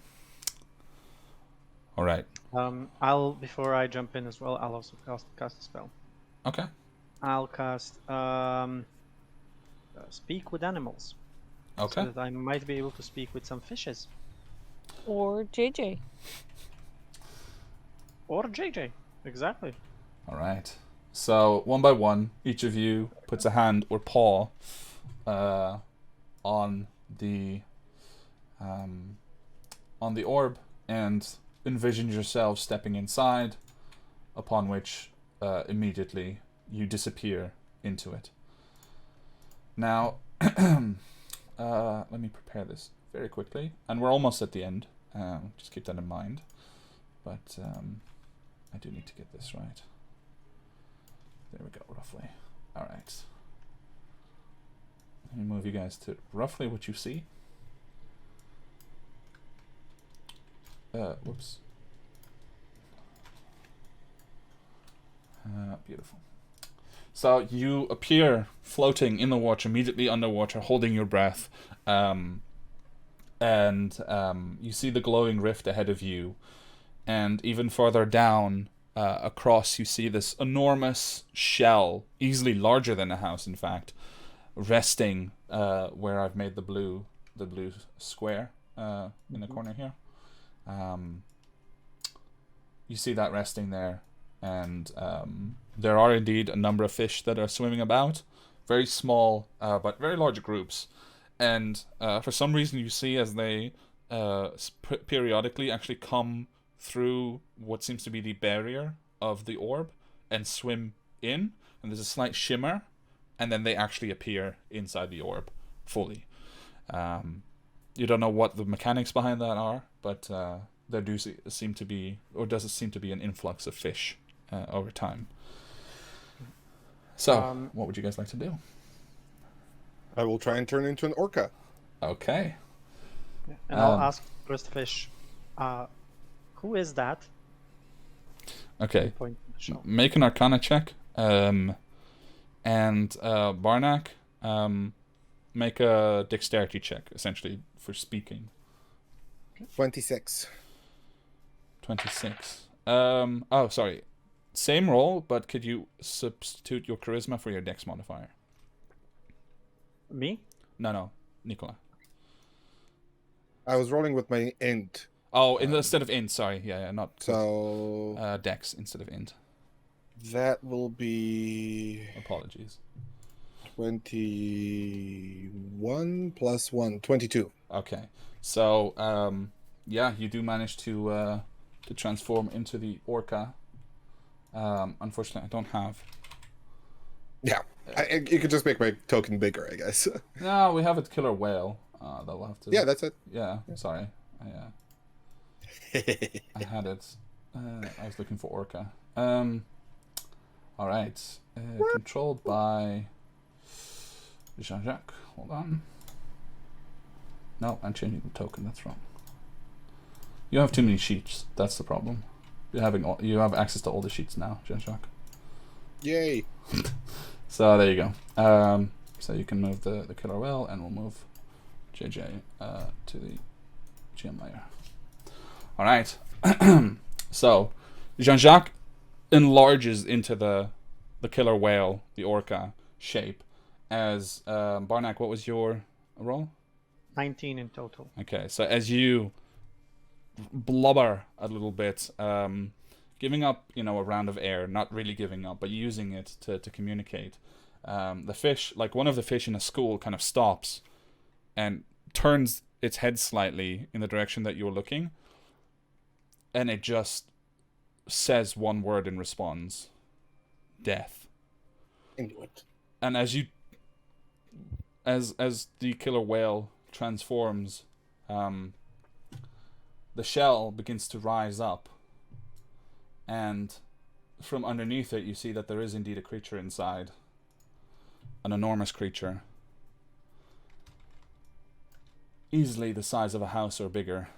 All right. Before I jump in as well, I'll also cast a spell. Okay. I'll cast Speak with Animals. Okay. So that I might be able to speak with some fishes. Or JJ. Or JJ. Exactly. All right. So one by one, each of you puts a hand or paw on the orb and envision yourself stepping inside, upon which immediately you disappear into it. Now, let me prepare this very quickly, and we're almost at the end. Just keep that in mind. But I do need to get this right. There we go, roughly. All right. Let me move you guys to roughly what you see. Whoops. Beautiful. So you appear floating in the water, immediately underwater, holding your breath, and you see the glowing rift ahead of you, and even further down across, you see this enormous shell, easily larger than a house, in fact, resting where I've made the blue square in the corner here. You see that resting there, and there are indeed a number of fish that are swimming about, very small but very large groups, and for some reason you see as they periodically actually come through what seems to be the barrier of the orb and swim in, and there's a slight shimmer, and then they actually appear inside the orb fully. You don't know what the mechanics behind that are, but there does seem to be an influx of fish over time. So, what would you guys like to do? I will try and turn into an orca. Okay. And I'll ask first fish, who is that? Okay. Point to the shell. Make an Arcana check. And Barnack, make a dexterity check, essentially, for speaking. 26. 26. Oh, sorry. Same roll, but could you substitute your charisma for your dex modifier? Me? No, Nicola. I was rolling with my int. Oh, instead of int, sorry. Yeah, not... So... dex instead of int. that will be... Apologies. 21 plus 1, 22. Okay. So, yeah, you do manage to transform into the orca. Unfortunately, I don't have... Yeah, you could just make my token bigger, I guess. No, we have a killer whale. That we'll have to... Yeah, that's it. Yeah, sorry. I had it. I was looking for orca. Alright. Controlled by Jean-Jacques. Hold on. No, I'm changing the token. That's wrong. You have too many sheets. That's the problem. You have access to all the sheets now, Jean-Jacques. Yay. So there you go. So you can move the killer whale, and we'll move JJ to the GM layer. All right. So Jean-Jacques enlarges into the killer whale, the orca shape. As Barnack, what was your roll? 19 in total. Okay, so as you blubber a little bit, giving up, a round of air, not really giving up, but using it to communicate. The fish, like one of the fish in a school, kind of stops and turns its head slightly in the direction that you're looking, and it just says one word in response: death. Inuit. And as the killer whale transforms, the shell begins to rise up, and from underneath it you see that there is indeed a creature inside. An enormous creature, easily the size of a house or bigger,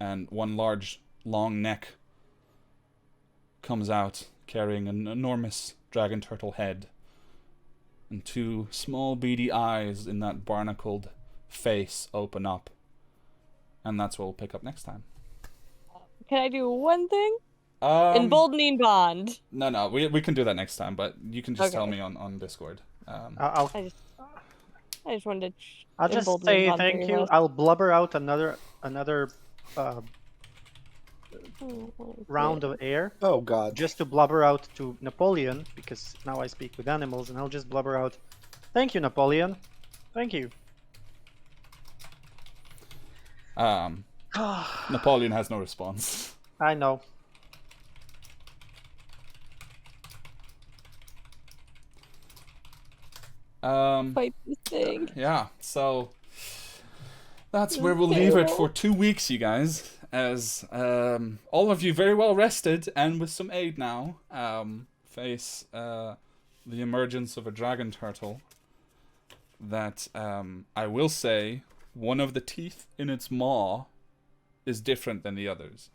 and one large long neck comes out carrying an enormous dragon turtle head, and two small beady eyes in that barnacled face open up. And that's what we'll pick up next time. Can I do one thing? Emboldening bond. No, we can do that next time, but you can just Okay. tell me on Discord. I'll I just wanted to. I'll just emboldening say bond for thank your you. house. I'll blubber out another round of air Oh, God. just to blubber out to Napoleon, because now I speak with animals, and I'll just blubber out. Thank you, Napoleon. Thank you. Napoleon has no response. I know. Fight this thing. Yeah, so that's where we'll leave it for 2 weeks, you guys, as all of you very well rested and with some aid now face the emergence of a dragon turtle that I will say one of the teeth in its maw is different than the others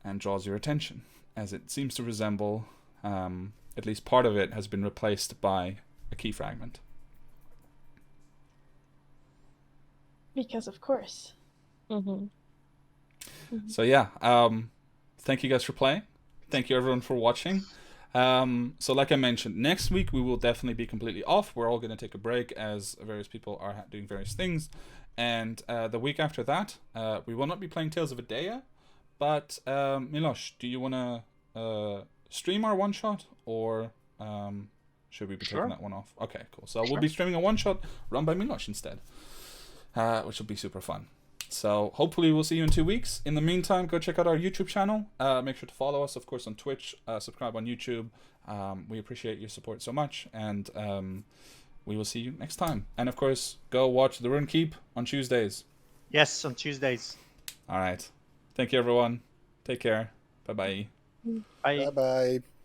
and draws your attention, as it seems to resemble, at least part of it has been replaced by a key fragment. Because of course. Mm-hmm. So yeah, thank you guys for playing. Thank you everyone for watching. So like I mentioned, next week we will definitely be completely off. We're all going to take a break as various people are doing various things. And the week after that, we will not be playing Tales of Edeah. But Milos, do you want to stream our one-shot, or should we be taking that one off? Okay, cool. So we'll be streaming a one-shot run by Milos instead, which will be super fun. So hopefully we'll see you in 2 weeks. In the meantime, go check out our YouTube channel. Make sure to follow us, of course, on Twitch. Subscribe on YouTube. We appreciate your support so much. And we will see you next time. And, of course, go watch The Rune Keep on Tuesdays. Yes, on Tuesdays. All right. Thank you, everyone. Take care. Bye-bye. Bye. Bye-bye.